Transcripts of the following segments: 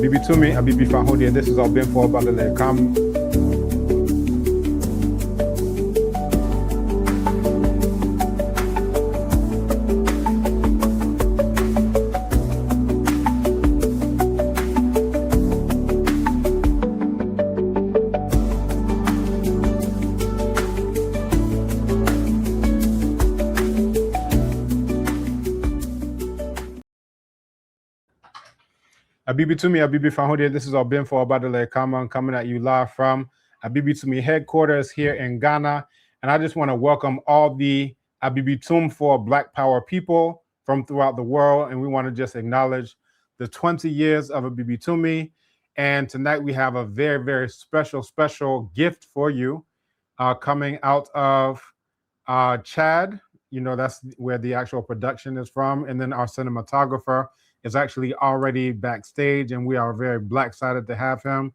Abibitumi Film, this is Ọnụọra and Ọbádélé. Come. Abibitumi Film, this is Ọnụọra and Ọbádélé coming at you live from Abibitumi headquarters here in Ghana. And I just want to welcome all the Abibitum for Black Power people from throughout the world. And we want to just acknowledge the 20 years of Abibitumi. And tonight we have a very, very special gift for you coming out of Chad. You know, that's where the actual production is from. And then our cinematographer is actually already backstage, and we are very excited to have him.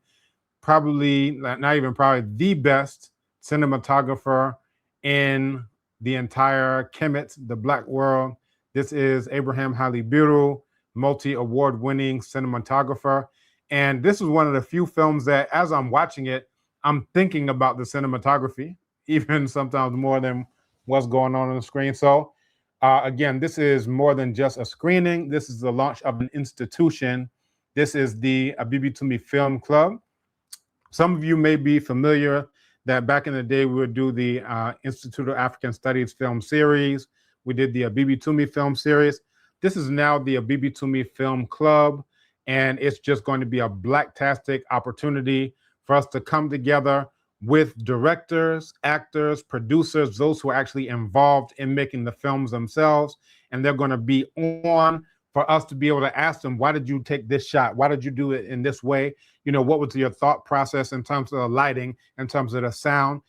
Probably, not even probably, the best cinematographer in the entire Kemet, the Black world. This is Abraham Haile Biru, multi-award winning cinematographer. And this is one of the few films that, as I'm watching it, I'm thinking about the cinematography, even sometimes more than what's going on the screen. So again, this is more than just a screening. This is the launch of an institution. This is the Abibitumi Film Club. Some of you may be familiar that back in the day, we would do the Institute of African Studies Film Series. We did the Abibitumi Film Series. This is now the Abibitumi Film Club, and it's just going to be a blacktastic opportunity for us to come together with directors, actors, producers, those who are actually involved in making the films themselves. And they're going to be on for us to be able to ask them, why did you take this shot? Why did you do it in this way? You know, what was your thought process in terms of the lighting, in terms of the sound?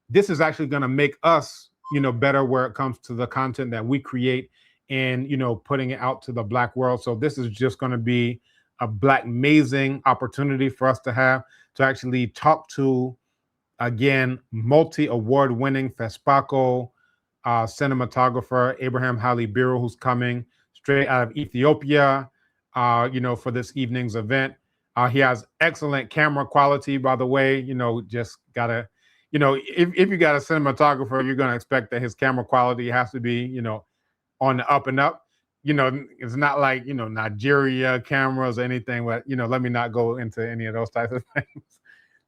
This is actually going to make us, you know, better where it comes to the content that we create and, you know, putting it out to the Black world. So this is just going to be a amazing opportunity for us to have to actually talk to, again, multi-award winning FESPACO cinematographer Abraham Haile Biru, who's coming straight out of Ethiopia, you know, for this evening's event. He has excellent camera quality, by the way. You know, just gotta, you know, if you got a cinematographer, you're gonna expect that his camera quality has to be, you know, on the up and up. You know, it's not like, you know, Nigeria cameras or anything, but, you know, let me not go into any of those types of things.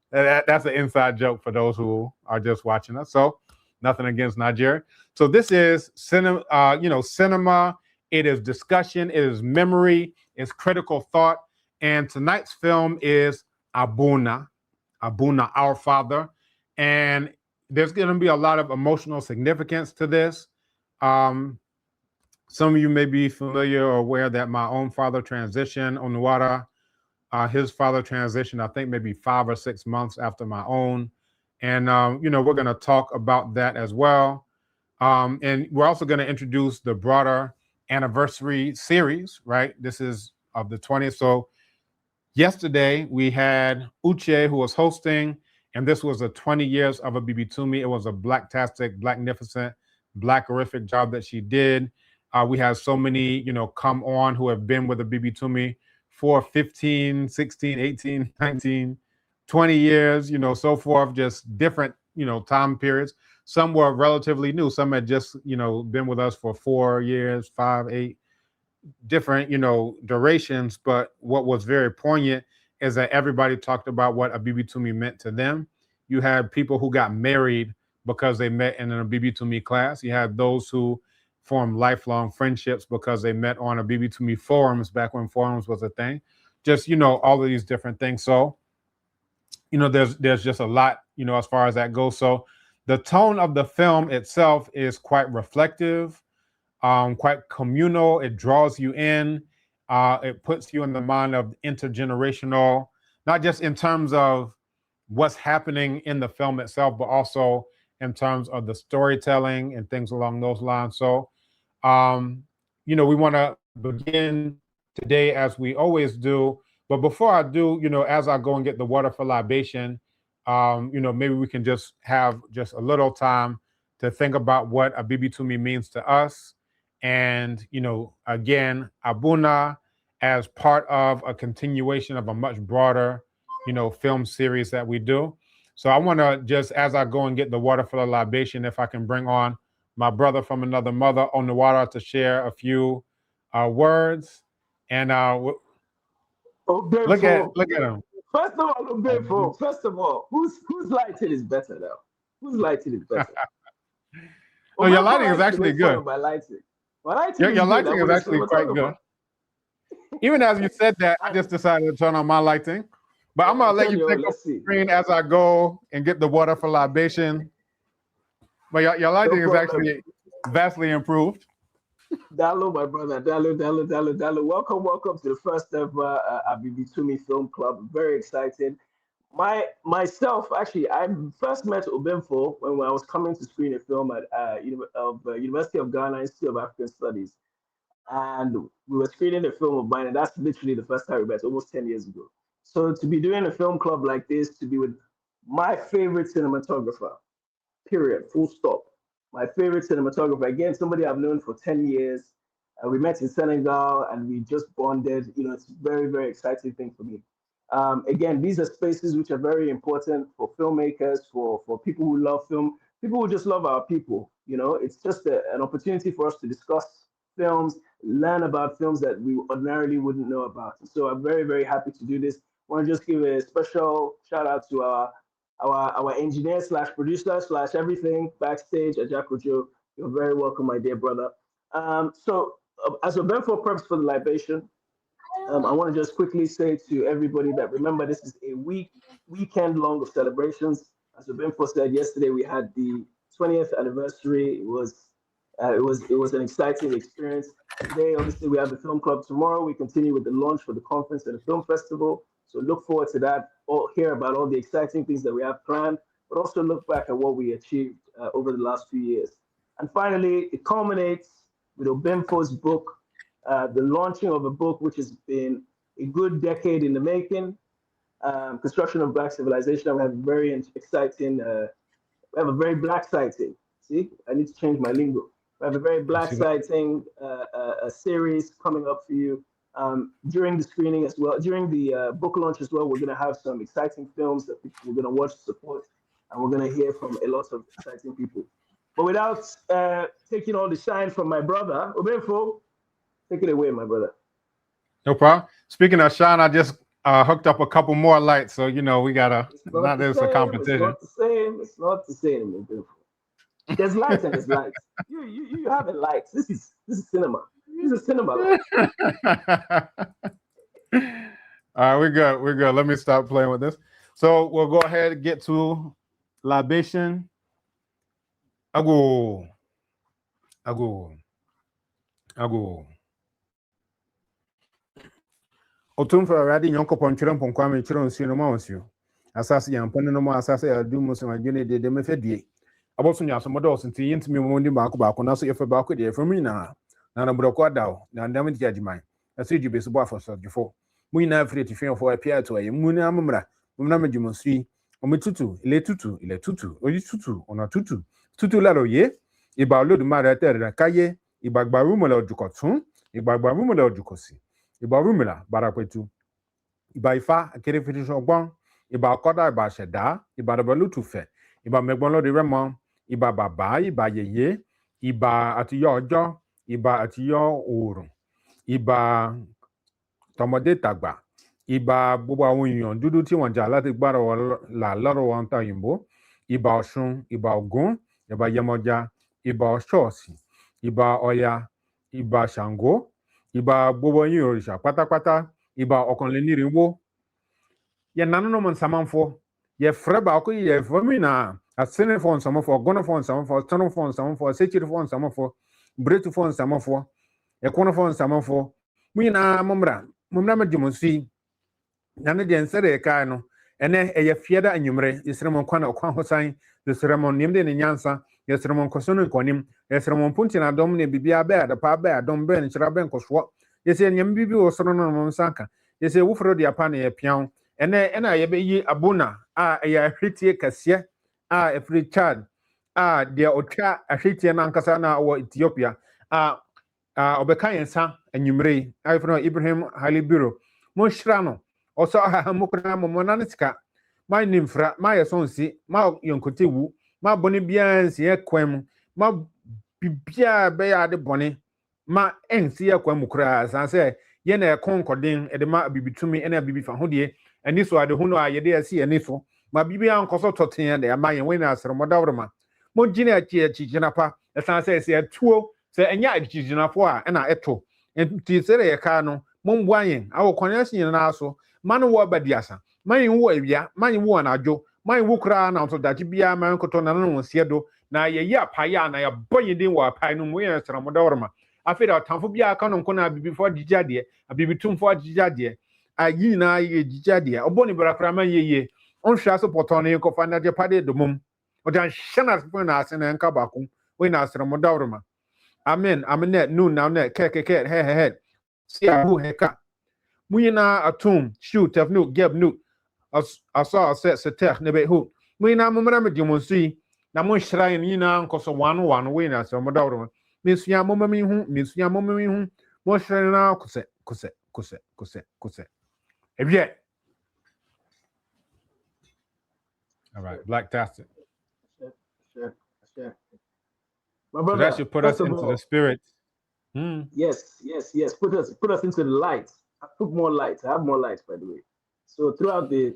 That's an inside joke for those who are just watching us. So nothing against Nigeria. So this is cinema, you know, cinema. It is discussion. It is memory. It's critical thought. And tonight's film is Abouna, Our Father. And there's going to be a lot of emotional significance to this. Some of you may be familiar or aware that my own father transitioned, Ọnụọra. His father transitioned, I think, maybe 5 or 6 months after my own. And, you know, we're going to talk about that as well. And we're also going to introduce the broader anniversary series, right? This is of the 20th. So yesterday we had Uche, who was hosting, and this was a 20 years of Abibitumi. It was a blacktastic, blacknificent, blackerific job that she did. We had so many, you know, come on who have been with Abibitumi for 15, 16, 18, 19, 20 years, you know, so forth, just different, you know, time periods. Some were relatively new. Some had just, you know, been with us for 4 years, 5, 8, different, you know, durations. But what was very poignant is that everybody talked about what Abibitumi meant to them. You had people who got married because they met in an Abibitumi class. You had those who formed lifelong friendships because they met on Abibitumi forums back when forums was a thing. Just, you know, all of these different things. So, you know, there's just a lot, you know, as far as that goes. So the tone of the film itself is quite reflective, quite communal. It draws you in. It puts you in the mind of intergenerational, not just in terms of what's happening in the film itself, but also in terms of the storytelling and things along those lines. So, you know, we want to begin today as we always do. But before I do, you know, as I go and get the water for libation, you know, maybe we can just have just a little time to think about what Abibitumi means to us. And, you know, again, Abouna as part of a continuation of a much broader, film series that we do. So I want to just, as I go and get the water for the libation, if I can bring on my brother from another mother, Ọnụọra, to share a few words. And look at him. First of all, first of all, whose lighting is better now? Whose lighting is better? Well, your lighting is actually good. My lighting. Your lighting is actually quite good. Even as you said that, I just decided to turn on my lighting. But I'm going to let you take off the screen as I go and get the water for libation. But your lighting is actually vastly improved. Dalo, my brother. Dalo. Welcome to the first ever Abibitumi Film Club. Very excited. Myself, actually, I first met Obemfo when I was coming to screen a film at University of Ghana Institute of African Studies. And we were screening a film of mine, and that's literally the first time we met, almost 10 years ago. So to be doing a film club like this, to be with my favorite cinematographer, period, full stop. My favorite cinematographer, again, somebody I've known for 10 years. We met in Senegal and we just bonded. It's a very, very exciting thing for me. Again, these are spaces which are very important for filmmakers, for people who love film, people who just love our people. It's just an opportunity for us to discuss films, learn about films that we ordinarily wouldn't know about. So I'm very, very happy to do this. I want to just give a special shout out to our engineer / producer / everything backstage, Ajakojo. You're very welcome, my dear brother. So as a Benfo preps for the libation, I want to just quickly say to everybody that remember this is a weekend long of celebrations. As Benfo said yesterday, we had the 20th anniversary. It was an exciting experience. Today, obviously, we have the film club. Tomorrow, we continue with the launch for the conference and the film festival. So look forward to that, or hear about all the exciting things that we have planned, but also look back at what we achieved over the last few years. And finally, it culminates with Obemfo's book, the launching of a book which has been a good decade in the making, Construction of Black Civilization. We have a very exciting, we have a very black sighting. See, I need to change my lingo. We have a very black sighting a series coming up for you. During the screening as well, during the book launch as well, we're going to have some exciting films that we're going to watch, support, and we're going to hear from a lot of exciting people. But without taking all the shine from my brother, Obemfo, take it away, my brother. No problem. Speaking of shine, I just hooked up a couple more lights, so we gotta. Not there's a competition. It's not the same. Obemfo. There's lights and there's lights. You have a light. This is cinema. This is cinema. All right, we're good. Let me stop playing with this. So we'll go ahead and get to libation. Ago. Otumfa already yonko ponchiro ponkwame chiro nsio no mansio. Asase yampone no asase adu muso adwene de mefedie. Aboso nya so modo sinti yintimi mo ndi baako na so yefe baako de efemu nyina. Na broko adaw na ndam di ajiman. Aso di beso bo afoso djefo. Mu nyina afire tifin fo apia to aye mu na ammra. Mu na majumonsi. Ometutu, ile tutu, oyi tutu, ona tutu. Tutu la roye. Iba Olódùmarè tere kaye, iba gbarumo la ojukotun, iba gbarumo la ojukosi. Iba rumila barapetu. Iba ifa akere fitisho ogbon, iba akoda iba ṣẹ̀dá, iba dobelutufe, iba megbon lodi remo, iba baba, iba yeye, iba atiyo ọjọ́, iba atiyo oòrùn, iba tọmọdé tàgbà, iba gbogbo àwọn èèyàn dúdú tí wọ́n jà láti gbára là lọ́rọ̀ wọn ta òyìnbó, iba Ọ̀ṣun, iba Ògún, iba Yemọja, iba Ọ̀ṣọ́ọ̀sì, iba Ọya, iba Ṣàngó, iba gbogbo yín òrìṣà pátápátá, iba ọ̀kànlénírínwó. Yẹ nanu no nsamanfo, yẹ frɛ baako yɛ fomina, asenefo nsamanfo, ɔgɔnofo nsamanfo, ɔtɔnofo nsamanfo, asekyirefo nsamanfo, bretufo nsamanfo, ɛkɔnofo nsamanfo. Mu nyinaa mommra magyemonsi. Na ne deɛ nsɛre ɛkae no, ɛnɛ ɛyɛ fiada anwummere, yɛsrɛ mo nkwa na ɔkwa hosan, yɛsrɛ mo nneɛm de ne nyansa, yɛsrɛ mo nkɔso no nkɔnim, yɛsrɛ mo mponti na dɔm ne bibia bɛɛ adapa bɛɛ adɔm bɛɛ nkyira bɛɛ nkɔsoɔ. Yɛsɛ nneɛm bibi wɔ soro no mo nsanka. Yɛsɛ woforo de apa na yɛpiaw. Ɛna yɛbɛyi Abouna a ɛyɛ ahwetie kɛseɛ a ɛfiri Chad a deɛ ɔtwa ahwetie no ankasa na wɔ Ethiopia a obeka yensa enyumre I from Abraham Haile Biru mo shira also mokra mo na nsika my nimfra my sonsi my yonkote wu my boni bia nsi ekwem ma bibia be ya de boni ma ensi ekwem kura san say ye na ekonkoden e de ma Abibitumi ena Abibifa ho de eni so ade hu no a ye de asi eni so ma bibia nkoso toten de ma ye we na asere modawroma mo gina achi pa san say se atuo se enya achi ginafo a na eto enti sere ye ka no mo mbuayen awo konyansi na aso manu wo badiasa man wo awia man wo anajo man wo kra na so dachi bia man koto na no siedo na ye ya paya na ya boyidin wo apai no mo ye sra modawroma afida tamfo bia ka no nkona bibifo digade Abibitumfo digade ayi na ye digade oboni brakra man ye onhwa so potone ko fa na je pade domum odan shana so na ase na nka bako we na sra modawroma amen amene nu na na ke he si abu heka muyina atum shoot have no geb no aso set setek ne be ho muyina momra me demonstri na mo shrine yina nkoso one we na so modawro mesua momami hu mo shrine na kose ebye all right black tastic Sure. My brother, so that should put us into the spirit. Yes. Put us into the light. I put more lights. I have more lights, by the way. So throughout the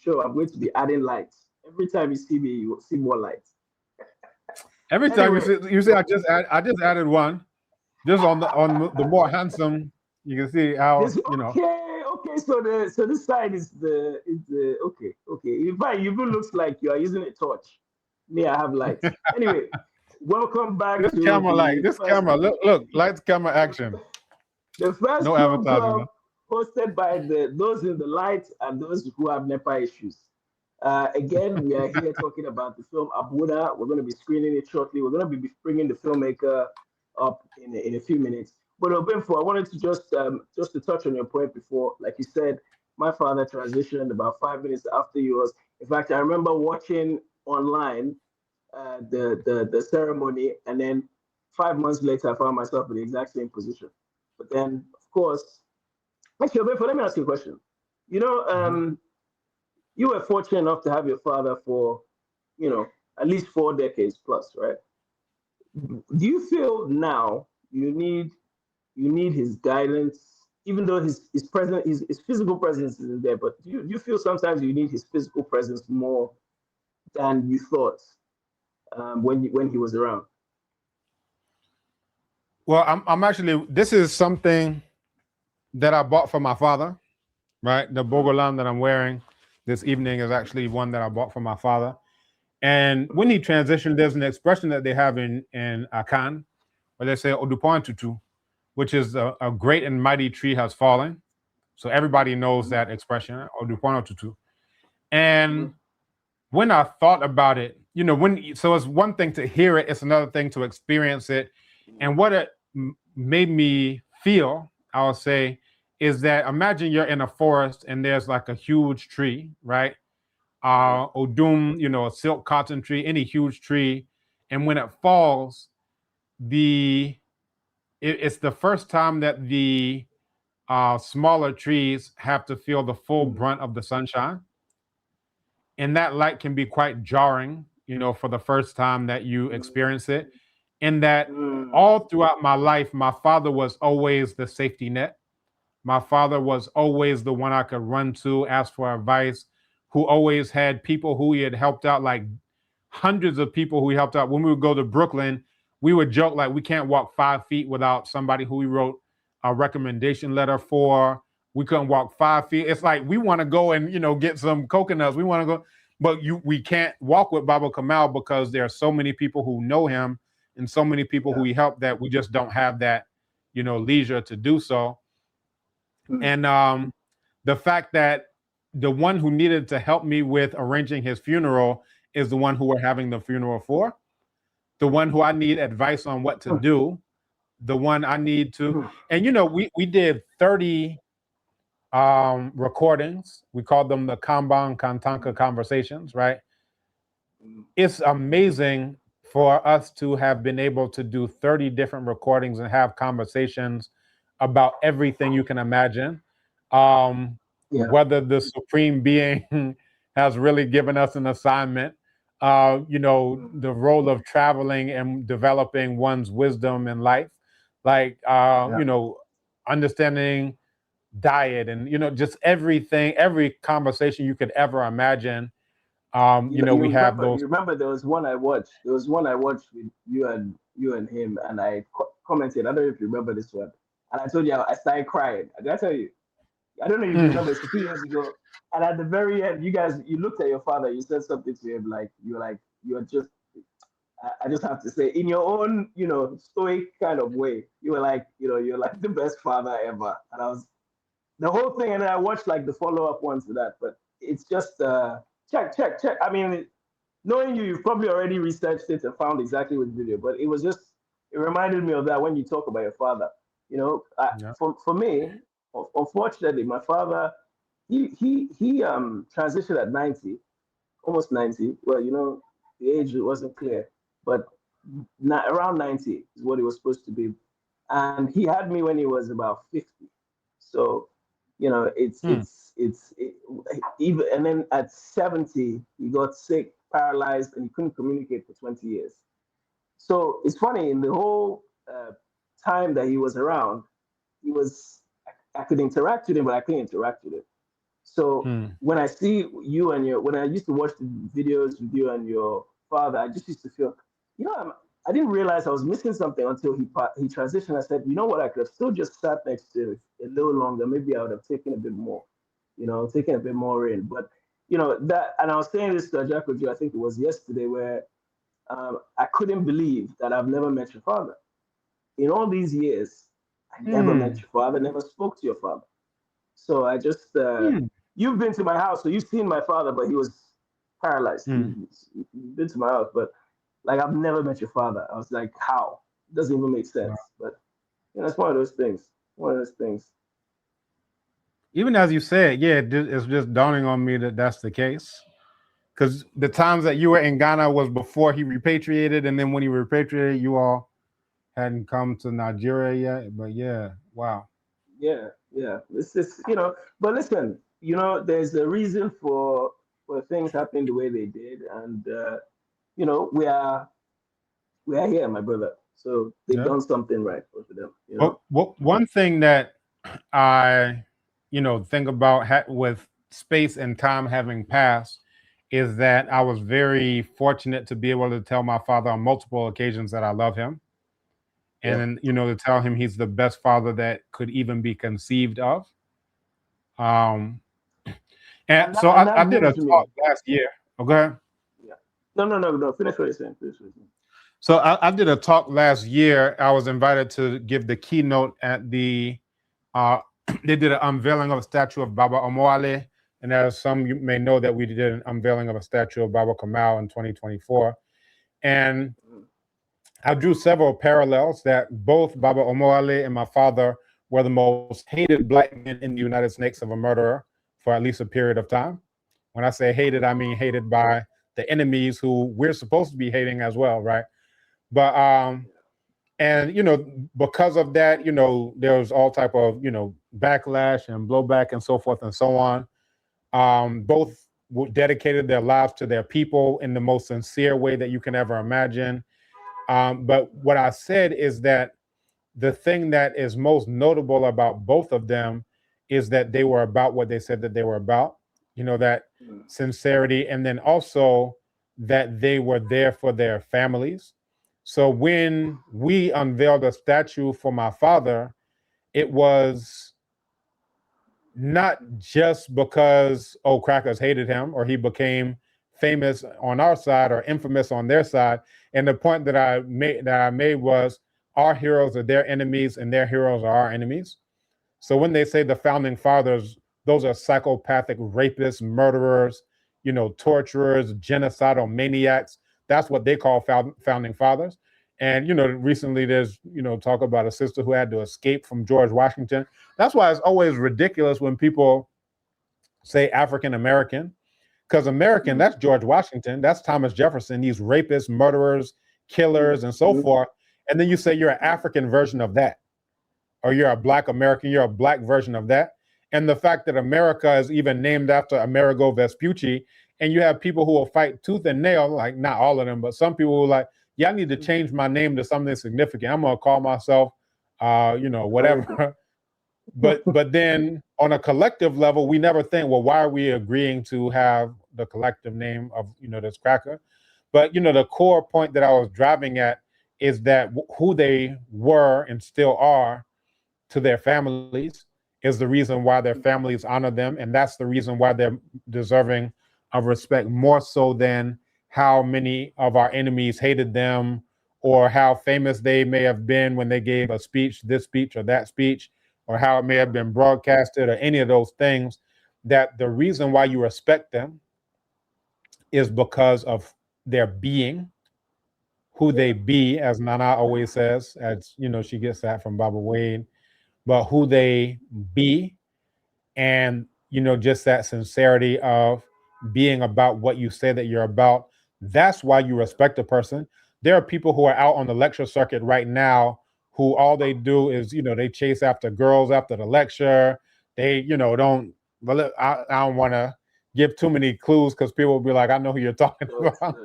show, I'm going to be adding lights. Every time you see me, you will see more lights. Every time you see, I just added one. Just on the more handsome, you can see how Okay. So this side is the okay. In fact, you looks like you are using a torch. Me, I have lights. Anyway. Welcome back this to camera light. This camera, look, lights, camera, action. The first film club hosted by those in the light and those who have NEPA issues. Again, we are here talking about the film Abouna. We're going to be screening it shortly. We're going to be bringing the filmmaker up in a few minutes. But Obemfo, I wanted to just to touch on your point before. Like you said, my father transitioned about 5 minutes after yours. In fact, I remember watching online the ceremony, and then 5 months later, I found myself in the exact same position. But then, of course, actually, let me ask you a question. You know, you were fortunate enough to have your father for, at least 4 decades plus, right? Do you feel now you need his guidance, even though his physical presence isn't there? But do you feel sometimes you need his physical presence more than you thought? When he was around? Well, I'm actually, this is something that I bought for my father, right? The Bogolam that I'm wearing this evening is actually one that I bought for my father. And when he transitioned, there's an expression that they have in Akan, where they say Odupan Tutu, which is a great and mighty tree has fallen. So everybody knows that expression, Odupan Tutu. And when I thought about it, so it's one thing to hear it, it's another thing to experience it. And what it made me feel, I'll say, is that imagine you're in a forest and there's like a huge tree, right? Odum, a silk cotton tree, any huge tree. And when it falls, it's the first time that the smaller trees have to feel the full brunt of the sunshine. And that light can be quite jarring, for the first time that you experience it. In that all throughout my life, my father was always the safety net. My father was always the one I could run to, ask for advice, who always had people who he had helped out, like hundreds of people who he helped out. When we would go to Brooklyn, we would joke like we can't walk 5 feet without somebody who we wrote a recommendation letter for. We couldn't walk 5 feet. It's like we want to go and get some coconuts. We want to go, but we can't walk with Baba Kamal because there are so many people who know him and so many people who he helped that we just don't have that leisure to do so. And the fact that the one who needed to help me with arranging his funeral is the one who we're having the funeral for, the one who I need advice on what to do, the one I need to, and we did 30 recordings. We called them the Kanban Kantanka conversations, right? It's amazing for us to have been able to do 30 different recordings and have conversations about everything you can imagine. Whether the supreme being has really given us an assignment, the role of traveling and developing one's wisdom in life, like, understanding diet and, just everything, every conversation you could ever imagine. We have those. You remember there was one I watched. There was one I watched with you and him, and I commented. I don't know if you remember this one. And I told you I started crying. Did I tell you? I don't know if you remember. It's a few years ago. And at the very end, you looked at your father. You said something to him like you're just. I just have to say, in your own, stoic kind of way, you were like, you're like the best father ever. And I was the whole thing, and then I watched like the follow-up ones to that. But it's just check. I mean, knowing you've probably already researched it and found exactly what video, but it reminded me of that when you talk about your father. For me, unfortunately, my father, he transitioned at 90, almost 90. Well, the age wasn't clear, but around 90 is what it was supposed to be. And he had me when he was about 50. So, even, and then at 70, he got sick, paralyzed, and he couldn't communicate for 20 years. So it's funny, in the whole time that he was around, I could interact with him, but I couldn't interact with him. So when I see you when I used to watch the videos with you and your father, I just used to feel, I didn't realize I was missing something until he transitioned. I said, you know what, I could have still just sat next to him a little longer. Maybe I would have taken a bit more, taken a bit more in. But, that, and I was saying this to Ajakoju, I think it was yesterday, where I couldn't believe that I've never met your father. In all these years, I never met your father, never spoke to your father. So I just, you've been to my house, so you've seen my father, but he was paralyzed. You've been to my house, but like, I've never met your father. I was like, how? It doesn't even make sense. But it's one of those things. Even as you said, it's just dawning on me that that's the case. Because the times that you were in Ghana was before he repatriated, and then when he repatriated, you all hadn't come to Nigeria yet. But wow. Yeah. It's just, but listen, there's a reason for things happening the way they did, and we are here, my brother. So they've done something right for them. One thing that I, think about with space and time having passed is that I was very fortunate to be able to tell my father on multiple occasions that I love him. And, to tell him he's the best father that could even be conceived of. And so I did a talk last year. Oh, go ahead. Yeah. No. Finish what you're saying. So I did a talk last year. I was invited to give the keynote at the, they did an unveiling of a statue of Baba Omoale. And as some you may know that we did an unveiling of a statue of Baba Kamal in 2024. And I drew several parallels that both Baba Omoale and my father were the most hated black men in the United States of a murderer for at least a period of time. When I say hated, I mean hated by the enemies who we're supposed to be hating as well, right? But and because of that, there was all type of backlash and blowback and so forth and so on. Both dedicated their lives to their people in the most sincere way that you can ever imagine. But what I said is that the thing that is most notable about both of them is that they were about what they said that they were about, that sincerity, and then also that they were there for their families. So when we unveiled a statue for my father, it was not just because crackers hated him or he became famous on our side or infamous on their side. And the point that I made was our heroes are their enemies and their heroes are our enemies. So when they say the founding fathers, those are psychopathic rapists, murderers, torturers, genocidal maniacs. That's what they call founding fathers. And, recently there's, talk about a sister who had to escape from George Washington. That's why it's always ridiculous when people say African American, because American, that's George Washington, that's Thomas Jefferson, these rapists, murderers, killers and so forth. And then you say you're an African version of that, or you're a Black American, you're a Black version of that. And the fact that America is even named after Amerigo Vespucci, and you have people who will fight tooth and nail, like not all of them, but some people who are like, yeah, I need to change my name to something significant. I'm gonna call myself, whatever. But then on a collective level, we never think, well, why are we agreeing to have the collective name of, this cracker? But, the core point that I was driving at is that who they were and still are to their families is the reason why their families honor them. And that's the reason why they're deserving of respect, more so than how many of our enemies hated them or how famous they may have been when they gave a speech, this speech or that speech, or how it may have been broadcasted or any of those things. That the reason why you respect them is because of their being, who they be, as Nana always says, as she gets that from Baba Wade, but who they be, and just that sincerity of being about what you say that you're about. That's why you respect a person. There are people who are out on the lecture circuit right now who all they do is, they chase after girls after the lecture. They, don't, well, I don't want to give too many clues because people will be like, I know who you're talking about.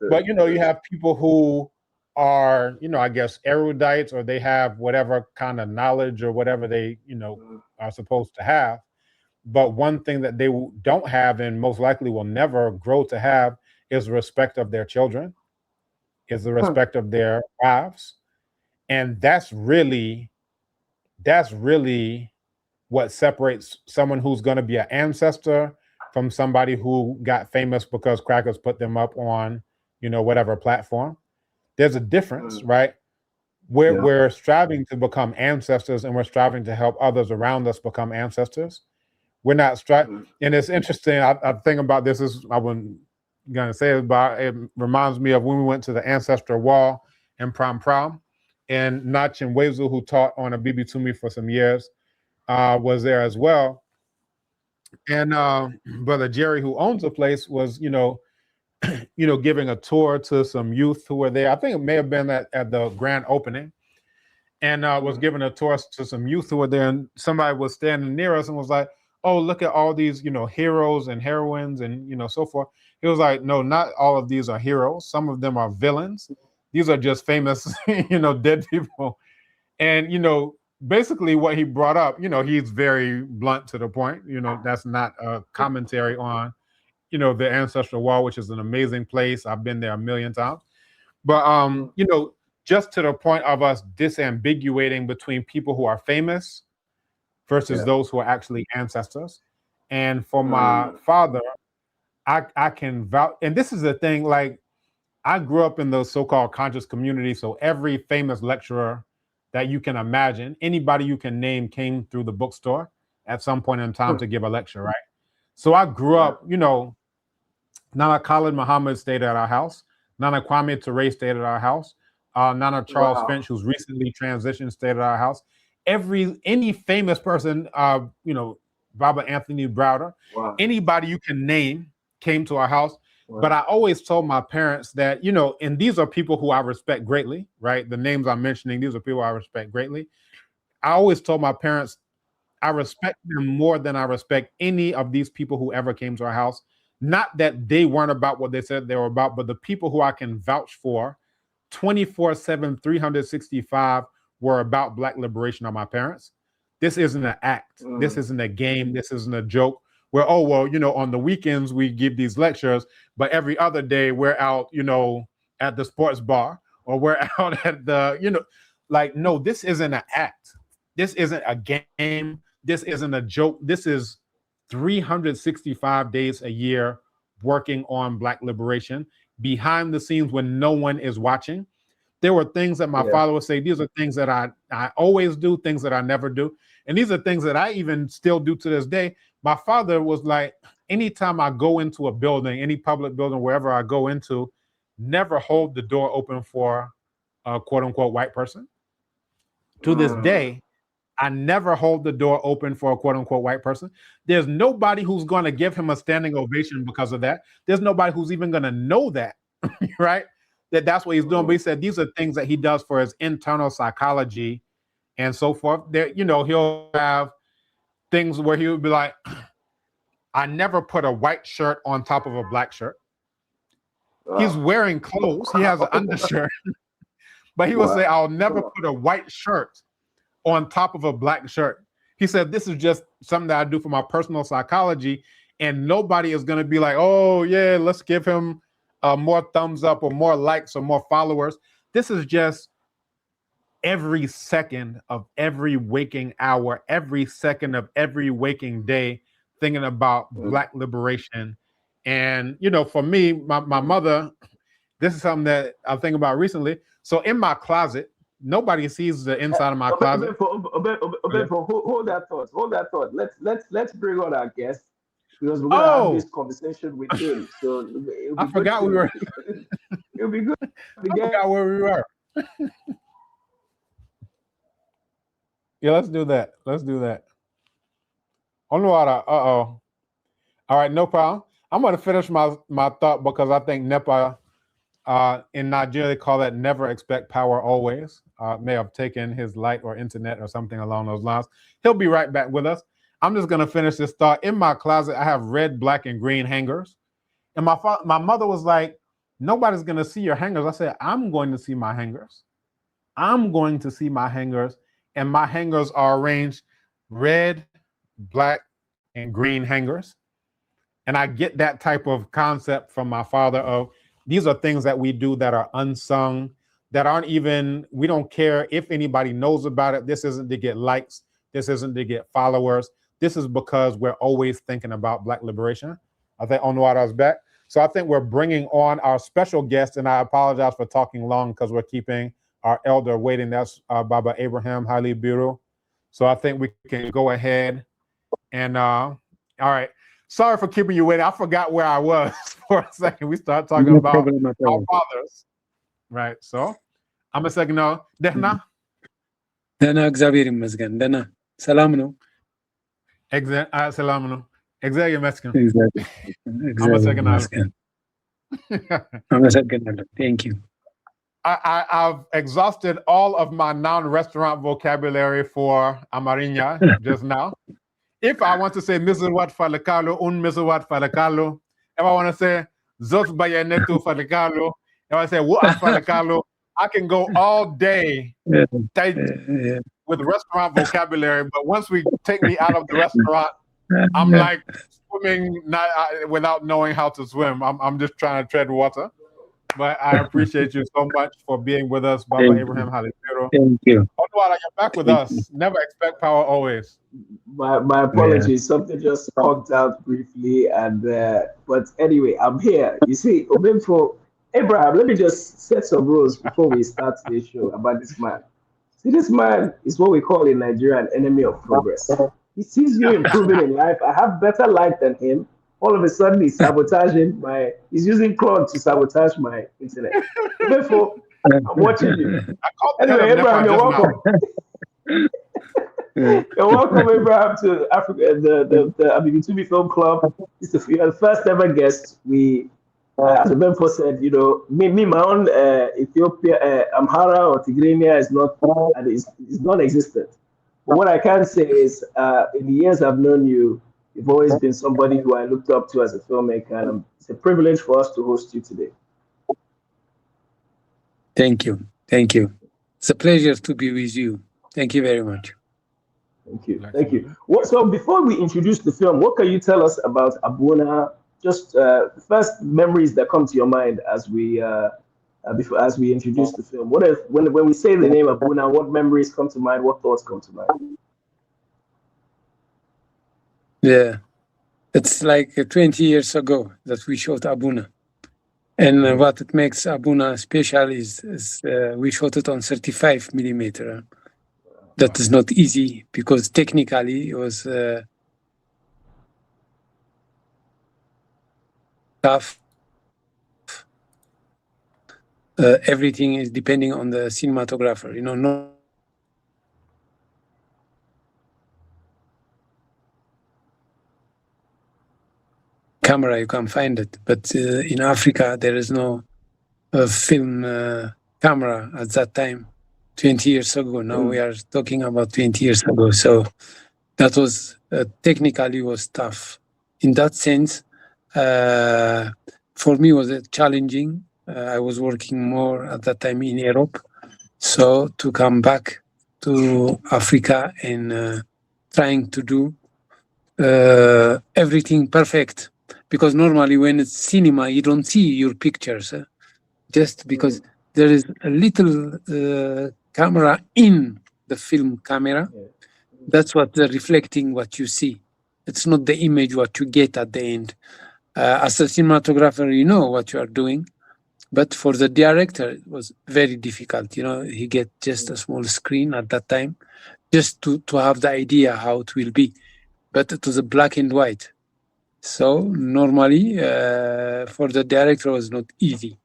But, you have people who are, I guess, erudites, or they have whatever kind of knowledge or whatever they, are supposed to have. But one thing that they don't have and most likely will never grow to have is respect of their children, is the respect of their wives. And that's really what separates someone who's going to be an ancestor from somebody who got famous because crackers put them up on, whatever platform. There's a difference, right? We're striving to become ancestors, and we're striving to help others around us become ancestors. We're not striving. And it's interesting. I think about this. I wasn't going to say it, but it reminds me of when we went to the Ancestor Wall in Prom. And Nach Wezu, who taught on Abibitumi for some years, was there as well. And Brother Jerry, who owns the place, was, giving a tour to some youth who were there. I think it may have been at the grand opening, and was giving a tour to some youth who were there. And somebody was standing near us and was like, "Oh, look at all these, heroes and heroines and, so forth." He was like, "No, not all of these are heroes. Some of them are villains. These are just famous, dead people." And, basically what he brought up, he's very blunt to the point. That's not a commentary on, the Ancestral Wall, which is an amazing place. I've been there a million times. But, just to the point of us disambiguating between people who are famous versus those who are actually ancestors. And for my father, I can vouch, and this is the thing, like, I grew up in the so-called conscious community, so every famous lecturer that you can imagine, anybody you can name, came through the bookstore at some point in time to give a lecture, right? So I grew up, Nana Khalid Muhammad stayed at our house. Nana Kwame Ture stayed at our house. Nana Charles Finch, who's recently transitioned, stayed at our house. Any famous person, Baba Anthony Browder, anybody you can name came to our house. But I always told my parents that, and these are people who I respect greatly, right? The names I'm mentioning, these are people I respect greatly. I always told my parents, I respect them more than I respect any of these people who ever came to our house. Not that they weren't about what they said they were about, but the people who I can vouch for 24/7, 365 were about Black liberation are my parents. This isn't an act. This isn't a game. This isn't a joke. Where, oh, well, on the weekends we give these lectures, but every other day we're out, at the sports bar, or we're out at the, no, this isn't an act. This isn't a game. This isn't a joke. This is 365 days a year working on Black liberation behind the scenes when no one is watching. There were things that my father would say, these are things that I always do, things that I never do. And these are things that I even still do to this day. My father was like, anytime I go into a building, any public building, wherever I go into, never hold the door open for a quote unquote white person. To this day, I never hold the door open for a quote unquote white person. There's nobody who's going to give him a standing ovation because of that. There's nobody who's even going to know that, right? that that's what he's doing. But he said these are things that he does for his internal psychology and so forth. There, you know, he'll have things where he would be like, I never put a white shirt on top of a black shirt. He's wearing clothes. He has an undershirt. But he would say, I'll never put a white shirt on top of a black shirt. He said, this is just something that I do for my personal psychology. And nobody is going to be like, oh, yeah, let's give him more thumbs up or more likes or more followers. This is just every second of every waking hour, every second of every waking day, thinking about Black liberation. And, you know, for me, my mother, this is something that I'm thinking about recently. So in my closet, nobody sees the inside of my closet. Hold that thought. Hold that thought. Let's bring on our guest because we're gonna have this conversation with him. So I forgot we were. It'll be good. I forgot where we were. Yeah, let's do that. Let's do that. Ọnụọra, All right, no problem. I'm going to finish my thought because I think NEPA, in Nigeria, they call that never expect power always. May have taken his light or internet or something along those lines. He'll be right back with us. I'm just going to finish this thought. In my closet, I have red, black, and green hangers. And my mother was like, nobody's going to see your hangers. I said, I'm going to see my hangers. I'm going to see my hangers. And my hangers are arranged red, black, and green hangers. And I get that type of concept from my father of these are things that we do that are unsung, that aren't even, we don't care if anybody knows about it. This isn't to get likes. This isn't to get followers. This is because we're always thinking about Black liberation. I think Ọnụọra is back. So I think we're bringing on our special guest, and I apologize for talking long because we're keeping our elder waiting. That's Baba Abraham Haile Biru. So I think we can go ahead and, all right. Sorry for keeping you waiting. I forgot where I was for a second. We started talking about our fathers. Right. So I'm a second now. Dehna? Dehna እግዚአብሔር ይመስገን ደህና ሰላም ነው። ሰላም ነው። እግዚአብሔር ይመስገን። አመሰግናለሁ። Thank you. I've exhausted all of my non-restaurant vocabulary for Amarinya just now. If I want to say Mizawat Falakalo, Mizawat Falakalo, if I want to say Zot Bayanetu Falakalo, if I say Wat Falakalo, I can go all day with restaurant vocabulary, but once we take me out of the restaurant, I'm like swimming without knowing how to swim. I'm just trying to tread water. But I appreciate you so much for being with us, Baba Abraham Haile Biru. Thank you. Ọnụọra, you're back with us. Never expect power always. My apologies. Something just popped out briefly, and but anyway, I'm here. You see, Obimfo, Abraham, let me just set some rules before we start today's show about this man. See, this man is what we call in Nigeria an enemy of progress. He sees you improving in life. I have better life than him. All of a sudden, he's sabotaging he's using Claude to sabotage my internet. Therefore, I'm watching you. Anyway, Abraham, you're welcome. You're welcome, Abraham, to Africa, the Abibitumi Film Club. You're the first ever guest. We, as Obemfo said, you know, me, my own Ethiopia, Amhara or Tigrinya is non-existent. But what I can say is, in the years I've known you, you've always been somebody who I looked up to as a filmmaker, and it's a privilege for us to host you today. Thank you. Thank you. It's a pleasure to be with you. Thank you very much. Thank you. Thank you. So before we introduce the film, what can you tell us about Abouna? Just the first memories that come to your mind as we introduce the film. What if when we say the name Abouna, what memories come to mind? What thoughts come to mind? Yeah, it's like 20 years ago that we shot Abouna. And what it makes Abouna special is we shot it on 35 millimeter. That is not easy because technically it was tough. Everything is depending on the cinematographer, you know, no camera you can find it, but in Africa there is no film camera at that time, 20 years ago. Now we are talking about 20 years ago. So that was technically was tough. In that sense, for me was challenging. I was working more at that time in Europe. So to come back to Africa and trying to do everything perfect, because normally when it's cinema, you don't see your pictures, just because there is a little camera in the film camera. That's what reflecting what you see. It's not the image what you get at the end. As a cinematographer, you know what you are doing, but for the director, it was very difficult. You know, he get just a small screen at that time, just to have the idea how it will be. But it was a black and white. So normally, for the director, it was not easy.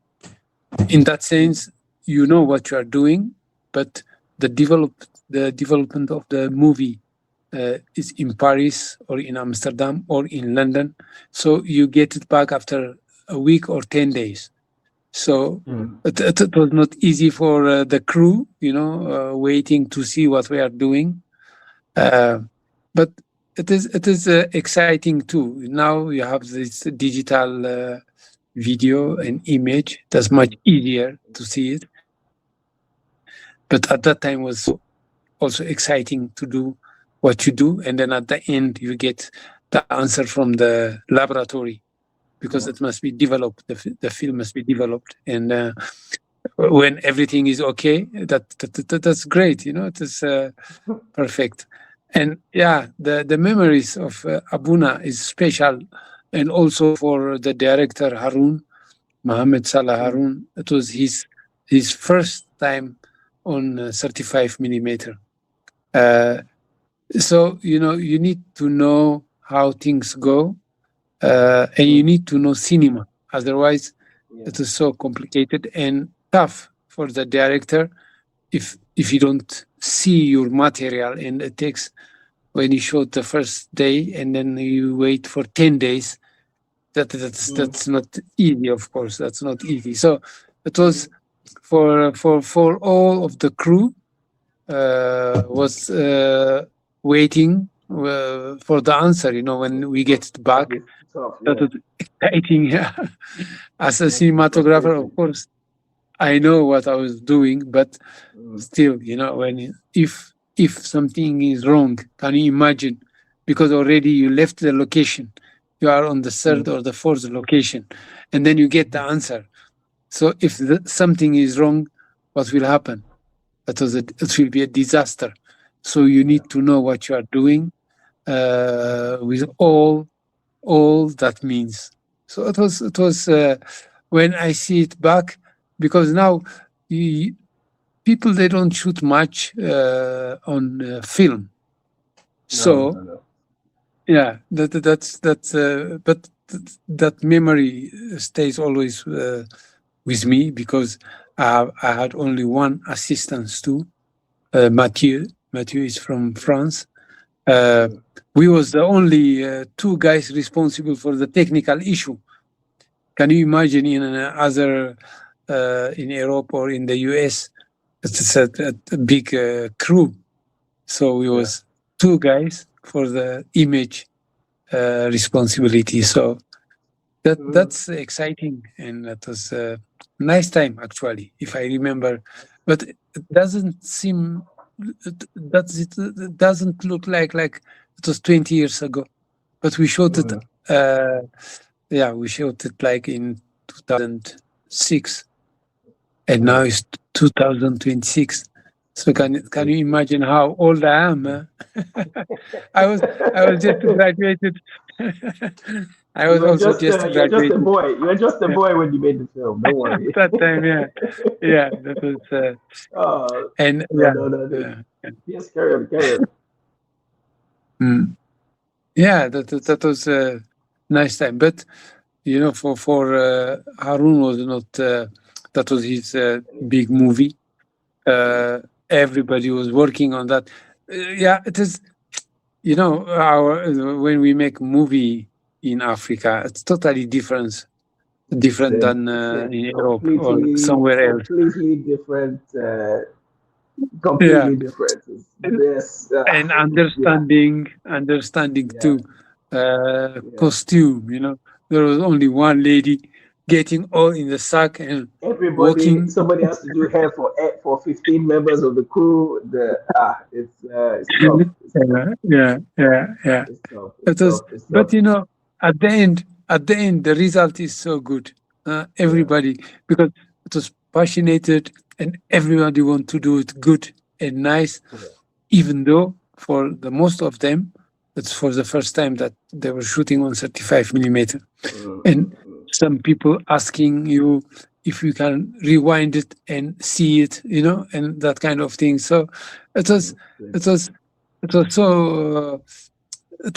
In that sense, you know what you are doing, but the development of the movie is in Paris or in Amsterdam or in London. So you get it back after a week or 10 days. So it was not easy for the crew, you know, waiting to see what we are doing. But it is exciting too. Now you have this digital video and image. That's much easier to see it. But at that time was also exciting to do what you do, and then at the end you get the answer from the laboratory, because it must be developed. The film must be developed, and when everything is okay, that's great. You know, it is perfect. And yeah, the memories of Abouna is special, and also for the director Haroun, Mahamat-Saleh Haroun. It was his first time on 35 millimeter. So you know, you need to know how things go, and you need to know cinema. Otherwise, it is so complicated and tough for the director if you don't see your material, and it takes, when you shot the first day and then you wait for 10 days, that's not easy. Of course, that's not easy. So it was for all of the crew was waiting for the answer. You know, when we get it back, that was exciting. Yeah. As a cinematographer, of course, I know what I was doing, but still, you know, when if something is wrong, can you imagine? Because already you left the location, you are on the third or the fourth location, and then you get the answer. So if something is wrong, what will happen? It will be a disaster. So you need to know what you are doing with all that means. So it was when I see it back, because now people, they don't shoot much on film. So yeah, that's but that memory stays always with me, because I had only one assistant too, Mathieu. Mathieu is from France. We was the only two guys responsible for the technical issue. Can you imagine in other in Europe or in the US, it's a big crew. So we was two guys for the image responsibility. So that's exciting, and that was a nice time actually, if I remember. But it doesn't seem it doesn't look like it was 20 years ago. But we shot it. We shot it like in 2006, and now it's 2026. So can you imagine how old I am? I was just graduated. I was also just graduated. You're just a boy. You were just a boy when you made the film. Don't worry. That time, yeah, that was. And no. Yes, carry on. Yeah, that was a nice time. But you know, for Haroun was not. That was his big movie. Everybody was working on that. It is. You know, when we make movie in Africa, it's totally different different than in Europe or somewhere else. Completely different. Completely different. Yes, and understanding too. Costume, there was only one lady getting all in the sack and walking. Somebody has to do hair for 15 members of the crew. It's tough. It's tough. Yeah. It's tough. It was, but at the end, the result is so good. Everybody, because it was passionate and everybody want to do it good and nice, even though for the most of them, it's for the first time that they were shooting on 35 millimeter. And some people asking you if you can rewind it and see it, and that kind of thing. So it was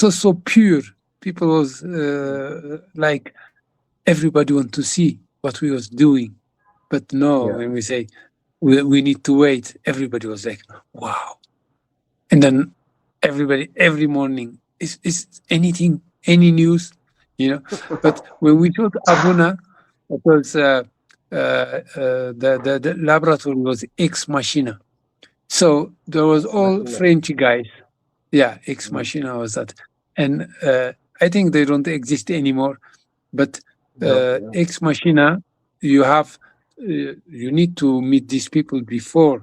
so pure. People was like everybody want to see what we was doing, but no, when we say we need to wait, everybody was like, wow. And then everybody every morning is anything, any news, But when we shot Abouna, it was the laboratory was Ex Machina, so there was all French guys. Yeah, Ex Machina was that, and I think they don't exist anymore. But Ex Machina, you need to meet these people before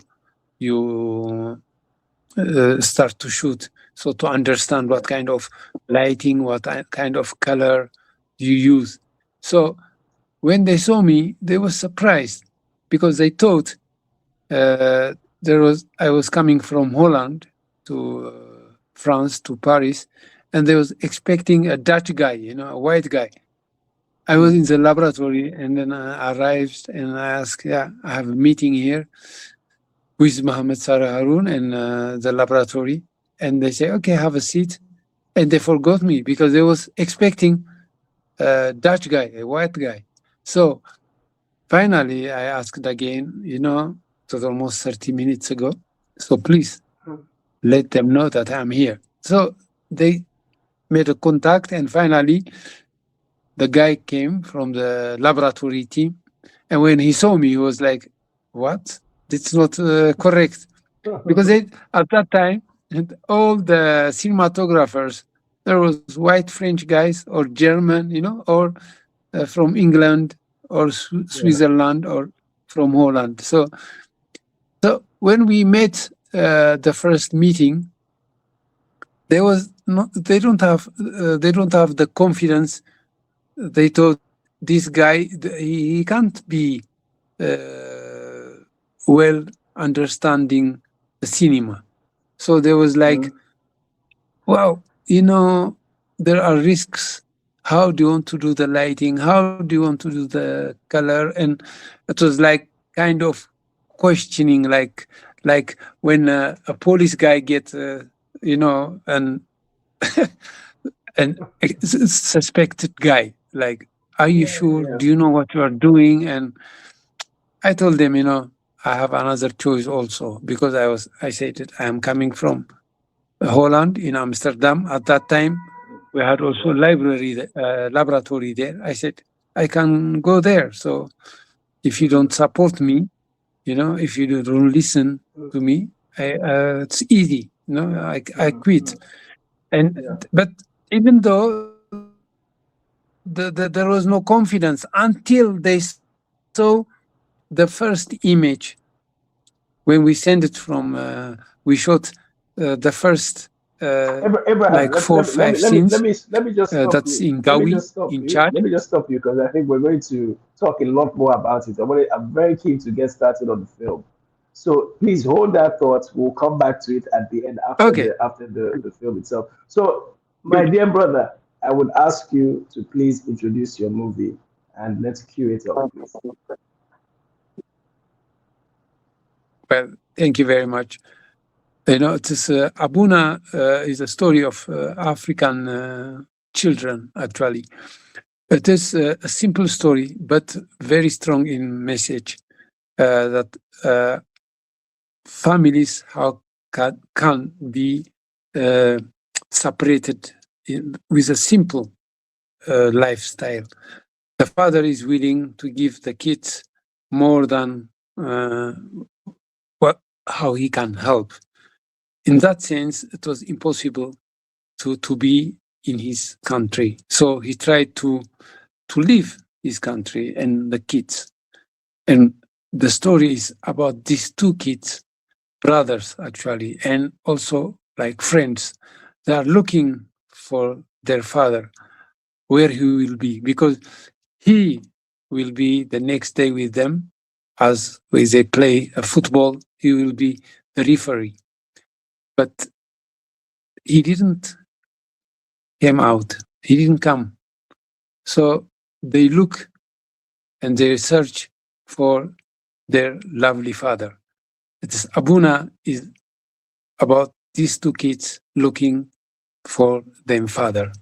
you start to shoot, so to understand what kind of lighting, what kind of color you use. So when they saw me, they were surprised because they thought I was coming from Holland to France, to Paris, and they was expecting a Dutch guy, a white guy. I was in the laboratory, and then I arrived and I asked, I have a meeting here with Mahamat-Saleh Haroun and the laboratory. And they say, okay, have a seat. And they forgot me because they was expecting a Dutch guy, a white guy. So finally, I asked again, it was almost 30 minutes ago. So please let them know that I'm here. So they made a contact, and finally, the guy came from the laboratory team. And when he saw me, he was like, what? That's not correct. Because at that time, all the cinematographers, there was white French guys or German, or from England or Switzerland or from Holland. So when we met the first meeting, they don't have the confidence. They thought this guy, he can't be well understanding the cinema. So there was like, wow, there are risks. How do you want to do the lighting? How do you want to do the color? And it was like kind of questioning, like when a police guy gets, an suspected guy, like, are you sure? Yeah. Do you know what you are doing? And I told them, I have another choice also, because I said that I am coming from Holland, in Amsterdam. At that time, we had also laboratory there. I said, I can go there. So if you don't support me, if you don't listen to me, it's easy. I quit. But even though there was no confidence until they saw the first image. When we sent it from, we shot the first Abraham, 4 or 5 scenes. Let me just stop that's you. in Gawi, in Chad. Let me just stop you, because I think we're going to talk a lot more about it. I'm very keen to get started on the film. So please hold that thought. We'll come back to it at the end after the film itself. So my dear brother, I would ask you to please introduce your movie, and let's cue it up, please. Well, thank you very much. It is Abouna is a story of African children, actually. It is a simple story, but very strong in message that families can be separated with a simple lifestyle. the father is willing to give the kids more than how he can help. In that sense, it was impossible to be in his country. So he tried to leave his country and the kids. And the story is about these two kids, brothers actually, and also like friends. They are looking for their father, where he will be, because he will be the next day with them as they play a football. He will be the referee. But he didn't came out. He didn't come. So they look and they search for their lovely father. It is Abouna is about these two kids looking for their father.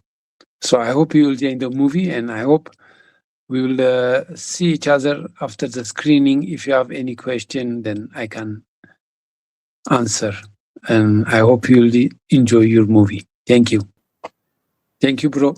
So I hope you will enjoy the movie, and I hope we will see each other after the screening. If you have any question, then I can answer. And I hope you will enjoy your movie. Thank you. Thank you, bro.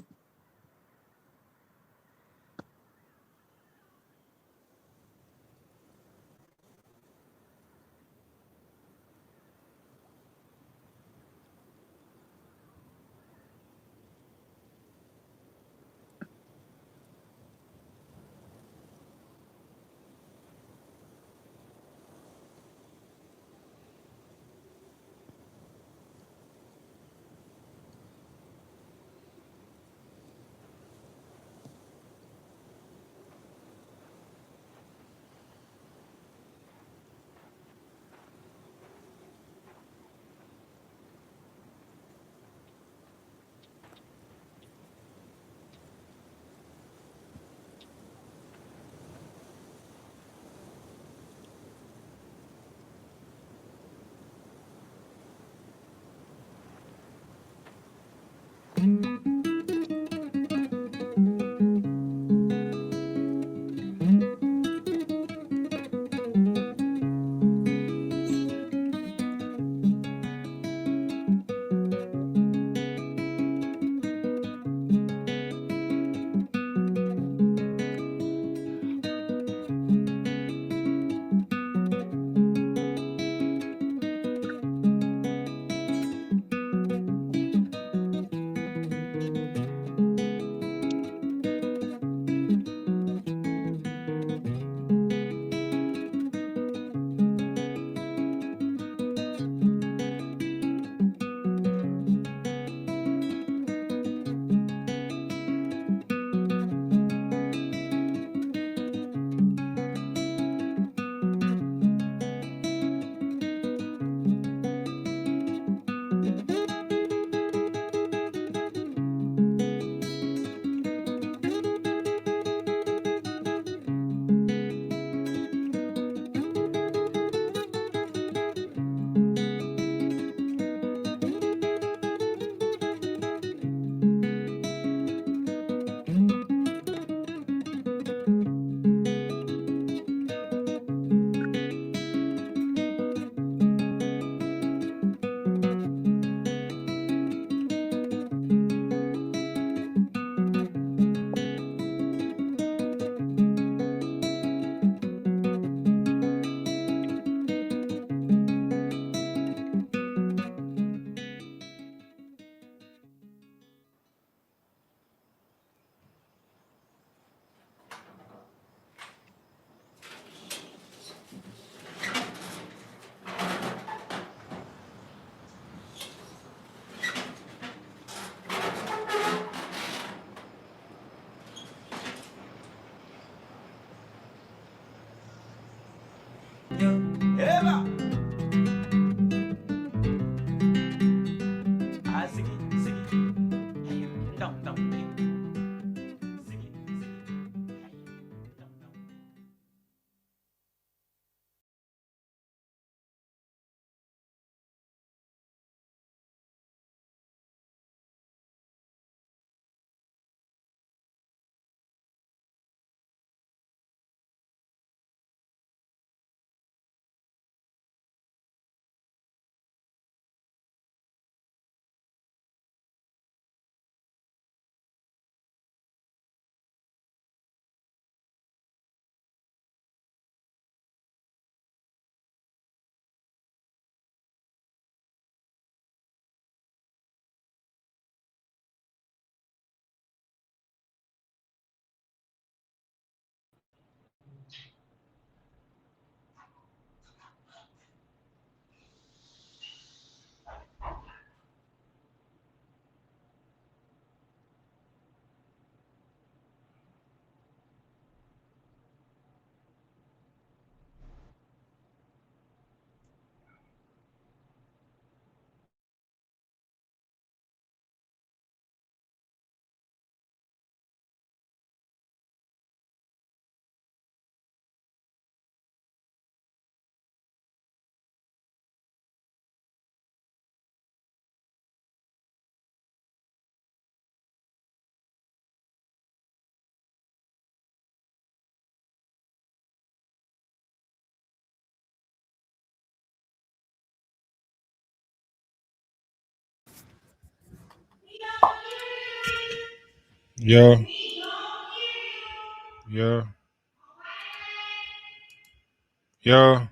Yeah. Yeah. Yeah.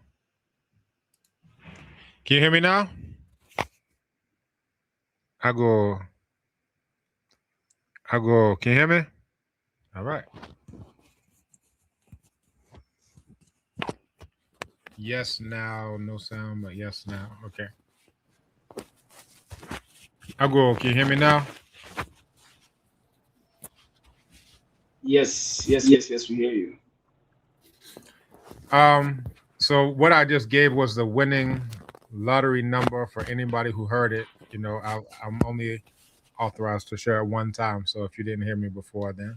Can you hear me now? I go. Can you hear me? All right. Yes now, no sound, but yes now. Okay. Can you hear me now? Yes, we hear you. So what I just gave was the winning lottery number for anybody who heard it. You know, I'm only authorized to share it one time. So if you didn't hear me before then.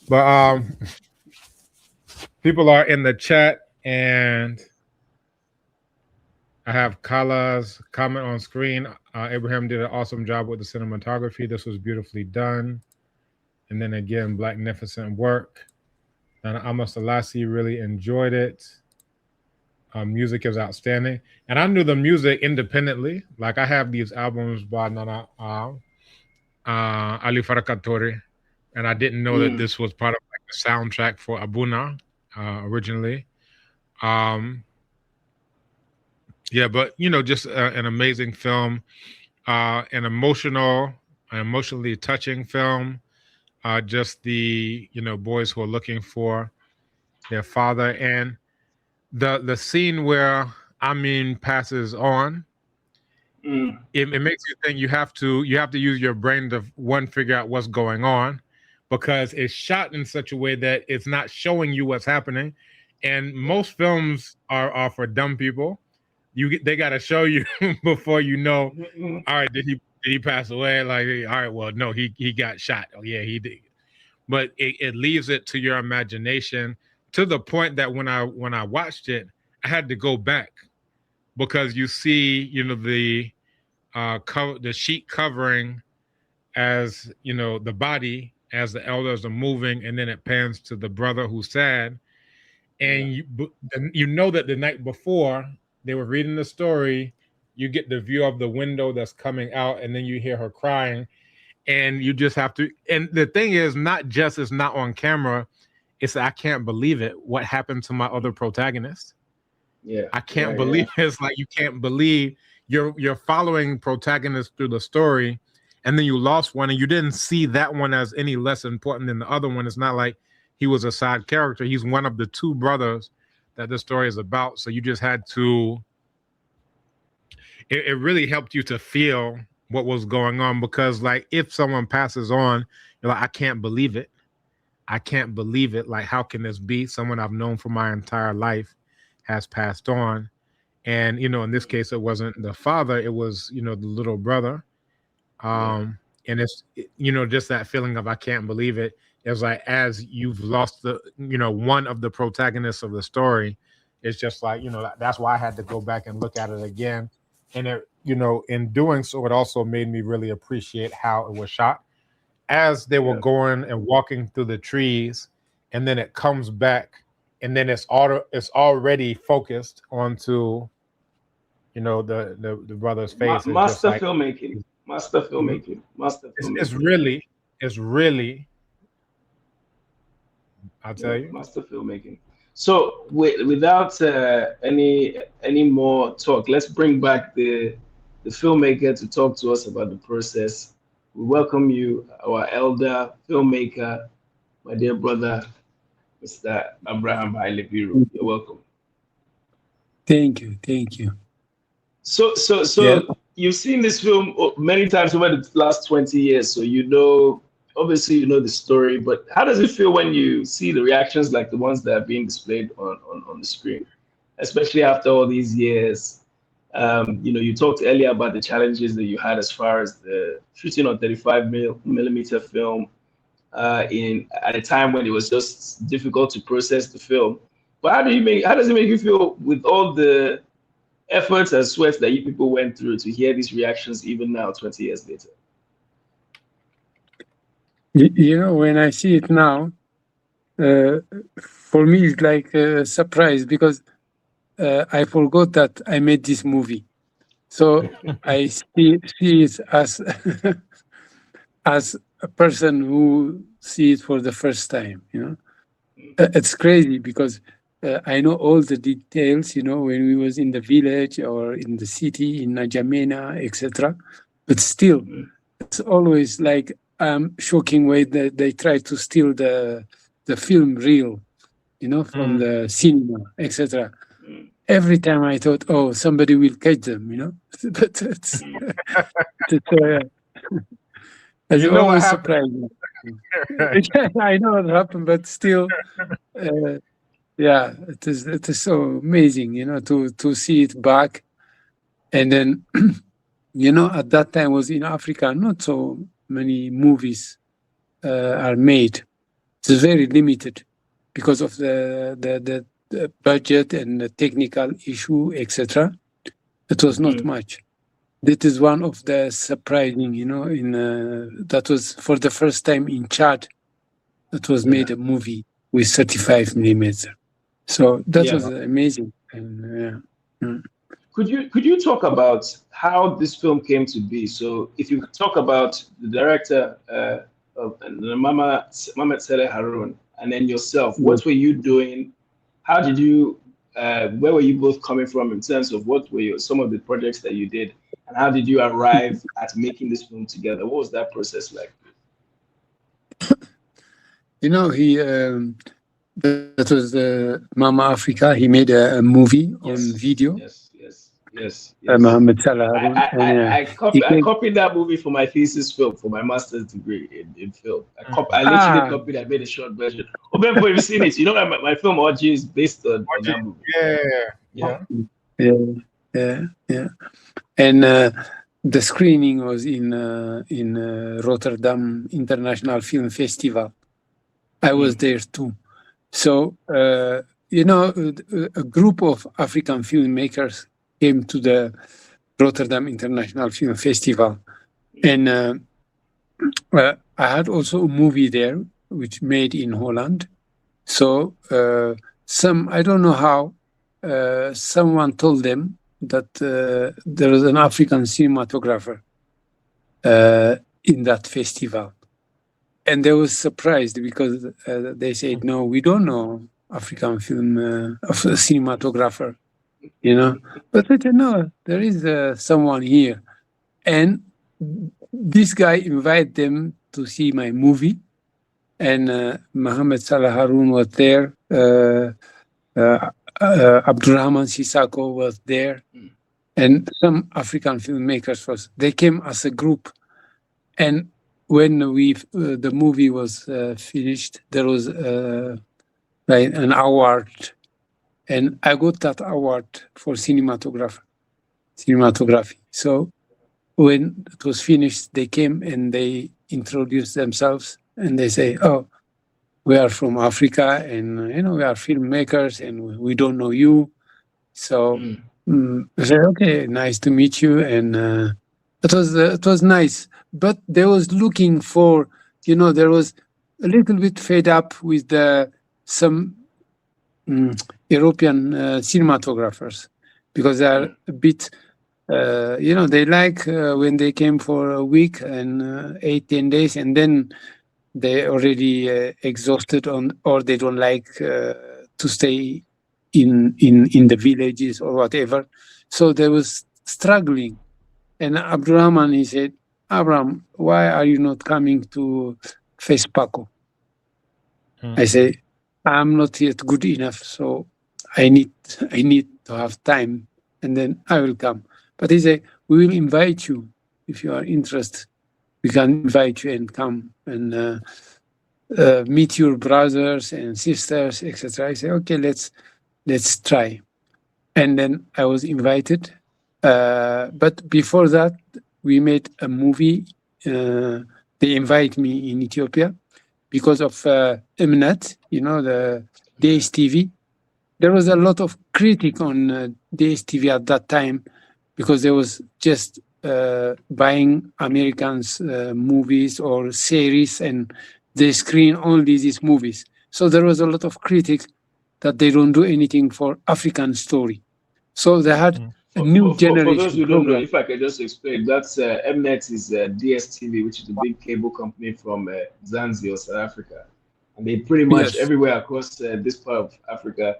But people are in the chat, and I have Kala's comment on screen. Abraham did an awesome job with the cinematography. This was beautifully done. And then again, magnificent work. And Amos Selassie really enjoyed it. Music is outstanding. And I knew the music independently. Like I have these albums by Nana Ali Farakatori, and I didn't know that this was part of like the soundtrack for Abouna originally. Yeah, but you know, just an amazing film, an emotionally touching film. Just the boys who are looking for their father, and the scene where Amin passes on. It makes you think you have to use your brain to figure out what's going on, because it's shot in such a way that it's not showing you what's happening. And most films are for dumb people. They got to show you before you know. All right, did he pass away? Like, all right, well, no, he got shot. Oh yeah, he did. But it leaves it to your imagination, to the point that when I watched it, I had to go back, because you see, the the sheet covering, as the body as the elders are moving, and then it pans to the brother who's sad, and you know that the night before they were reading the story, you get the view of the window that's coming out, and then you hear her crying, and you just have to. And the thing is, it's not on camera. It's I can't believe it. What happened to my other protagonist? Yeah, I can't believe it. It's like you can't believe you're following protagonists through the story, and then you lost one, and you didn't see that one as any less important than the other one. It's not like he was a side character. He's one of the two brothers that the story is about. So you just had to. It really helped you to feel what was going on, because like if someone passes on, you're like, I can't believe it. I can't believe it. Like, how can this be? Someone I've known for my entire life has passed on. And, in this case, it wasn't the father, it was, the little brother. And it's, just that feeling of, I can't believe it. It's like, as you've lost one of the protagonists of the story, it's just like, that's why I had to go back and look at it again. And it, in doing so, it also made me really appreciate how it was shot. As they were going and walking through the trees, and then it comes back, and then it's already focused onto, the brother's face. Master filmmaking. It's really, I'll tell you. Master filmmaking. So without any more talk, let's bring back the filmmaker to talk to us about the process. We welcome you, our elder filmmaker, my dear brother, Mr. Abraham Haile Biru. You're welcome. Thank you. So you've seen this film many times over the last 20 years, so obviously you know the story, but how does it feel when you see the reactions like the ones that are being displayed on the screen, especially after all these years? You talked earlier about the challenges that you had as far as the shooting on 35mm film at a time when it was just difficult to process the film. But how does it make you feel with all the efforts and sweat that you people went through to hear these reactions even now, 20 years later? When I see it now, for me it's like a surprise, because I forgot that I made this movie. So I see it as as a person who see it for the first time, it's crazy because I know all the details, when we was in the village or in the city, in N'Djamena, etc. But still, it's always like shocking way that they try to steal the film reel, from the cinema, etc. Every time I thought, oh, somebody will catch them, but it's always surprising. I know what happened, but still, yeah, it is so amazing, to see it back. And then, at that time was in Africa, not so many movies are made. It's very limited because of the budget and the technical issue, etc. It was not much. That is one of the surprising, that was for the first time in Chad that was made a movie with 35 millimeter. So that was amazing. And, Could you talk about how this film came to be? So if you talk about the director of Mahamat-Saleh Haroun, and then yourself, what were you doing? How did you? Where were you both coming from in terms of what were some of the projects that you did, and how did you arrive at making this film together? What was that process like? That was Mama Africa. He made a movie on video. Yes. Mahamat-Saleh Haroun. I copied that movie for my thesis film for my master's degree in film. I literally copied. I made a short version. If you've seen it, my film OG is based on that movie. Yeah. And the screening was in Rotterdam International Film Festival. I was there too. So a group of African filmmakers came to the Rotterdam International Film Festival. And I had also a movie there, which made in Holland. So I don't know how, someone told them that there was an African cinematographer in that festival. And they were surprised because they said, no, we don't know African film cinematographer. But I said, no, there is someone here. And this guy invited them to see my movie. And Mahamat-Saleh Haroun was there. Abdurrahman Sissako was there. And some African filmmakers they came as a group. And when the movie was finished, there was an award. And I got that award for cinematography. So when it was finished, they came and they introduced themselves and they say, oh, we are from Africa and, we are filmmakers and we don't know you. So I said, okay, nice to meet you. And it was nice. But they was looking for, there was a little bit fed up with some European cinematographers because they are a bit, they like when they came for a week and 8-10 days and then they already exhausted or they don't like to stay in the villages or whatever. So they was struggling. And Abdurrahman, he said, Abraham, why are you not coming to FESPACO? I say, I'm not yet good enough, so I need to have time, and then I will come. But he said, we will invite you if you are interested. We can invite you and come and meet your brothers and sisters, etc. I say, okay, let's try. And then I was invited. But before that, we made a movie. They invite me in Ethiopia because of Mnet, the DSTV. There was a lot of critique on DSTV at that time because there was just buying Americans' movies or series and they screen only these movies. So there was a lot of critique that they don't do anything for African story. So they had a new For generation those who don't know, program. if I could just explain, that's Mnet is DSTV, which is the big cable company from Zanzibar, South Africa, and they pretty much Yes, everywhere across this part of Africa,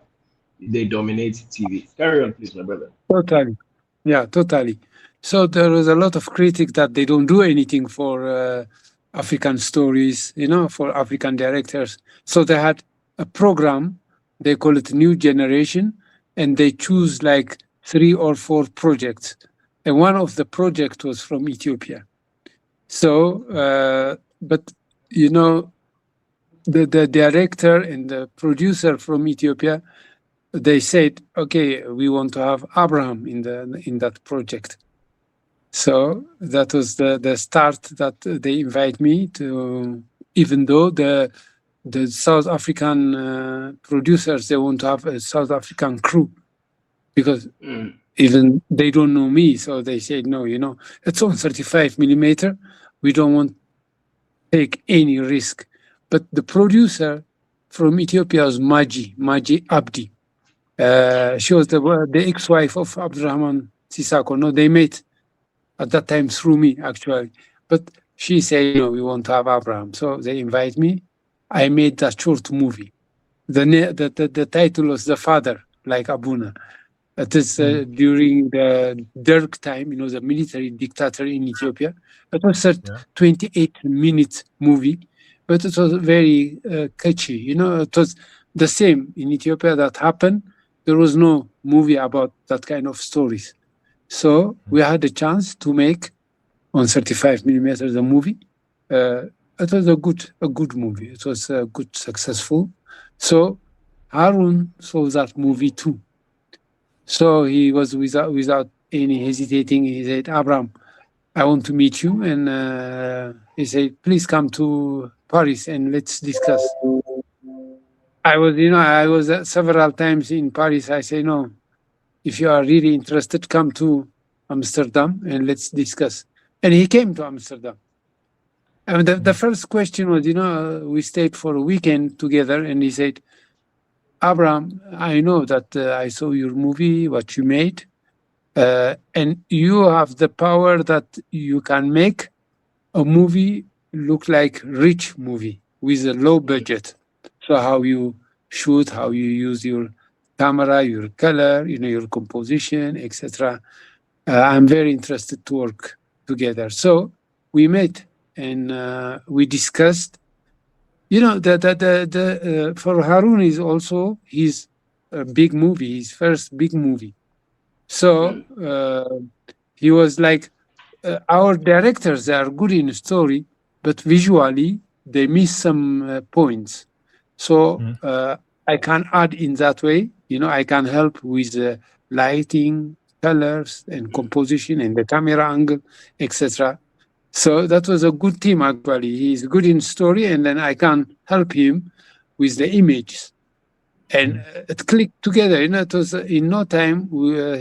they dominate TV. Carry on, please, my brother. totally. Yeah, totally. So there was a lot of critic that they don't do anything for African stories, for African directors. So they had a program, they call it New Generation, and they choose like 3 or 4 projects. And one of the project was from Ethiopia. So, but the director and the producer from Ethiopia, they said, okay, we want to have Abraham in that project. So that was the start that they invite me to, even though the South African producers, they want to have a South African crew, because even they don't know me. So they said, no, it's on 35 millimeter. We don't want to take any risk. But the producer from Ethiopia was Maji Abdi. She was the ex-wife of Abraham Sisako. No, they met at that time through me, actually. But she said, we want to have Abraham. So they invite me. I made that short movie. The title was The Father, like Abouna. It is during the Derg time, the military dictator in Ethiopia. It was a 28-minute movie, but it was very catchy. It was the same in Ethiopia that happened. There was no movie about that kind of stories. So we had a chance to make on 35 millimeters the movie. It was a good movie. It was good, successful. So Haroun saw that movie too. So he was without any hesitating. He said, Abraham, I want to meet you. And he said, please come to Paris and let's discuss. I was several times in Paris. I say, no, if you are really interested, come to Amsterdam and let's discuss. And he came to Amsterdam. And the first question was, we stayed for a weekend together, and he said, Abraham, I know that I saw your movie, what you made, and you have the power that you can make a movie look like rich movie with a low budget. So how you shoot, how you use your camera, your color, your composition, etc. I'm very interested to work together. So we met and we discussed. For Haroun is also his big movie, his first big movie. So he was like, our directors, they are good in story, but visually they miss some points. So I can add in that way. I can help with lighting, colors, and composition, and the camera angle, etc. So that was a good team, actually. He's good in story, and then I can help him with the images. And it clicked together. It was in no time.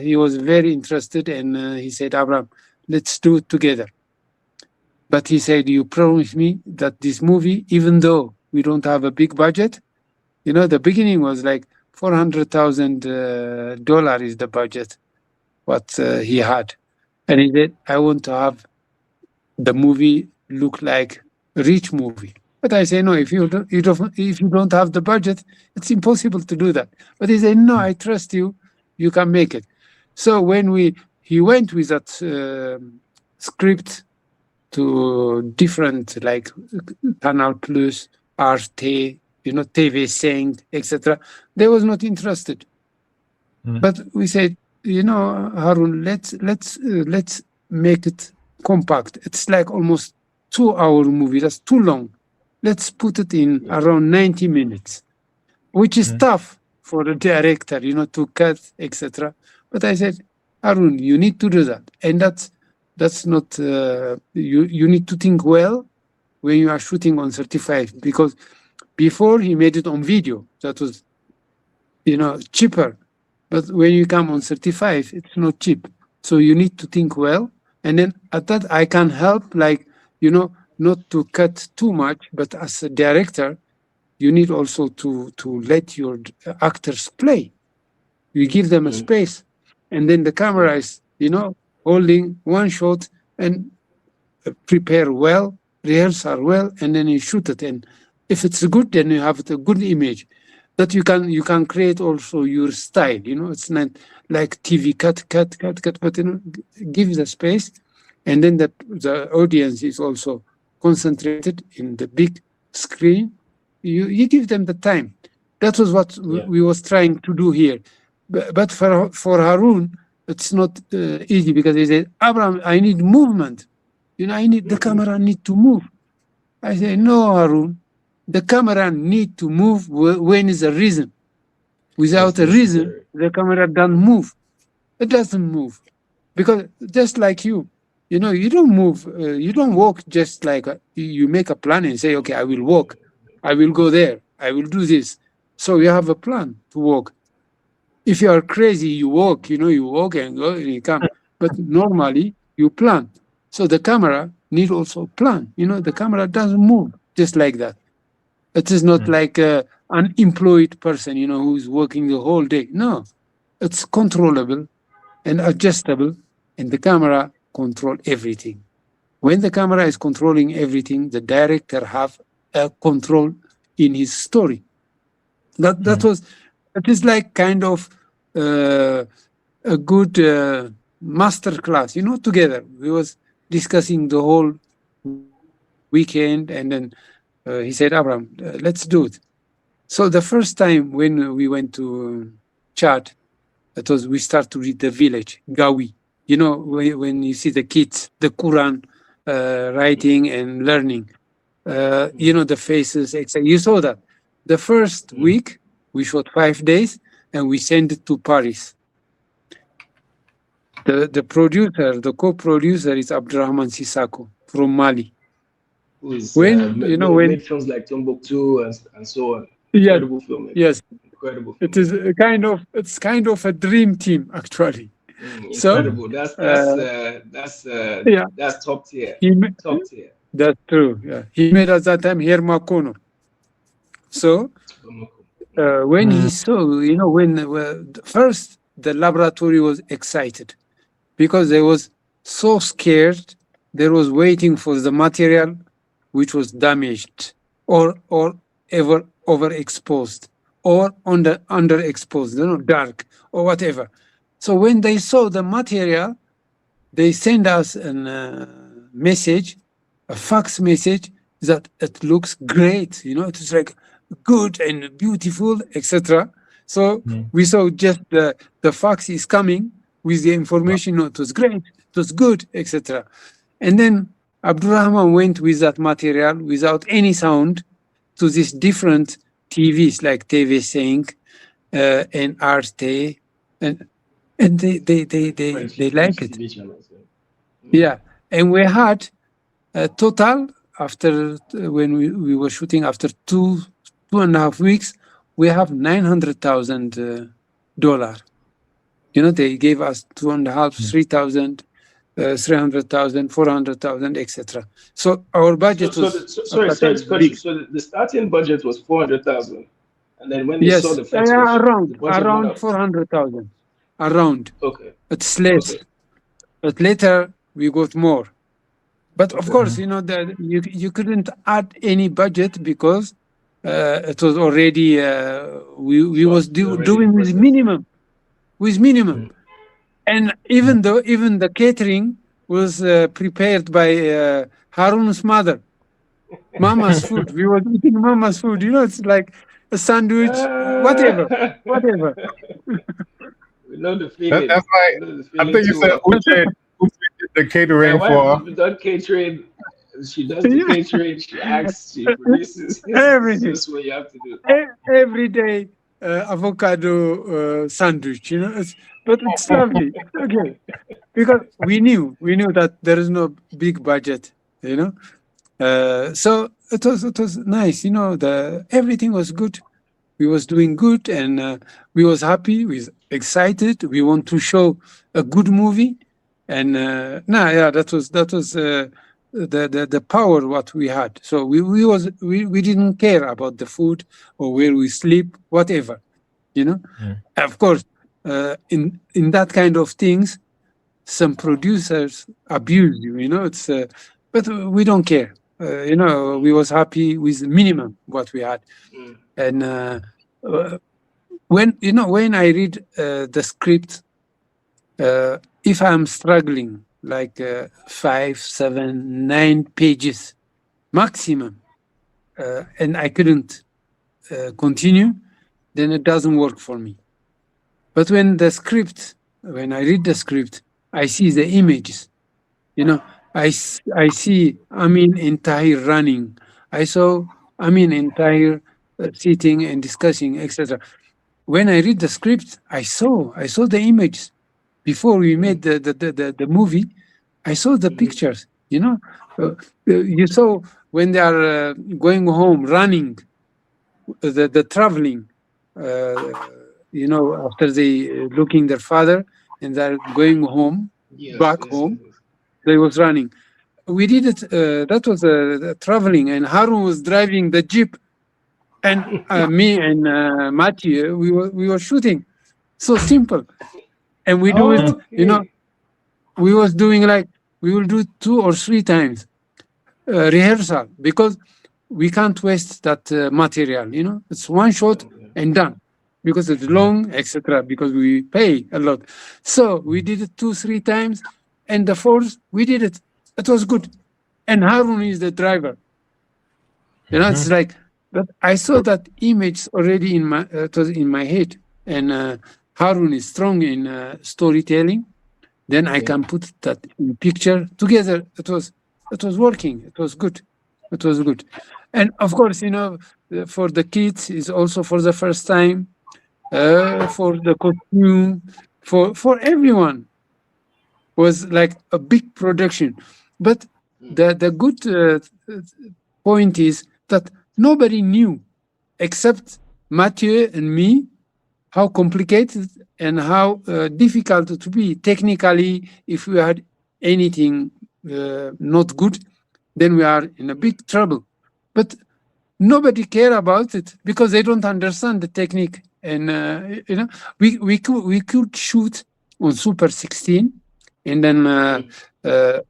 He was very interested, and he said, Abraham, let's do it together. But he said, you promised me that this movie, even though we don't have a big budget, the beginning was like $400,000 is the budget, what he had. And he said, I want to have the movie look like a rich movie. But I say, no, if you don't have the budget, it's impossible to do that. But he said, no, I trust you, you can make it. So when he went with that script to different, like Canal Plus, Arte, TV5, etc., they was not interested. But we said, Haroun, let's make it compact. It's like almost 2-hour movie. That's too long. Let's put it in around 90 minutes, which is tough for the director, to cut, etc. But I said, Haroun, you need to do that. And that's not, you need to think well when you are shooting on 35, because before he made it on video, that was, cheaper. But when you come on 35, it's not cheap. So you need to think well. And then at that, I can help, like, not to cut too much, but as a director, you need also to let your actors play. You give them a space. and then the camera is, holding one shot and prepare well, rehearsal well, and then you shoot it. And if it's good, then you have a good image that you can create also your style. It's not like TV cut, but give the space, and then the audience is also concentrated in the big screen. You give them the time. That was what we was trying to do here. But for Haroun, it's not easy, because he said, Abraham, I need movement. The camera need to move. I say, no, Haroun, the camera need to move when is a reason. Without a reason, the camera doesn't move. It doesn't move. Because just like you don't move, you don't walk just like you make a plan and say, okay, I will walk. I will go there. I will do this. So you have a plan to walk. If you are crazy, you walk, you walk and go and you come. But normally you plan. So the camera need also plan. The camera doesn't move just like that. It is not like an unemployed person, who's working the whole day. No, it's controllable and adjustable, and the camera control everything. When the camera is controlling everything, the director have a control in his story. It is like kind of a good master class, together. We was discussing the whole weekend, and then he said, Abraham, let's do it. So the first time when we went to Chad, we start to read the village, Gawi. When you see the kids, the Quran writing and learning, the faces, etc. You saw that. The first week, we shot 5 days, and we sent it to Paris. The producer, the co-producer is Abdurrahman Sissako from Mali. Who is made films like Timbuktu and so on. Incredible film. Yes. Incredible film. It is kind of a dream team, actually. Incredible. That's top tier. Top tier. That's true. Yeah. He made at that time Hermakono. So when he saw, when first the laboratory was excited, because they was so scared, they was waiting for the material which was damaged or overexposed or underexposed, dark or whatever. So when they saw the material, they send us a message, a fax message, that it looks great, it is like good and beautiful, etc. So we saw just the fax is coming with the information. It was great, it was good, etc. And then Abdurrahman went with that material without any sound to these different TVs like TV5 and Arte, and they like it. Yeah, and we had a total after when we were shooting after 2.5 weeks, we have $900,000. They gave us 2.5, 3,000, 300,000, 400,000, etc. So our budget was sorry. So the starting budget was 400,000, and then when they saw the first around 400,000, around. Okay, it's less, but later we got more. But of course, that you couldn't add any budget because it was already we was doing with minimum. And even the catering was prepared by Haroun's mother, Mama's food. We were eating Mama's food. It's like a sandwich, whatever. We know the feeling. That's like, I think you said Uche did the catering for. Catering. She does the catering. She acts. She produces. Everything. That's what you have to do. Every day, avocado sandwich. But it's lovely. Okay, because we knew that there is no big budget. So it was nice. Everything was good. We was doing good, and we was happy. We was excited. We want to show a good movie, and that was the power what we had. So we didn't care about the food or where we sleep, whatever. Of course, in that kind of things, some producers abuse you. It's but we don't care. We was happy with the minimum what we had, and when I read the script, if I'm struggling like 5, 7, 9 pages maximum, and I couldn't continue, then it doesn't work for me. But when I read the script, I see the images. I see Amin entire running. I saw Amin entire sitting and discussing, etc. When I read the script, I saw the images. Before we made the movie, I saw the pictures. You saw when they are going home, running, the traveling. After they looking their father and they're going home, back home, they was running. We did it. That was traveling, and Haroun was driving the jeep, and me and Matthew, we were shooting. So simple, and we do it. We was doing like we will do 2 or 3 times rehearsal, because we can't waste that material. It's one shot and done, because it's long, etc. Because we pay a lot. So we did it 2, 3 times, and the 4th we did it. It was good, and Haroun is the driver. It's like. But I saw that image already it was in my head, and Haroun is strong in storytelling. Then I can put that in picture together. It was working. It was good. It was good. And of course, for the kids, is also for the first time, for the costume, for everyone, was like a big production. But the good point is that nobody knew, except Mathieu and me, how complicated and how difficult it would be technically. If we had anything not good, then we are in a big trouble. But nobody care about it, because they don't understand the technique. And we could shoot on Super 16 and then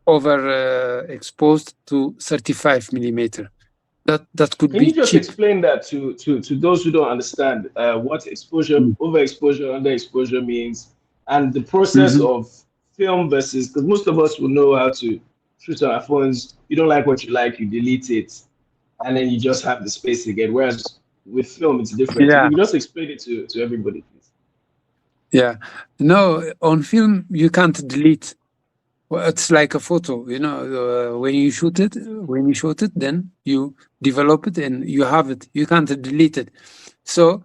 overexposed to 35 millimeter. That could be. Can you just cheap. explain that to those who don't understand what exposure, overexposure, underexposure means, and the process of film versus, because most of us will know how to shoot on our phones. You don't like what you like, you delete it, and then you just have the space again. Whereas with film, it's different. Yeah. Can you just explain it to everybody, please? Yeah. No, on film you can't delete. Well, it's like a photo, when you shoot it, then you develop it and you have it. You can't delete it. So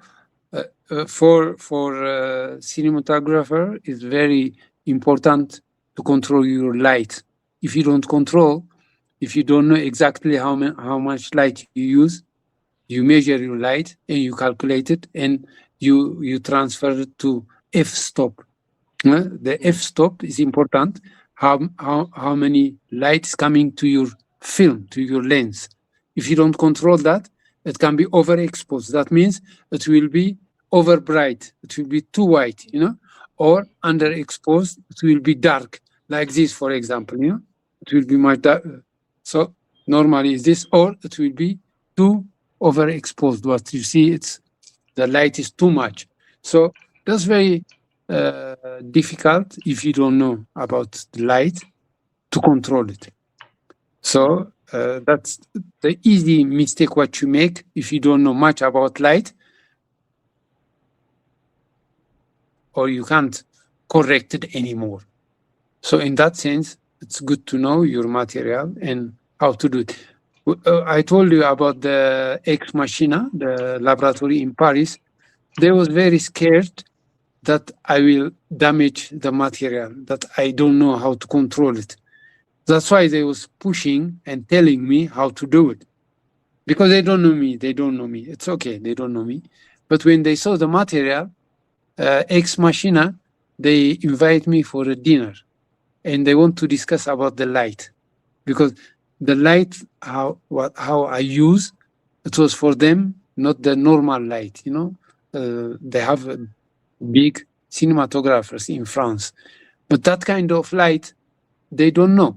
for cinematographer, it's very important to control your light. If you don't control, if you don't know exactly how much light you use, you measure your light and you calculate it, and you transfer it to f-stop. The f-stop is important. How many lights coming to your film, to your lens. If you don't control that, it can be overexposed. That means it will be over bright. It will be too white, or underexposed. It will be dark, like this, for example. It will be much dark. So normally is this, or it will be too overexposed. What you see, the light is too much. So that's very difficult if you don't know about the light to control it. So that's the easy mistake what you make if you don't know much about light, or you can't correct it anymore. So in that sense, it's good to know your material and how to do it. I told you about the Ex Machina, the laboratory in Paris. They was very scared that I will damage the material, that I don't know how to control it. That's why they was pushing and telling me how to do it. Because they don't know me. It's okay, they don't know me. But when they saw the material, Ex Machina, they invite me for a dinner. And they want to discuss about the light. Because the light, how I use, it was for them, not the normal light, They have a big cinematographers in France. But that kind of light, they don't know.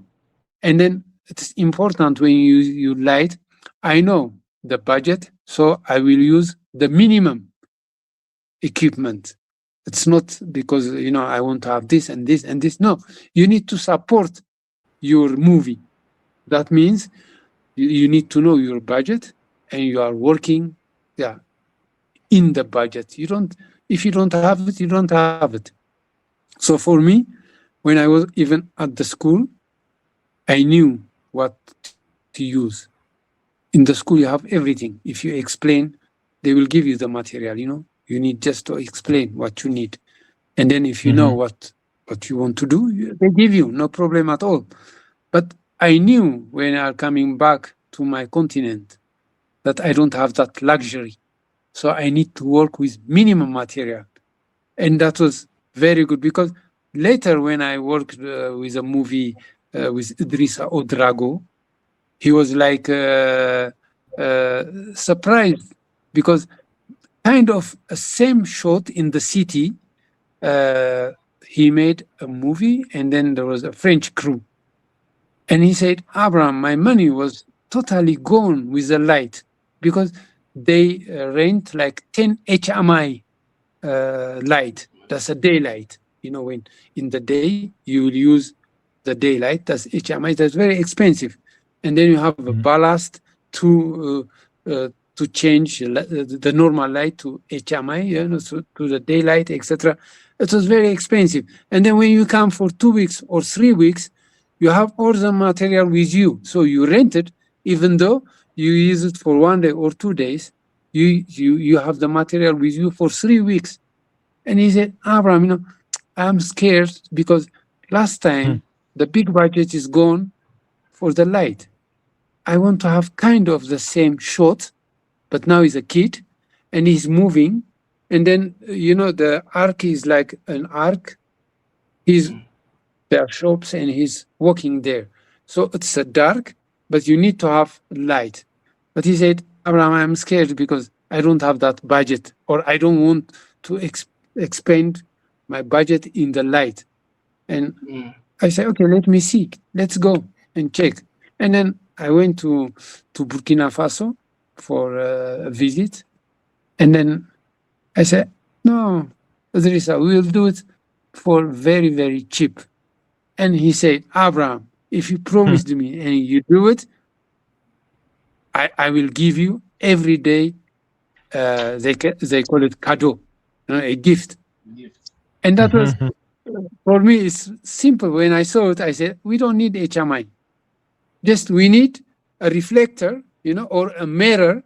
And then it's important when you light, I know the budget, so I will use the minimum equipment. It's not because, I want to have this and this and this. No, you need to support your movie. That means you need to know your budget and you are working in the budget. If you don't have it, you don't have it. So for me, when I was even at the school, I knew what to use. In the school, you have everything. If you explain, they will give you the material, You need just to explain what you need. And then if you know what you want to do, they give you, no problem at all. But I knew when I'm coming back to my continent that I don't have that luxury. So I need to work with minimum material. And that was very good because later when I worked with a movie with Idrissa Odrago, he was like surprised because kind of a same shot in the city, he made a movie and then there was a French crew. And he said, Abraham, my money was totally gone with the light because they rent like 10 HMI light. That's a daylight. When in the day you will use the daylight, that's HMI, that's very expensive. And then you have a ballast to change the normal light to HMI, to the daylight, etc. It was very expensive. And then when you come for 2 weeks or 3 weeks, you have all the material with you. So you rent it, even though you use it for 1 day or 2 days, you have the material with you for 3 weeks. And he said, Abraham, I'm scared because last time the big budget is gone for the light. I want to have kind of the same shot, but now he's a kid and he's moving. And then, the arc is like an arc. There are shops and he's walking there. So it's a dark, but you need to have light. But he said, Abraham, I'm scared because I don't have that budget, or I don't want to expend my budget in the light. And I said, okay, let me see. Let's go and check. And then I went to Burkina Faso for a visit. And then I said, no, Idrissa, we will do it for very, very cheap. And he said, Abraham, if you promised me and you do it, I will give you every day, they call it cadeau, a gift. And that was, for me, it's simple. When I saw it, I said, we don't need HMI. Just we need a reflector, or a mirror,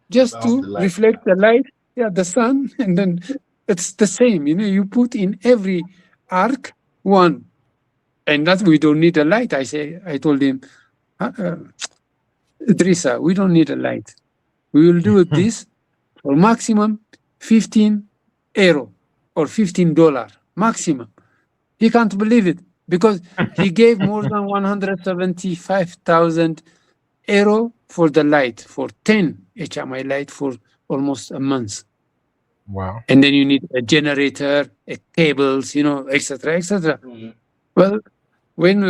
just to reflect the light, the sun, and then it's the same. You put in every arc one. And that we don't need a light. I told him, Idrissa, we don't need a light. We will do this for maximum 15 euro or $15 maximum. He can't believe it because he gave more than 175,000 euro for the light, for 10 HMI light for almost a month. Wow. And then you need a generator, cables, etc., etc. Well, when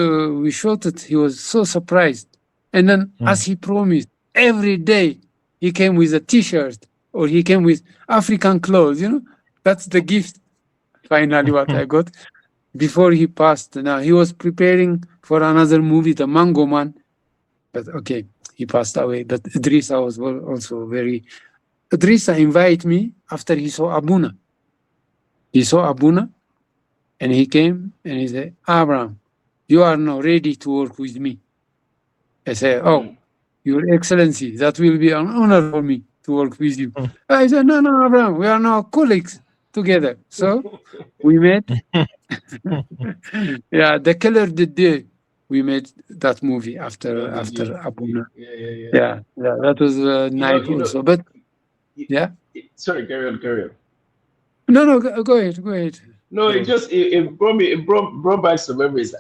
we shot it, he was so surprised. And then, as he promised, every day he came with a T-shirt or he came with African clothes. That's the gift. Finally, what I got before he passed. Now he was preparing for another movie, The Mango Man, but okay, he passed away. But Idrissa was also very. Idrissa invited me after he saw Abouna. He saw Abouna, and he came and he said, Abraham, you are now ready to work with me. I said, oh, Your Excellency, that will be an honor for me to work with you. I said, no, Abraham, we are now colleagues together. So we met. The Killer the Day. We made that movie after Abouna. Yeah, that was nice also. But sorry, carry on. No, go ahead. No, it brought back some memories.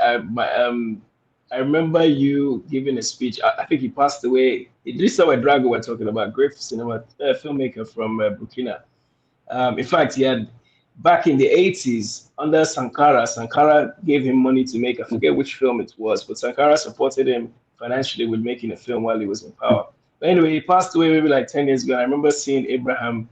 I remember you giving a speech. I think he passed away. Idrissa Odrago we're talking about, great filmmaker from Burkina. In fact, he had back in the 80s under Sankara. Sankara gave him money to make, I forget which film it was, but Sankara supported him financially with making a film while he was in power. But anyway, he passed away maybe like 10 years ago. I remember seeing Abraham.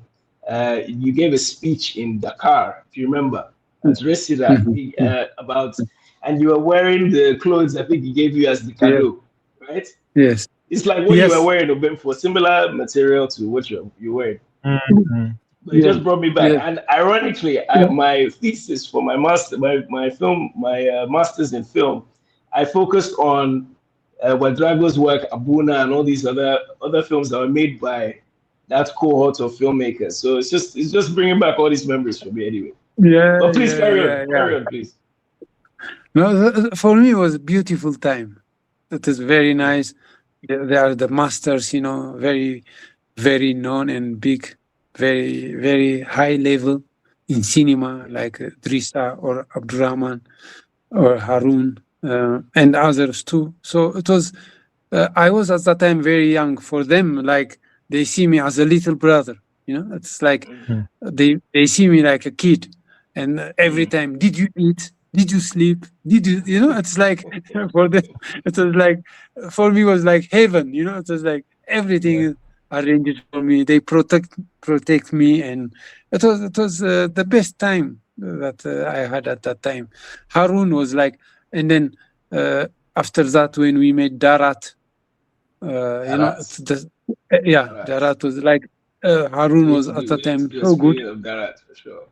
You gave a speech in Dakar, if you remember, at Resida about, and you were wearing the clothes I think he gave you as the cadeau, right? Yes. It's like what you were wearing, Obem, for similar material to what you're wearing. But it just brought me back. And ironically, my thesis for my master, my master's in film, I focused on Ouédraogo's work, Abouna, and all these other films that were made by that cohort of filmmakers. So it's just bringing back all these memories for me anyway. But please carry on, please. No, for me it was a beautiful time. It is very nice. They are the masters, you know, very, very known and big, very, very high level in cinema, like Drissa or Abdurrahman or Haroun and others too. So it was, I was at that time very young. For them, like they see me as a little brother, you know, it's like they see me like a kid. And every time, did you eat? Did you sleep? Did you, you know, it's like for them, it was like, for me, it was like heaven, you know, it was like everything arranged for me. They protect me. And it was the best time that I had at that time. Haroun was like, and then after that, when we made Darat, you know, Darat was like, Haroun was at the time so good. Darat, for sure.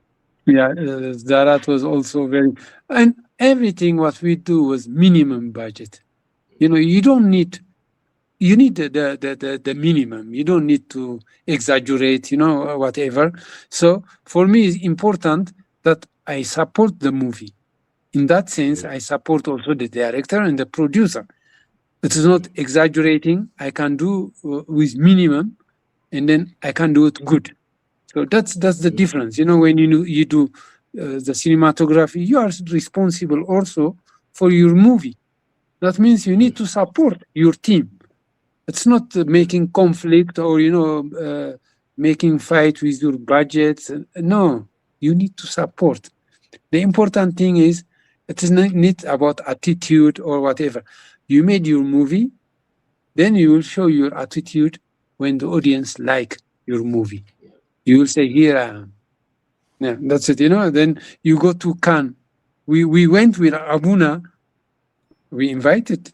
Yeah, Darat was also very, and everything what we do was minimum budget. You know, you don't need, you need the minimum. You don't need to exaggerate, you know, whatever. So for me, it's important that I support the movie. In that sense, I support also the director and the producer. It is not exaggerating. I can do with minimum, and then I can do it good. So that's the difference. You know, when you do the cinematography, you are responsible also for your movie. That means you need to support your team. It's not making conflict or, you know, making fight with your budget. No, you need to support. The important thing is, it is not about attitude or whatever. You made your movie, then you will show your attitude when the audience like your movie. You will say, here I am. Yeah, that's it, you know. Then you go to Cannes. We went with Abouna. We invited.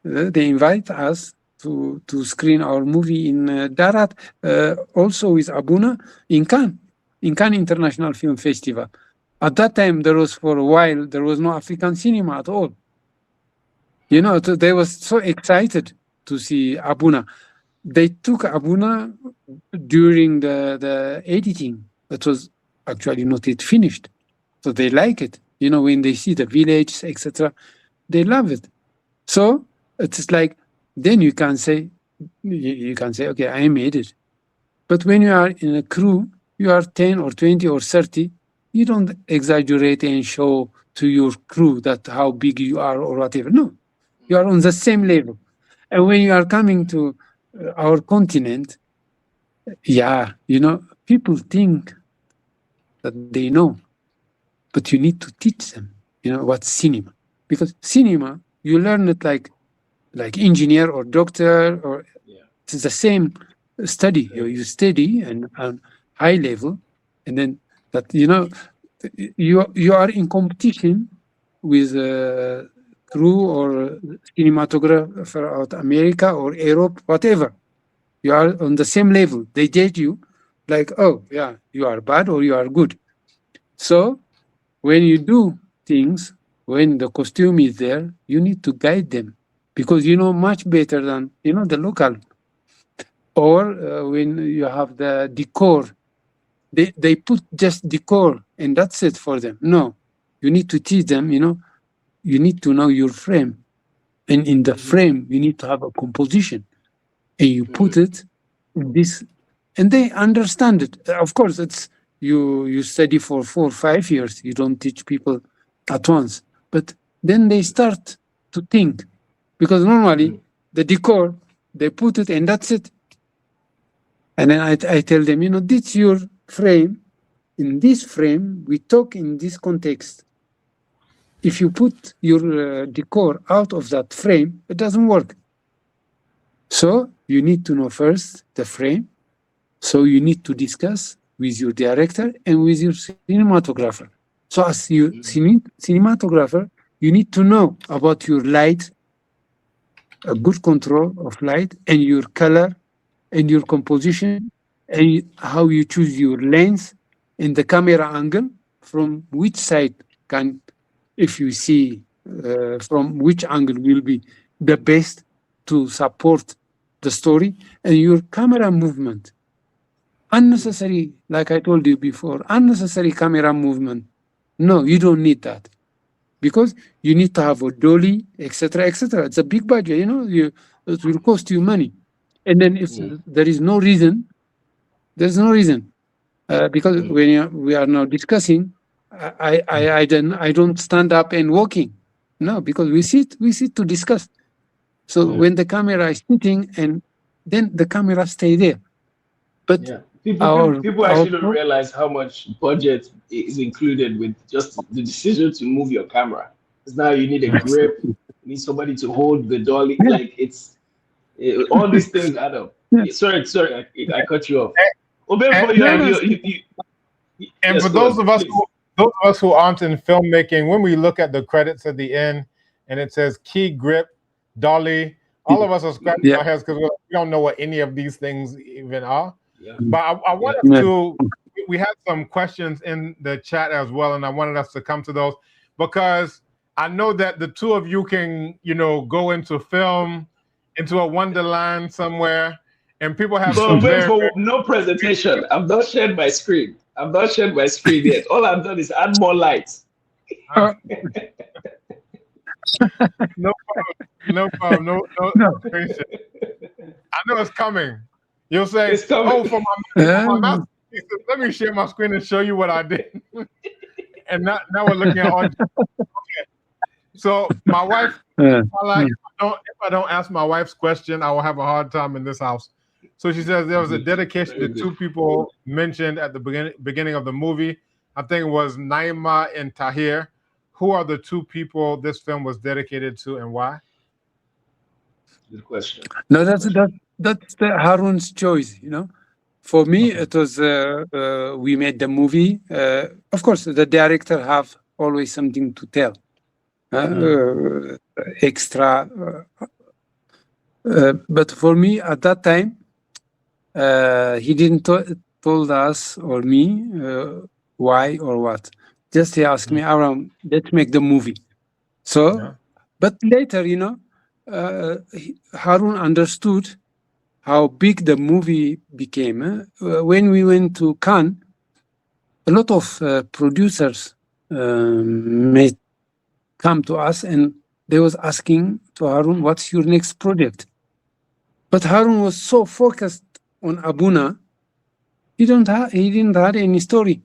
They invite us to screen our movie in Darat, also with Abouna in Cannes International Film Festival. At that time, there was for a while, there was no African cinema at all. You know, they were so excited to see Abouna. They took Abouna during the editing. That was actually not yet finished. So they like it. You know, when they see the village, etc., they love it. So it's like, then you can say, okay, I made it. But when you are in a crew, you are 10 or 20 or 30, you don't exaggerate and show to your crew that how big you are or whatever. No, you are on the same level. And when you are coming to our continent, you know, people think that they know, but you need to teach them, you know, what's cinema. Because cinema, you learn it like engineer or doctor, or it's the same study. You study and high level, and then that, you know, you are in competition with a crew or cinematographer out America or Europe, whatever. You are on the same level. They judge you like, oh, yeah, you are bad or you are good. So when you do things, when the costume is there, you need to guide them because you know much better than, you know, the local. Or when you have the decor, they put just decor and that's it for them. No, you need to teach them, you know, you need to know your frame. And in the frame, you need to have a composition. And you put it in this, and they understand it. Of course, it's you study for 4 or 5 years. You don't teach people at once. But then they start to think. Because normally, the decor, they put it and that's it. And then I tell them, you know, this is your frame. in this frame, we talk in this context. If you put your decor out of that frame, it doesn't work. So you need to know first the frame. So you need to discuss with your director and with your cinematographer. So as your cinematographer, you need to know about your light, a good control of light, and your color, and your composition, and how you choose your lens and the camera angle, from which side can, if you see from which angle will be the best to support the story, and your camera movement. Unnecessary, like I told you before, unnecessary camera movement. No, you don't need that, because you need to have a dolly, etc., etc. It's a big budget, you know. It will cost you money, and then if there is no reason, there's no reason, because when we are now discussing, I don't stand up and walking, no, because we sit to discuss. So when the camera is sitting, and then the camera stay there, but. People actually don't realize how much budget is included with just the decision to move your camera. Because now you need a grip, you need somebody to hold the dolly. Like all these things add up. Sorry, I cut you off. And for those of us who aren't in filmmaking, when we look at the credits at the end and it says key grip, dolly, all of us are scratching our heads because we don't know what any of these things even are. Yeah. But I wanted to, we had some questions in the chat as well, and I wanted us to come to those because I know that the two of you can, you know, go into film, into a wonderland somewhere, and people have no presentation. I've not shared my screen. Yet. All I've done is add more lights. No problem. No. I know it's coming. You'll say, "Oh, for my masterpiece, let me share my screen and show you what I did." And now we're looking at all. Okay. So my wife, if I don't ask my wife's question, I will have a hard time in this house. So she says there was a dedication to two people mentioned at the beginning of the movie. I think it was Naima and Tahir. Who are the two people this film was dedicated to, and why? Good question. No, that's the Haroun's choice, you know. For me, it was we made the movie. Of course, the director have always something to tell, extra. But for me, at that time, he didn't told us or me why or what. Just he asked me, "Abraham, let's make the movie." So, but later, you know, Haroun understood how big the movie became. When we went to Cannes, a lot of producers may come to us and they was asking to Haroun, "What's your next project?" But Haroun was so focused on Abouna, he didn't have any story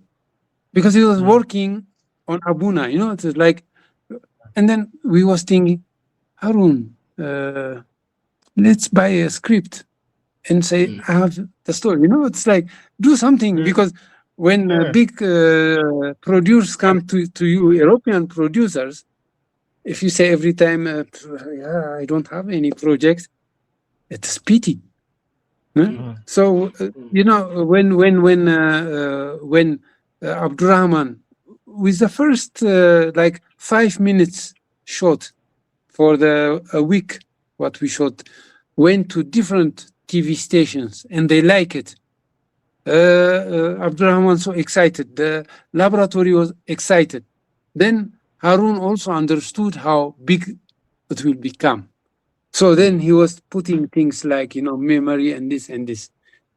because he was working on Abouna. You know, it's like, and then we was thinking, Haroun, let's buy a script and say, I have the story. You know, it's like, do something, because when big producers come to you, European producers, if you say every time, I don't have any projects, it's pity. So, you know, when Abdurrahman, with the first like 5 minutes shot for a week, what we shot, went to different TV stations and they like it. Abdurrahman so excited. The laboratory was excited. Then Haroun also understood how big it will become. So then he was putting things like, you know, memory and this and this.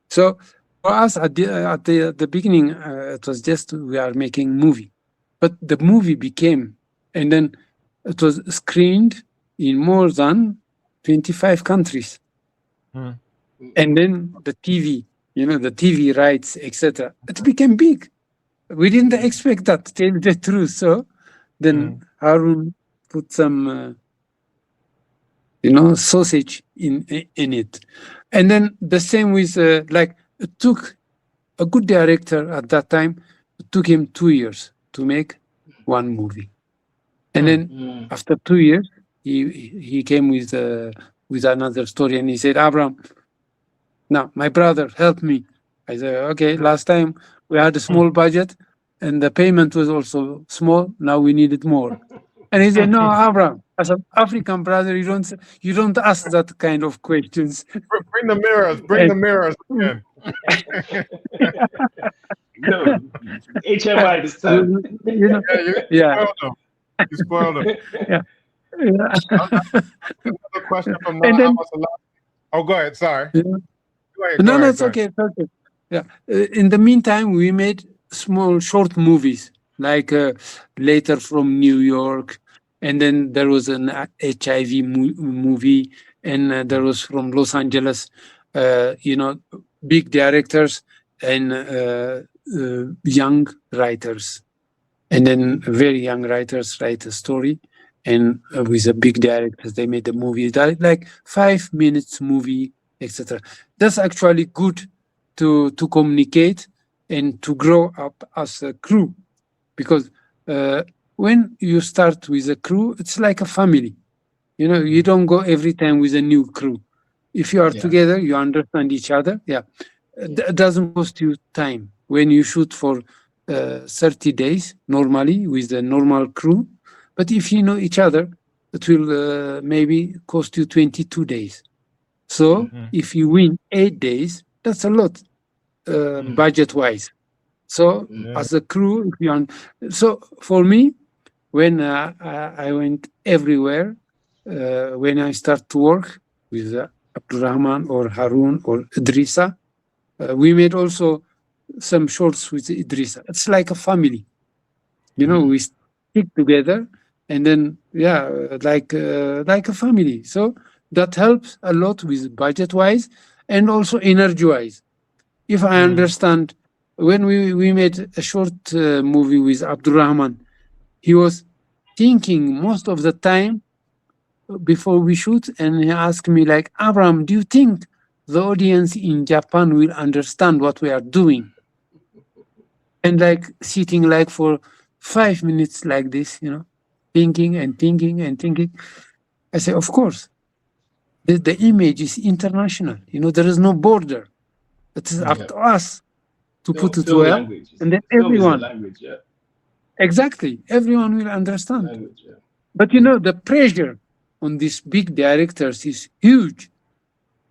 So for us at the beginning, it was just we are making movie, but the movie became, and then it was screened in more than 25 countries. And then the TV, you know, the TV rights, etc. It became big. We didn't expect that, to tell the truth. So then Haroun put some, you know, sausage in it. And then the same with, like, it took a good director at that time It took him 2 years to make one movie. And then after 2 years, he came with another story, and he said, Abraham, now my brother, help me. I said, okay, last time we had a small budget and the payment was also small. Now we needed more. And he said, no, Abraham, as an African brother, you don't ask that kind of questions. Bring the mirrors. Bring the mirrors again. No, HMI this time. You spoiled them. Yeah. Another question from Mahamat-Saleh. Oh, go ahead. Sorry. Yeah. Go ahead, No, it's okay. It's okay. Yeah. In the meantime, we made small, short movies, like Later from New York, and then there was an HIV movie, and there was from Los Angeles, big directors and young writers. And then very young writers write a story, and with a big director, they made a movie, like 5 minutes movie, etc. That's actually good to communicate and to grow up as a crew, because when you start with a crew, it's like a family. You don't go every time with a new crew. If you are together, you understand each other. It doesn't cost you time. When you shoot for 30 days normally with a normal crew, but if you know each other, it will maybe cost you 22 days. So if you win 8 days, that's a lot budget wise. So as a crew, so for me, when I went everywhere, when I start to work with Abdurrahman or Haroun or Idrissa, we made also some shorts with Idrissa. It's like a family, we stick together, and then like a family. So that helps a lot with budget wise and also energy wise. If I understand, when we made a short movie with Abdurrahman, he was thinking most of the time before we shoot, and he asked me like, Abraham, do you think the audience in Japan will understand what we are doing? And like sitting like for 5 minutes like this, thinking and thinking and thinking. I say, of course, the image is international. There is no border. It is up to us to put it well, language. And then everyone, exactly, everyone will understand. Language, But the pressure on these big directors is huge,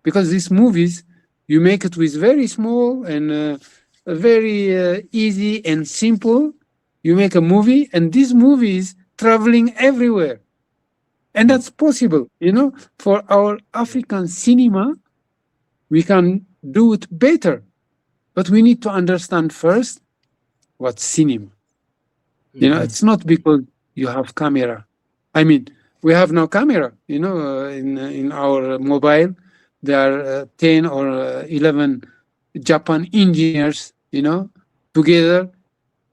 because these movies, you make it with very small and very easy and simple. You make a movie, and this movie is traveling everywhere. And that's possible, for our African cinema, we can do it better. But we need to understand first what's cinema. It's not because you have camera. I mean, we have no camera, in our mobile. There are 10 or 11 Japan engineers, together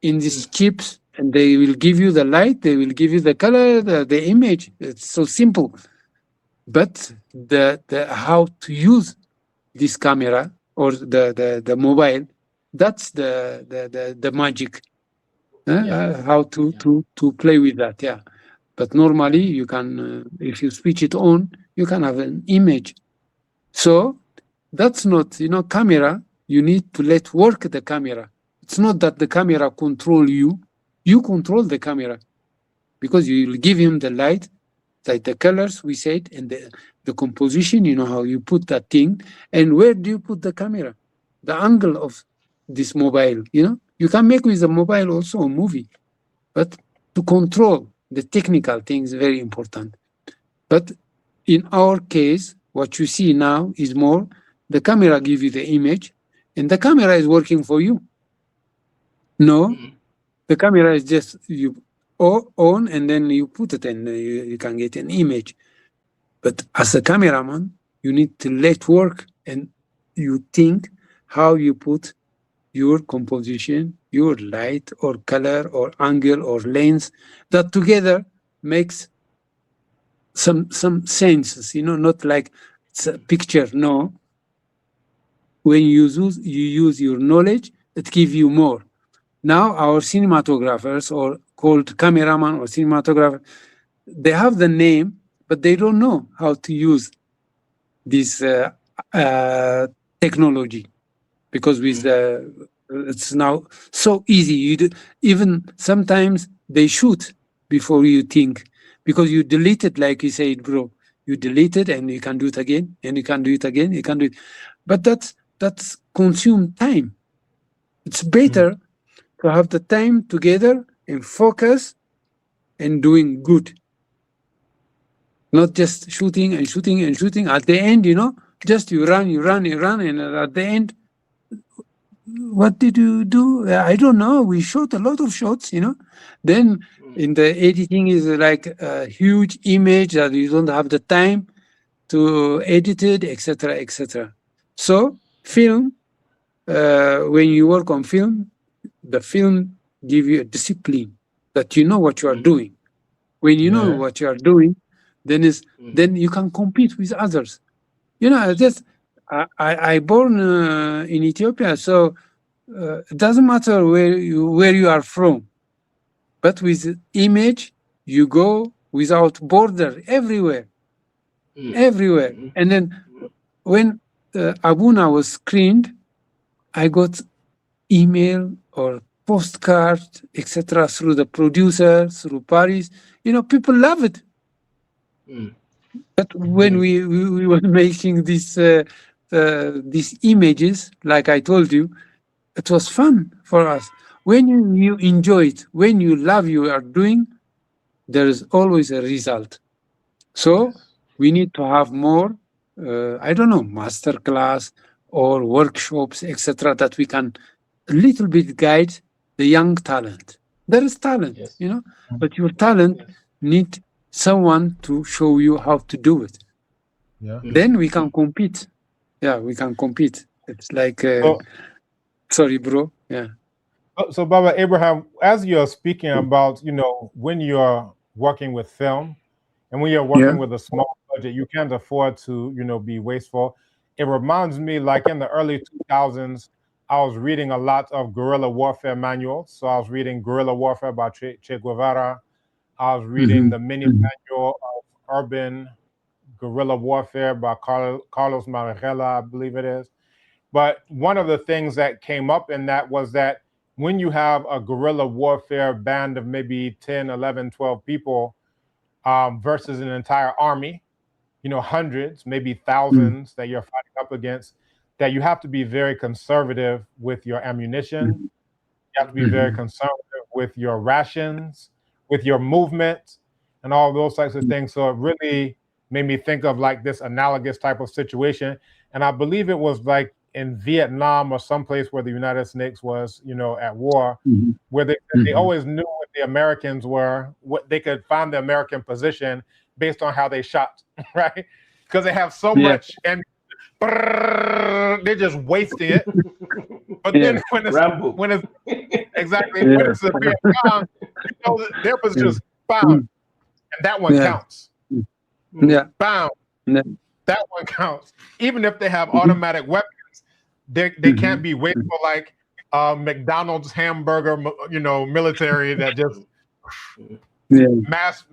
in these chips, and they will give you the light, they will give you the color, the image. It's so simple. But the how to use this camera or the mobile, that's the magic. How to play with that, But normally you can, if you switch it on, you can have an image. So that's not, camera, you need to let work the camera. It's not that the camera control you, you control the camera, because you will give him the light, like the colors we said, and the composition, how you put that thing, and where do you put the camera? The angle of this mobile, You can make with the mobile also a movie, but to control the technical things is very important. But in our case, what you see now is more, the camera gives you the image, and the camera is working for you. No, the camera is just you on, and then you put it, and you can get an image. But as a cameraman, you need to let work, and you think how you put your composition, your light or color or angle or lens, that together makes some senses, not like it's a picture. No. When you use your knowledge, it gives you more. now our cinematographers, or called cameraman or cinematographer, they have the name, but they don't know how to use this technology, because with it's now so easy. Even sometimes they shoot before you think, because you delete it, like you said, bro. You delete it and you can do it again, and you can do it again. You can do it, but that's consume time. It's better to have the time together and focus and doing good, not just shooting and shooting and shooting. At the end, just you run, and at the end, what did you do? I don't know. We shot a lot of shots, Then in the editing is like a huge image that you don't have the time to edit it, etc., etc. So film, when you work on film, the film give you a discipline that you know what you are doing. When you know what you are doing, then you can compete with others. I born in Ethiopia, so it doesn't matter where you are from, but with image you go without border everywhere. And then when Abouna was screened, I got email or postcard, etc., through the producer, through Paris. People love it. But when we were making these images, like I told you, it was fun for us. When you enjoy it, when you love you are doing, there is always a result. So we need to have more, masterclass or workshops, etc., that we can a little bit guide the young talent. There is talent, but your talent need someone to show you how to do it. Then we can compete. Yeah, we can compete. It's like, sorry, bro. Yeah. So, Baba Abraham, as you're speaking about, when you're working with film and when you're working with a small budget, you can't afford to, be wasteful. It reminds me, like in the early 2000s, I was reading a lot of guerrilla warfare manuals. So I was reading Guerrilla Warfare by Che Guevara. I was reading the mini manual of Urban Guerrilla Warfare by Carlos Marigela, I believe it is. But one of the things that came up in that was that when you have a guerrilla warfare band of maybe 10, 11, 12 people versus an entire army, hundreds, maybe thousands that you're fighting up against, that you have to be very conservative with your ammunition. You have to be very conservative with your rations, with your movement, and all those types of things. So it really made me think of like this analogous type of situation. And I believe it was like in Vietnam or someplace where the United States was, at war, where they always knew what the Americans were, what they could find the American position based on how they shot, right? Because they have so much and they're just wasting it. But then when it's Vietnam, their position is bound, and that one counts. Bound. That one counts. Even if they have automatic weapons, they can't be wasteful like McDonald's hamburger, military that just mass.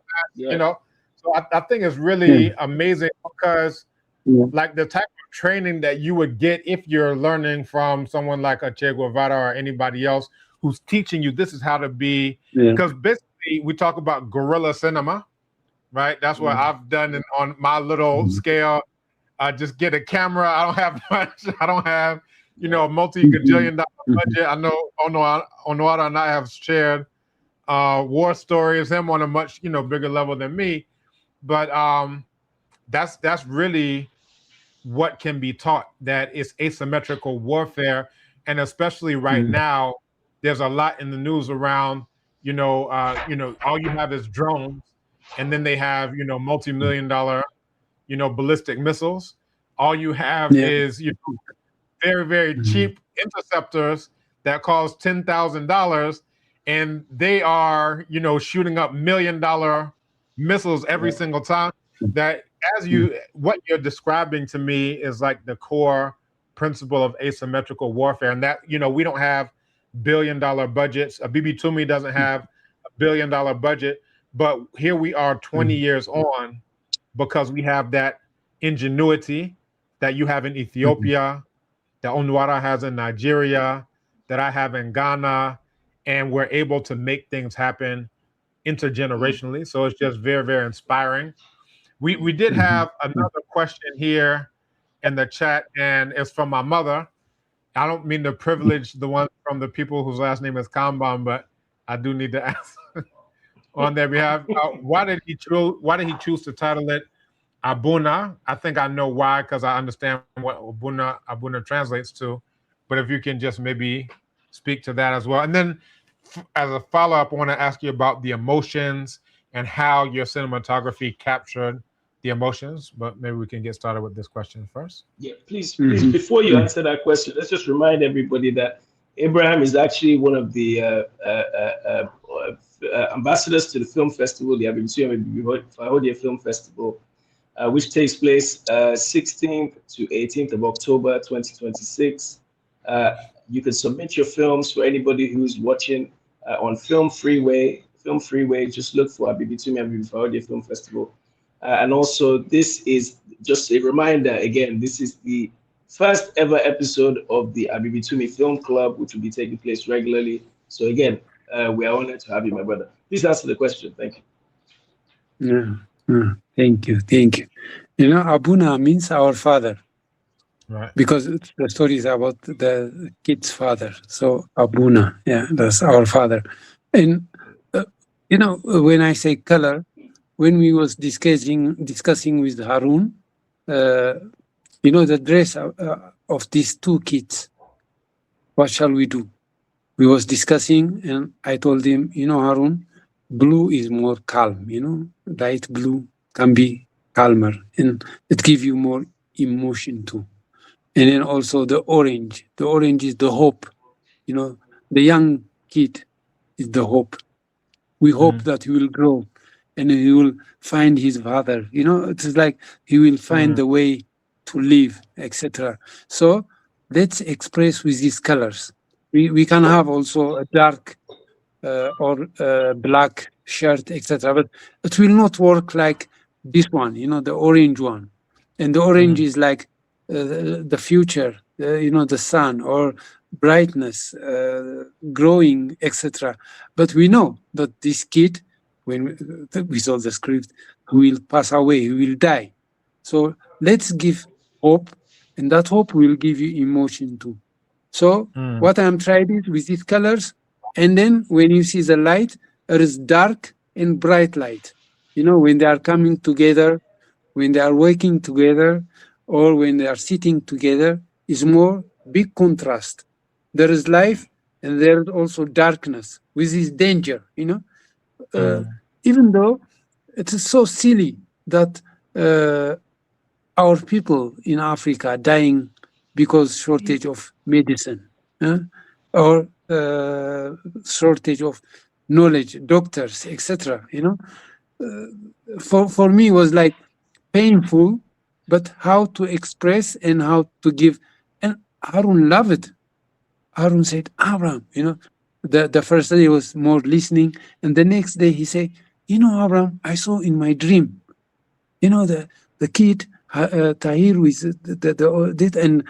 So I think it's really amazing because like the type of training that you would get if you're learning from someone like a Che Guevara or anybody else who's teaching you this is how to be, because basically we talk about guerrilla cinema, right? That's what I've done on my little scale. Just get a camera. I don't have much. I don't have, a multi-gajillion-dollar budget. I know Ọnụọra and I have shared war stories, him on a much, bigger level than me. But that's really what can be taught, that it's asymmetrical warfare. And especially right now, there's a lot in the news around, all you have is drones, and then they have, multi-million-dollar, ballistic missiles. All you have is, very, very cheap interceptors that cost $10,000, and they are, shooting up $1 million missiles every single time. That what you're describing to me is like the core principle of asymmetrical warfare, and that we don't have billion-dollar budgets. Abibitumi doesn't have a billion-dollar budget, but here we are 20 years on because we have that ingenuity that you have in Ethiopia, that Ọnụọra has in Nigeria, that I have in Ghana, and we're able to make things happen intergenerationally. So it's just very, very inspiring. We did have another question here in the chat, and it's from my mother. I don't mean to privilege the one from the people whose last name is Kanban, but I do need to ask on their behalf. Why did he choose to title it Abouna? I think I know why, because I understand what Abouna translates to. But if you can just maybe speak to that as well. And then as a follow-up, I want to ask you about the emotions and how your cinematography captured the emotions. But maybe we can get started with this question first. Yeah, please, before you answer that question, let's just remind everybody that Abraham is actually one of the ambassadors to the film festival, the Abibitumi Film Festival, which takes place 16th to 18th of October 2026. You can submit your films for anybody who's watching on Film Freeway. Film Freeway, just look for Abibitumi Film Festival. And also, this is just a reminder, again, this is the first ever episode of the Abibitumi Film Club, which will be taking place regularly. So again, we are honored to have you, my brother. Please answer the question. Thank you. Thank you. You know, Abouna means our father. Right. Because the story is about the kid's father. So Abouna, that's our father. And, you know, when I say color, when we was discussing with Haroun, you know, the dress of these two kids, what shall we do? We was discussing, and I told him, you know, Haroun, blue is more calm, you know, light blue can be calmer, and it gives you more emotion too. And then also the orange is the hope, you know, the young kid is the hope. We hope that he will grow and he will find his father, you know, it's like he will find the way to live, etc. So let's express with these colors. We can have also a dark or black shirt, etc. But it will not work like this one, you know, the orange one. And the orange is like the future, you know, the sun or brightness, growing, etc. But we know that this kid, when we saw the script, will pass away, he will die. So let's give hope, and that hope will give you emotion too. So what I'm trying is with these colors, and then when you see the light, there is dark and bright light. You know, when they are coming together, when they are working together, or when they are sitting together, is more big contrast. There is life, and there is also darkness, with this danger, you know. Even though it is so silly that our people in Africa are dying because shortage of medicine, or shortage of knowledge, doctors, etc. You know, for me it was like painful, but how to express and how to give. And Haroun loved it. Haroun said, Abraham, you know, the first day he was more listening, and the next day he said, you know, Abraham, I saw in my dream, you know, the kid Tahir with and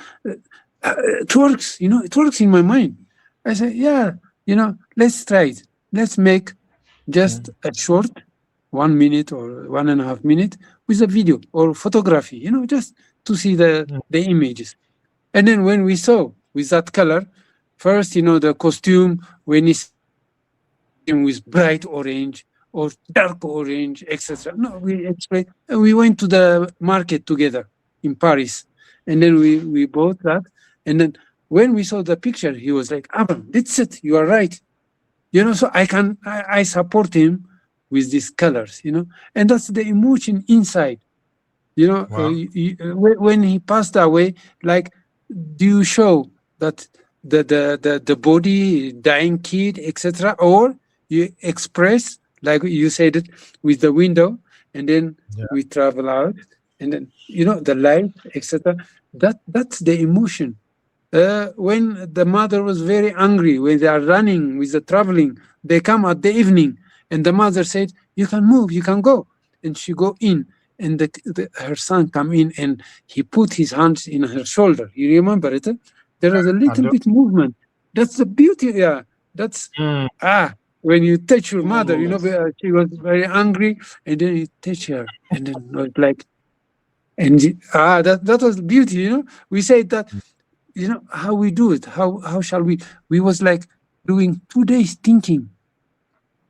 it works, you know, it works in my mind. I said, yeah, you know, let's try it. Let's make just a short 1 minute or 1.5 minutes with a video or photography, you know, just to see the images. And then when we saw with that color, first, you know, the costume, when it's with bright orange or dark orange, etc. No, we explained. We went to the market together in Paris, and then we bought that. And then when we saw the picture, he was like, Abraham, that's it. You are right. You know, so I support him with these colors, you know, and that's the emotion inside. You know, when he passed away, like, do you show that the body, dying kid, etc., or you express, like you said it, with the window, and then we travel out, and then, you know, the light, etc. That's the emotion. when the mother was very angry, when they are running with the traveling, they come at the evening, and the mother said, "You can move, you can go," and she go in, and her son come in, and he put his hands in her shoulder. You remember it? There was a little bit movement. That's the beauty. Yeah, that's when you touch your mother, you know, she was very angry, and then you touch her, and then it was like, and that was beauty. You know, we say that. You know how we do it. How shall we? We was like doing 2 days thinking.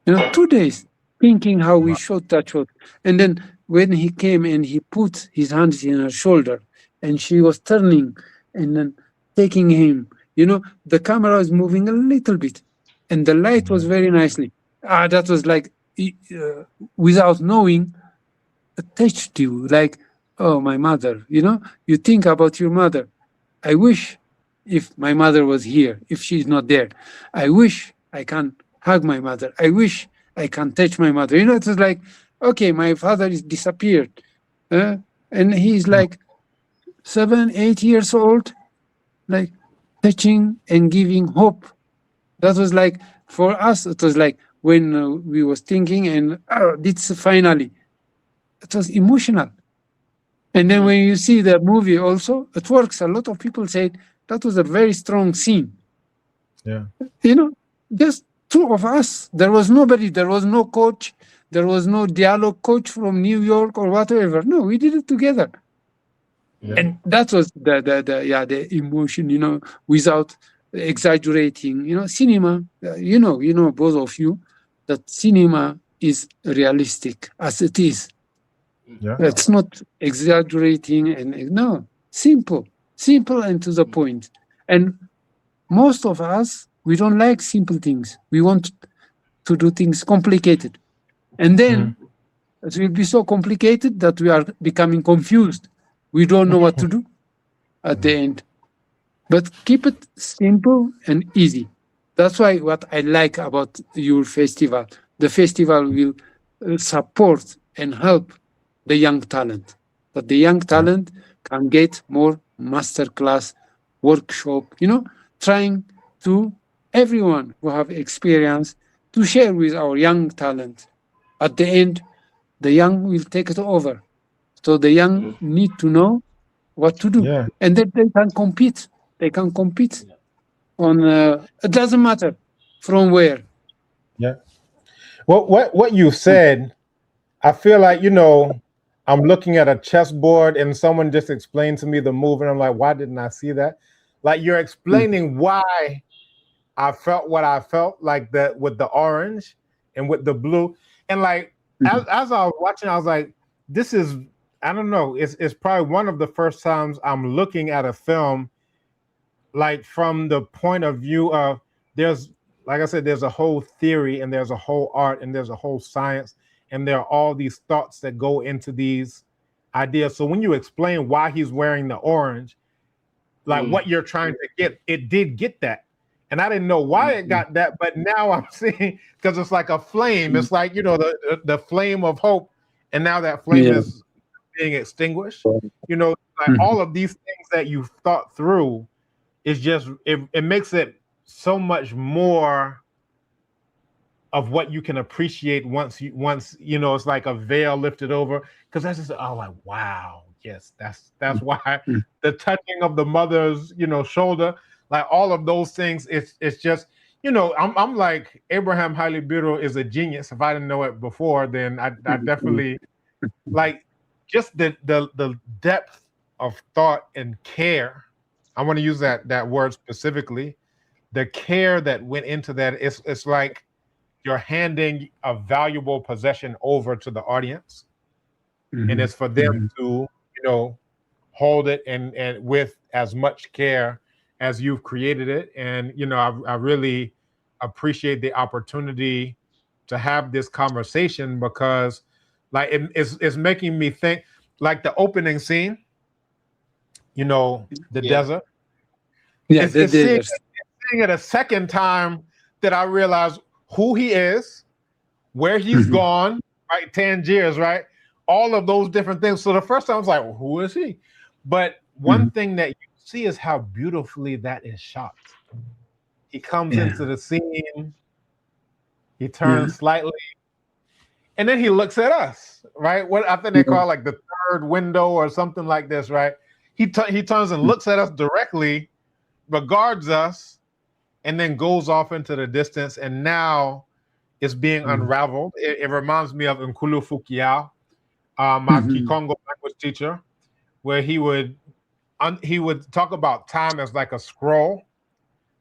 You know, 2 days thinking how we shot that shot, and then when he came and he put his hands in her shoulder, and she was turning, and then taking him. You know, the camera was moving a little bit, and the light was very nicely. That was like, without knowing, it touched you. Like, oh, my mother. You know, you think about your mother. I wish if my mother was here, if she's not there. I wish I can hug my mother. I wish I can touch my mother. You know, it was like, okay, my father is disappeared. And he's like 7, 8 years old, like touching and giving hope. That was like, for us, it was like when we was thinking, and it's finally, it was emotional. And then when you see the movie also, it works. A lot of people said that was a very strong scene. Yeah. You know, just two of us. There was nobody. There was no coach. There was no dialogue coach from New York or whatever. No, we did it together. Yeah. And that was the emotion, you know, without exaggerating. You know, cinema, you know, both of you, that cinema is realistic as it is. Yeah. It's not exaggerating and no, simple and to the point. And most of us, we don't like simple things. We want to do things complicated. And then it will be so complicated that we are becoming confused. We don't know what to do at the end. But keep it simple and easy. That's why what I like about your festival. The festival will support and help the young talent, that the young talent can get more masterclass, workshop, you know, trying to everyone who have experience to share with our young talent. At the end, the young will take it over. So the young need to know what to do. Yeah. And then they can compete. They can compete on, it doesn't matter from where. Yeah. Well, what you said, I feel like, you know, I'm looking at a chessboard and someone just explained to me the move, and I'm like, why didn't I see that? Like, you're explaining why I felt what I felt, like that with the orange and with the blue. And like, as I was watching, I was like, this is, I don't know, it's probably one of the first times I'm looking at a film like from the point of view of, there's, like I said, there's a whole theory and there's a whole art and there's a whole science. And there are all these thoughts that go into these ideas. So when you explain why he's wearing the orange, like what you're trying to get, it did get that. And I didn't know why it got that, but now I'm seeing, because it's like a flame. It's like, you know, the flame of hope. And now that flame is being extinguished. You know, like all of these things that you've thought through is just, it makes it so much more of what you can appreciate once you know, it's like a veil lifted over, because that's just, oh, like, wow, yes, that's why the touching of the mother's, you know, shoulder, like all of those things, it's just, you know, I'm like, Abraham Haile Biru is a genius. If I didn't know it before, then I definitely like just the depth of thought and care. I want to use that word specifically, the care that went into that. It's like you're handing a valuable possession over to the audience, and it's for them to, you know, hold it and with as much care as you've created it. And, you know, I really appreciate the opportunity to have this conversation, because like it's making me think, like the opening scene, you know, the desert. Yeah, it's seeing it a second time that I realized who he is, where he's gone, right? Tangiers, right? All of those different things. So the first time I was like, well, who is he? But one thing that you see is how beautifully that is shot. He comes into the scene, he turns slightly, and then he looks at us, right? What I think they call like the third window or something like this, right? He turns and looks at us directly, regards us, and then goes off into the distance. And now it's being unraveled. It reminds me of Nkulu Fukiao, my Kikongo language teacher, where he would talk about time as like a scroll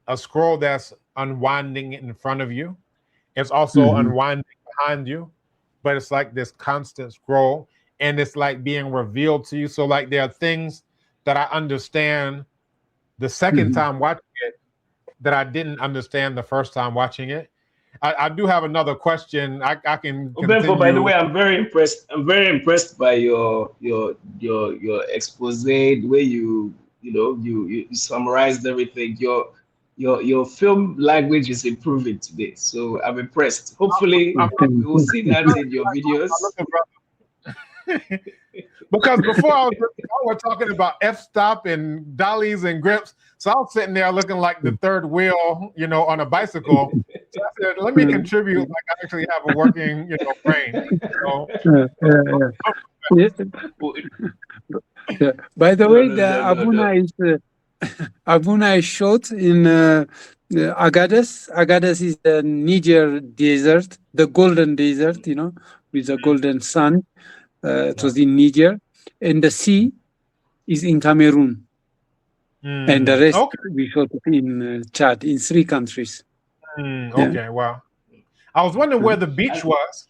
that's unwinding in front of you. It's also unwinding behind you, but it's like this constant scroll, and it's like being revealed to you. So like there are things that I understand the second time watching it that I didn't understand the first time watching it. I do have another question. I can continue. By the way, I'm very impressed. I'm very impressed by your expose, the way you summarized everything. Your film language is improving today, so I'm impressed. Hopefully, we will see that in your videos. Because before we're talking about f-stop and dollies and grips, so I was sitting there looking like the third wheel, on a bicycle. So I said, let me contribute like I actually have a working, brain. By the way, the Abouna is shot in Agadez. Agadez is the Niger desert, the golden desert, with the golden sun. It was in Niger, and the sea is in Cameroon, and the rest we shot in Chad, in 3 countries. Okay, wow. I was wondering where the beach was.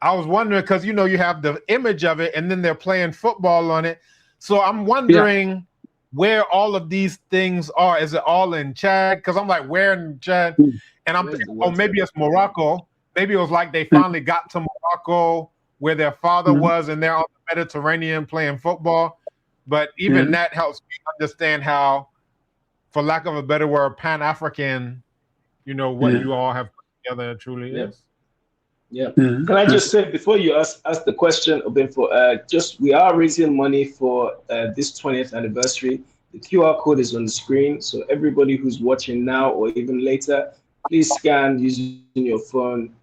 I was wondering because you have the image of it, and then they're playing football on it. So I'm wondering where all of these things are. Is it all in Chad? Because I'm like, where in Chad? And I'm thinking, maybe it's Morocco. Maybe it was like they finally got to Morocco, where their father was, and they're on the Mediterranean playing football. But even that helps me understand how, for lack of a better word, Pan-African, what you all have put together truly is. Yeah. Can I just say, before you ask the question, we are raising money for this 20th anniversary. The QR code is on the screen. So everybody who's watching now or even later, please scan using your phone.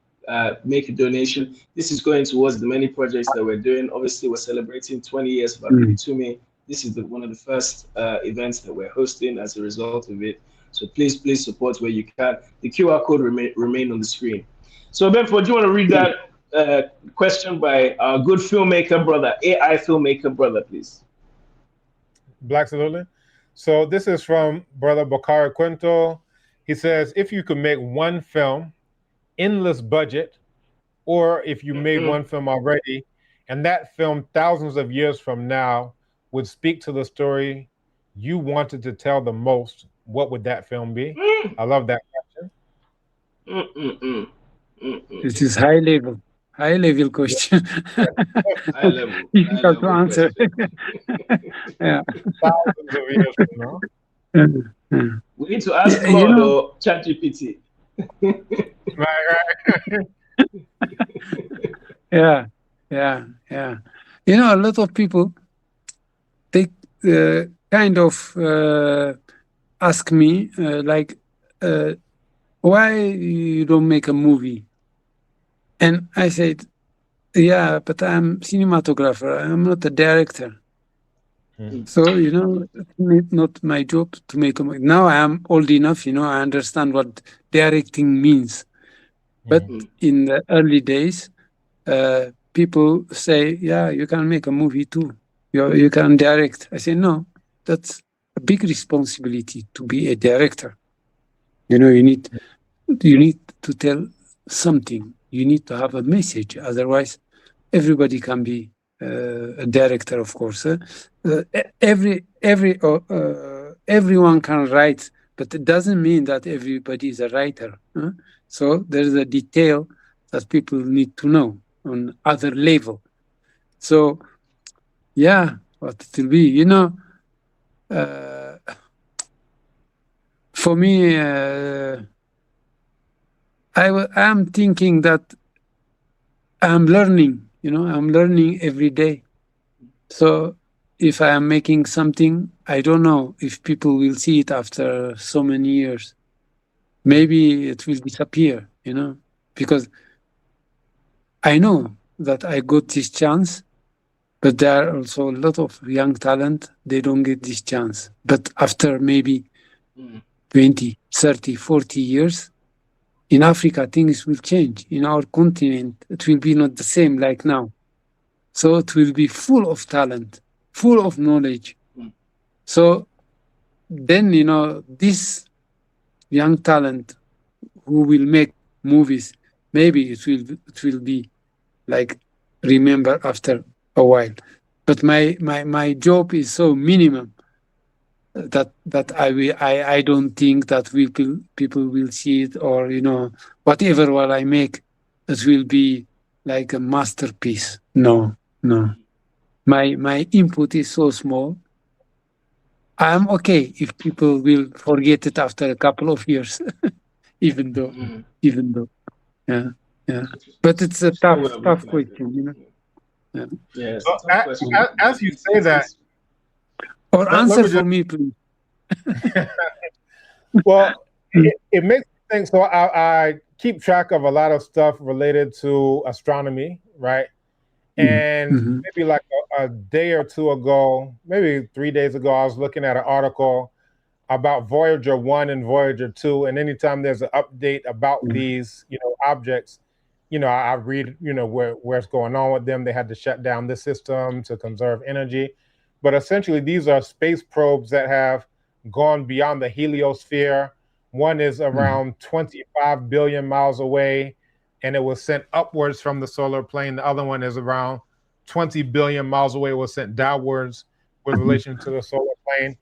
Make a donation. This is going towards the many projects that we're doing. Obviously, we're celebrating 20 years of Abibitumi. This is one of the first events that we're hosting as a result of it. So please support where you can. The QR code remain on the screen. So Benfo, do you want to read that question by our good filmmaker brother, AI filmmaker brother, please? Absolutely. So this is from Brother Bakari Quinto. He says, if you could make one film, endless budget, or if you made one film already, and that film thousands of years from now would speak to the story you wanted to tell the most, what would that film be? I love that question. It is high level question. High level. Difficult to answer. Thousands of years from now. We need to ask Claude or ChatGPT. Right. Yeah. A lot of people, they kind of ask me why you don't make a movie? And I said, but I'm cinematographer. I'm not a director. So, it's not my job to make a movie. Now I am old enough, I understand what directing means. But in the early days, people say, you can make a movie too. You can direct. I say, no, that's a big responsibility to be a director. You need to tell something. You need to have a message. Otherwise, everybody can be a director, of course. Everyone can write, but it doesn't mean that everybody is a writer. So there's a detail that people need to know on other level. So, what it will be, for me, I'm thinking that I'm learning, I'm learning every day. So if I am making something, I don't know if people will see it after so many years. Maybe it will disappear, you know, because I know that I got this chance, but there are also a lot of young talent, they don't get this chance. But after maybe 20, 30, 40 years, in Africa, things will change. In our continent, it will be not the same like now. So it will be full of talent, full of knowledge. So then, you know, this young talent who will make movies, maybe it will be like remember after a while. But my job is so minimum that I don't think that people will see it, or, you know, whatever what I make, it will be like a masterpiece. No. My input is so small. I'm okay if people will forget it after a couple of years, even though, yeah. But it's a tough question, you know. Yeah. Yes. So, as you say that, or answer for me, please. Well, it makes me think. So I keep track of a lot of stuff related to astronomy, right? And maybe like a day or two ago, maybe 3 days ago, I was looking at an article about Voyager 1 and Voyager 2. And anytime there's an update about these, you know, objects, you know, I read, you know, where's going on with them. They had to shut down this system to conserve energy. But essentially, these are space probes that have gone beyond the heliosphere. One is around 25 billion miles away, and it was sent upwards from the solar plane. The other one is around 20 billion miles away. It was sent downwards with relation to the solar plane.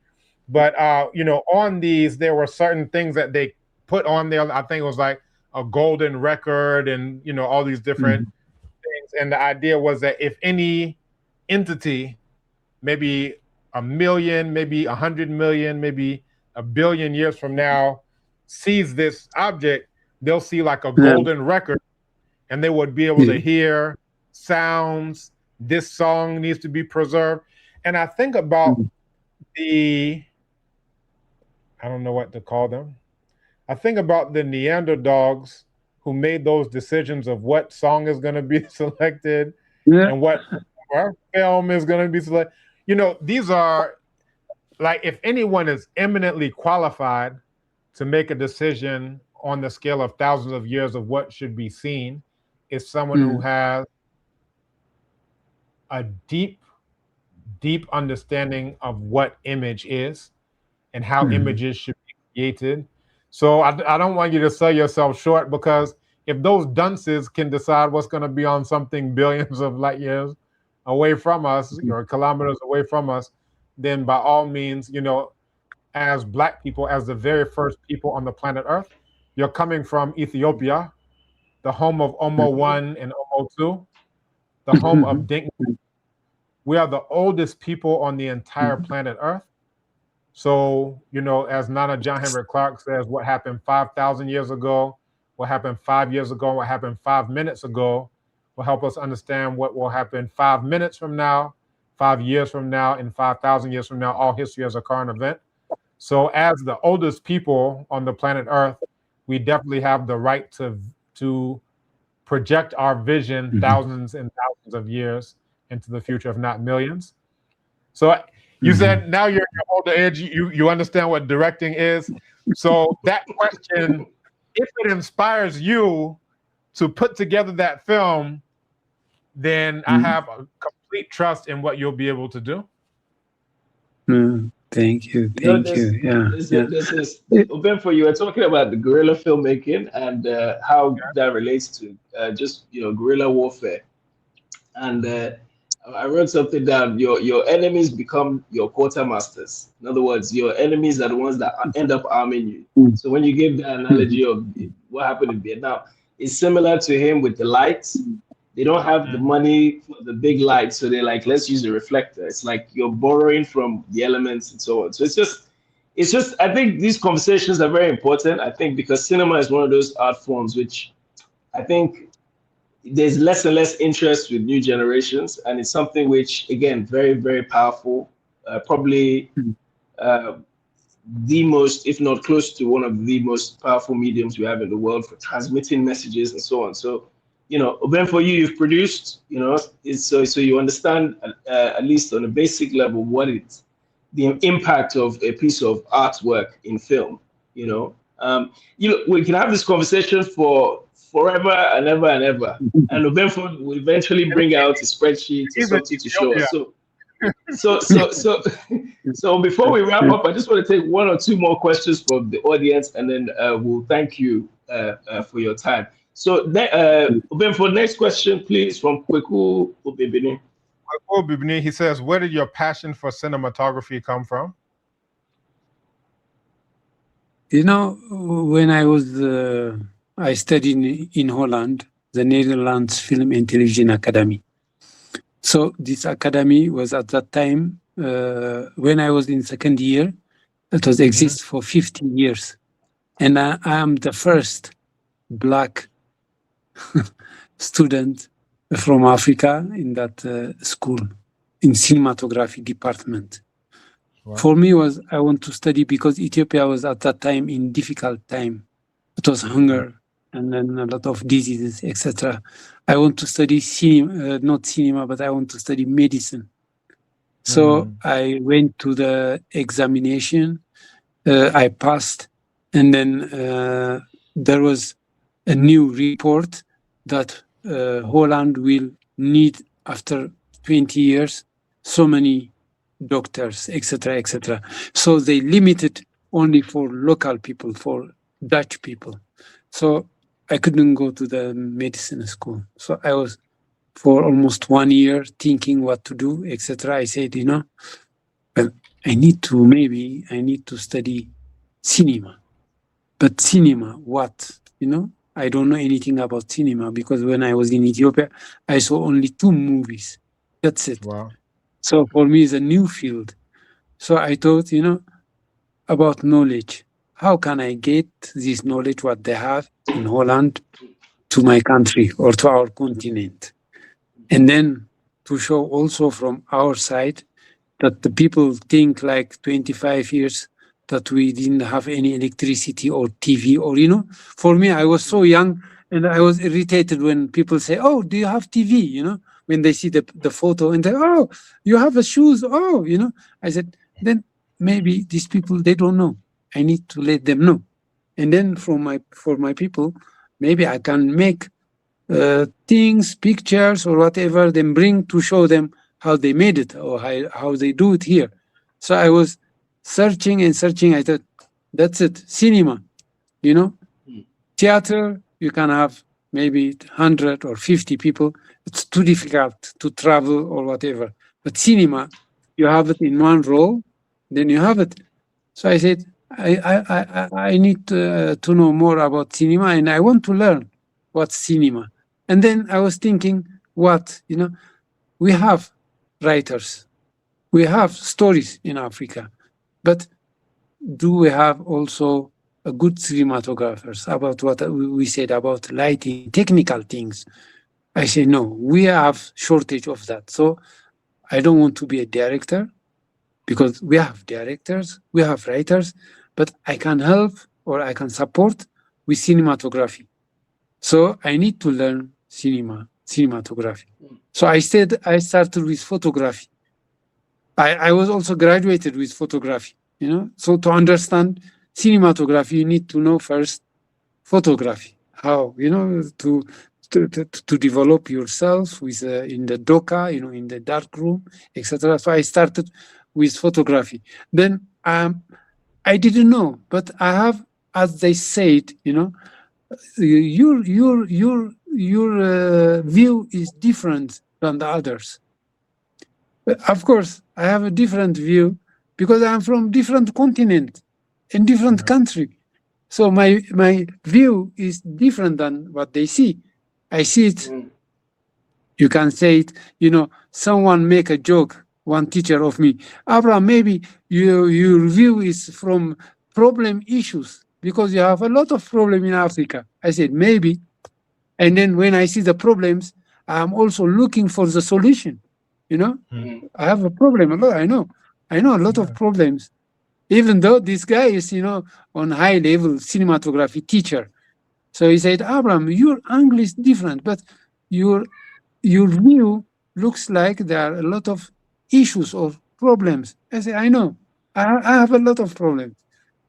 But, you know, on these, there were certain things that they put on there. I think it was like a golden record and, you know, all these different things. And the idea was that if any entity, maybe 1 million, maybe 100 million, maybe 1 billion years from now, sees this object, they'll see like a golden record, and they would be able to hear sounds. This song needs to be preserved. And I think about I don't know what to call them. I think about the Neanderthals who made those decisions of what song is going to be selected and what film is going to be selected. You know, these are like, if anyone is eminently qualified to make a decision on the scale of thousands of years of what should be seen, is someone who has a deep understanding of what image is and how images should be created. So I don't want you to sell yourself short, because if those dunces can decide what's going to be on something billions of light years away from us, or kilometers away from us, then by all means, you know, as Black people, as the very first people on the planet Earth, you're coming from Ethiopia, the home of Omo 1 and Omo 2, the home of Dinka. We are the oldest people on the entire planet Earth. So, you know, as Nana John Henrik Clarke says, what happened 5,000 years ago, what happened 5 years ago, what happened 5 minutes ago, will help us understand what will happen 5 minutes from now, 5 years from now, and 5,000 years from now. All history as a current event. So as the oldest people on the planet Earth, we definitely have the right to project our vision thousands and thousands of years into the future, if not millions. So you said now you're at your older age, you understand what directing is. So that question, if it inspires you to put together that film, then I have a complete trust in what you'll be able to do. Thank you. This is Obenfo, you were talking about the guerrilla filmmaking and how that relates to just, you know, guerrilla warfare. And I wrote something down. Your enemies become your quartermasters. In other words, your enemies are the ones that end up arming you. So when you give the analogy of what happened in Vietnam, it's similar to him with the lights. They don't have the money for the big lights, so they're like, let's use a reflector. It's like you're borrowing from the elements and so on. So it's just. I think these conversations are very important. I think because cinema is one of those art forms which I think there's less and less interest with new generations, and it's something which, again, very, very powerful. Probably the most, if not close to one of the most powerful mediums we have in the world for transmitting messages and so on. So, you know, Oben, for you, you've produced, you know, so you understand at least on a basic level what it's the impact of a piece of artwork in film. You know, we can have this conversation for forever and ever and ever. And Oben will eventually bring out a spreadsheet or something to show us. So before we wrap up, I just want to take one or two more questions from the audience, and then we'll thank you for your time. So, Oben, for the next question, please, from Kweku Obibini. Kweku Obibini, he says, where did your passion for cinematography come from? You know, when I studied in Holland, the Netherlands Film and Television Academy. So this academy was at that time, when I was in second year, it was exist for 50 years. And I am the first Black student from Africa in that school, in cinematography department. Wow. For me, I want to study because Ethiopia was at that time in difficult time. It was hunger and then a lot of diseases, etc. I want to study cinema, not cinema, but I want to study medicine. So I went to the examination, I passed, and then there was a new report that Holland will need, after 20 years, so many doctors, etc., etc. So they limited only for local people, for Dutch people. So I couldn't go to the medicine school. So I was for almost 1 year thinking what to do, etc. I said, you know, well, I need to study cinema. But cinema, what? You know, I don't know anything about cinema because when I was in Ethiopia, I saw only 2 movies. That's it. Wow. So for me, it's a new field. So I thought, you know, about knowledge. How can I get this knowledge, what they have in Holland, to my country or to our continent? And then to show also from our side that the people think like 25 years that we didn't have any electricity or TV or, you know, for me, I was so young and I was irritated when people say, oh, do you have TV? You know, when they see the photo and they, oh, you have a shoes. Oh, you know, I said, then maybe these people, they don't know. I need to let them know. And then for my people, maybe I can make things, pictures or whatever, then bring to show them how they made it or how they do it here. So I was searching and searching. I thought, that's it, cinema, you know, theater, you can have maybe 100 or 50 people. It's too difficult to travel or whatever. But cinema, you have it in one role, then you have it. So I said, I need to know more about cinema and I want to learn what's cinema. And then I was thinking, what, you know, we have writers, we have stories in Africa, but do we have also a good cinematographers about what we said about lighting, technical things? I say, no, we have shortage of that. So I don't want to be a director because we have directors, we have writers, but I can help or I can support with cinematography. So I need to learn cinematography. So I started with photography. I was also graduated with photography, you know. So to understand cinematography, you need to know first photography. How, you know, to develop yourself with in the doka, you know, in the dark room, etc. So I started with photography. Then I didn't know, but I have, as they said, you know, your view is different than the others. Of course, I have a different view because I'm from different continent and different country. So my view is different than what they see. I see it. You can say it, you know, someone make a joke, one teacher of me, Abraham, maybe your view is from problem issues because you have a lot of problem in Africa. I said, maybe. And then when I see the problems, I'm also looking for the solution. You know, I have a problem a lot. I know a lot of problems. Even though this guy is, you know, on high level cinematography teacher. So he said, Abraham, your angle is different, but your view looks like there are a lot of issues or problems. I say, I know, I have a lot of problems.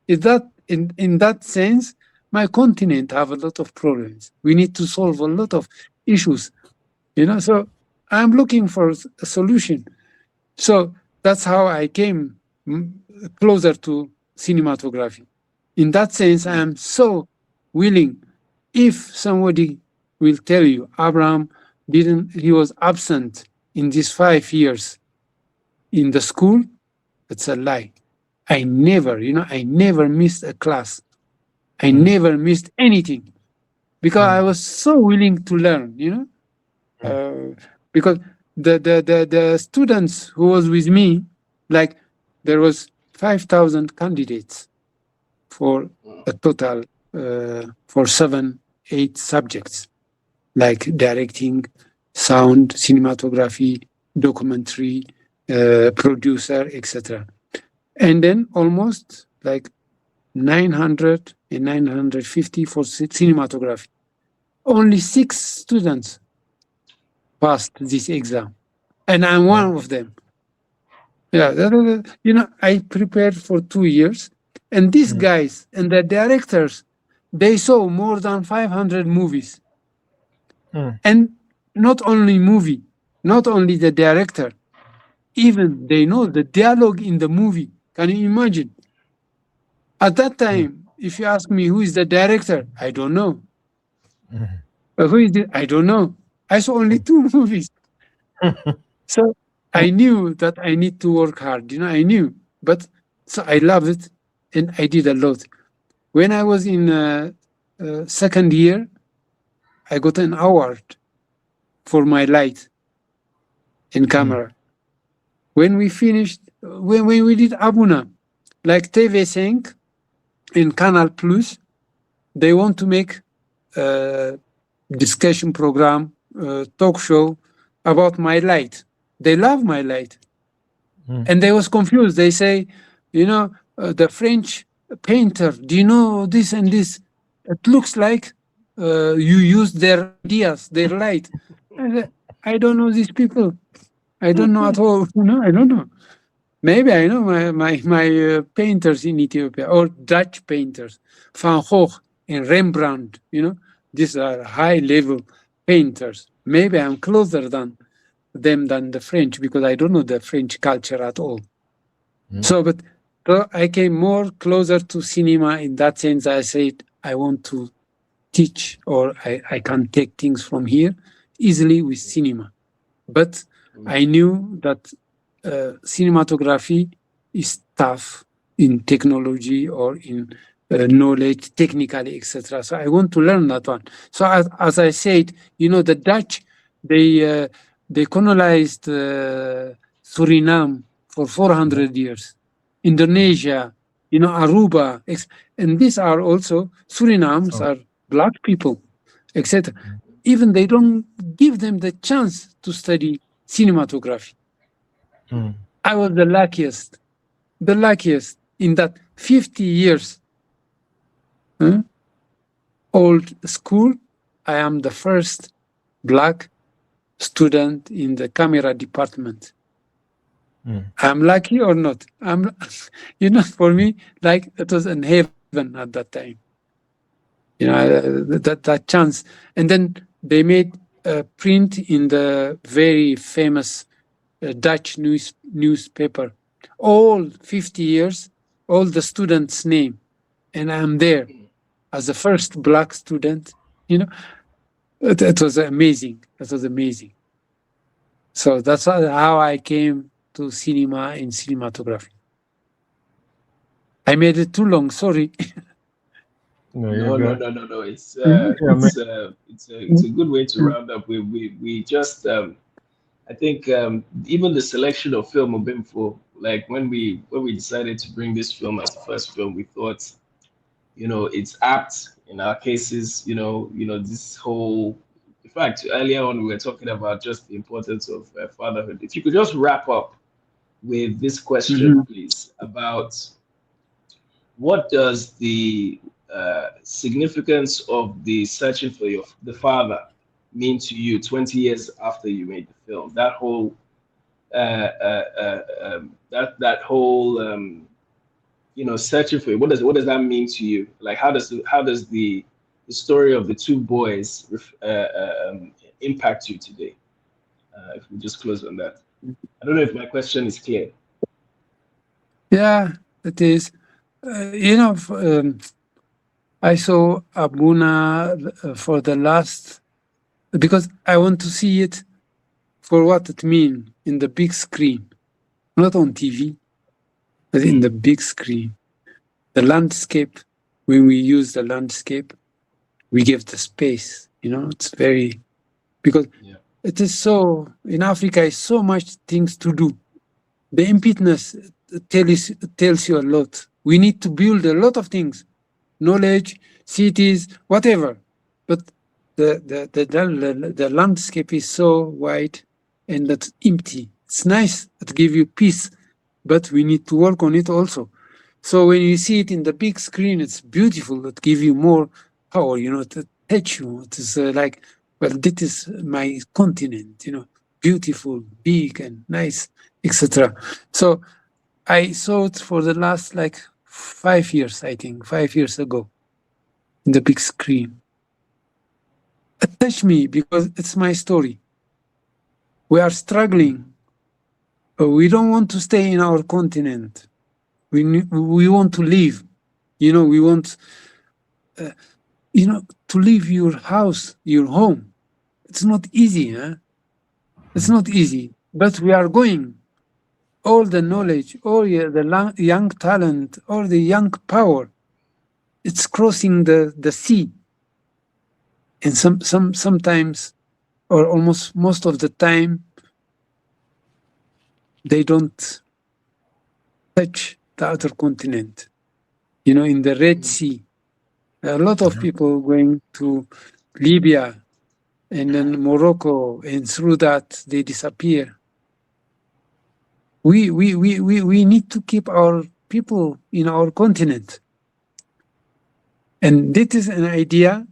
Is that in that sense, my continent have a lot of problems. We need to solve a lot of issues, you know. So I'm looking for a solution. So that's how I came closer to cinematography. In that sense, I am so willing. If somebody will tell you Abraham he was absent in these 5 years in the school, it's a lie. I never missed a class. I never missed anything because I was so willing to learn, you know, because the students who was with me, like there was 5,000 candidates for a total for 7-8 subjects, like directing, sound, cinematography, documentary, producer, etc. And then almost like 900 and 950 for cinematography. Only 6 students passed this exam, and I'm one of them. Yeah, you know, I prepared for 2 years, and these guys and the directors, they saw more than 500 movies. And not only movie, not only the director, even they know the dialogue in the movie. Can you imagine? At that time, if you ask me who is the director, I don't know. But who is it? I don't know. I saw only 2 movies. So I knew that I need to work hard. You know, I knew. But so I love it, and I did a lot. When I was in second year, I got an award for my light in camera. When we finished, when we did Abouna, like TV5 in Canal Plus, they want to make a discussion program, talk show about my light. They love my light. And they was confused. They say, you know, the French painter, do you know this and this? It looks like you use their ideas, their light. I don't know these people. I don't know at all. You know, I don't know. Maybe I know my painters in Ethiopia, or Dutch painters, Van Gogh and Rembrandt. You know, these are high level painters. Maybe I'm closer than them than the French, because I don't know the French culture at all. So I came more closer to cinema in that sense. I said I want to teach, or I can take things from here easily with cinema. But I knew that cinematography is tough in technology or in knowledge, technically, etc. So I want to learn that one. So as I said, you know, the Dutch, they colonized Suriname for 400 years. Indonesia, you know, Aruba, and these are also, Surinams are black people, etc. Even they don't give them the chance to study cinematography. I was the luckiest in that 50 years old school. I am the first black student in the camera department. I'm lucky or not? You know, for me, like it was in heaven at that time. You know, that chance. And then they made a print in the very famous Dutch newspaper. All 50 years, all the students' name, and I'm there as the first black student. You know, it was amazing. It was amazing. So that's how I came to cinema and cinematography. I made it too long. Sorry. No. It's a good way to round up. We just I think even the selection of film Obimfo, like when we decided to bring this film as the first film, we thought, you know, it's apt in our cases, this whole. In fact, earlier on we were talking about just the importance of fatherhood. If you could just wrap up with this question, please, about what does the significance of the searching for the father mean to you 20 years after you made the film? That whole that whole searching for it. What does that mean to you? Like, how does the story of the two boys impact you today? If we just close on that. I don't know if my question is clear. Yeah, it is. I saw Abouna for the last, because I want to see it for what it means in the big screen, not on TV, but in the big screen. The landscape, when we use the landscape, we give the space, it's very, because it is so, in Africa, is so much things to do. The impetus tells you a lot. We need to build a lot of things, knowledge, cities, whatever. But the landscape is so wide and that's empty. It's nice to give you peace, but we need to work on it also. So when you see it in the big screen, it's beautiful. It gives you more power, to touch you. It is like, well, this is my continent, beautiful, big and nice, etc. So I saw it for the last 5 years, I think, 5 years ago, in the big screen. It touched me because it's my story. We are struggling, but we don't want to stay in our continent. We want to leave. We want, to leave your house, your home. It's not easy, huh? It's not easy, but we are going. All the knowledge, all the young talent, all the young power, it's crossing the sea. And sometimes, or almost most of the time, they don't touch the other continent. In the Red Sea, a lot of people going to Libya and then Morocco, and through that they disappear. We need to keep our people in our continent. And this is an idea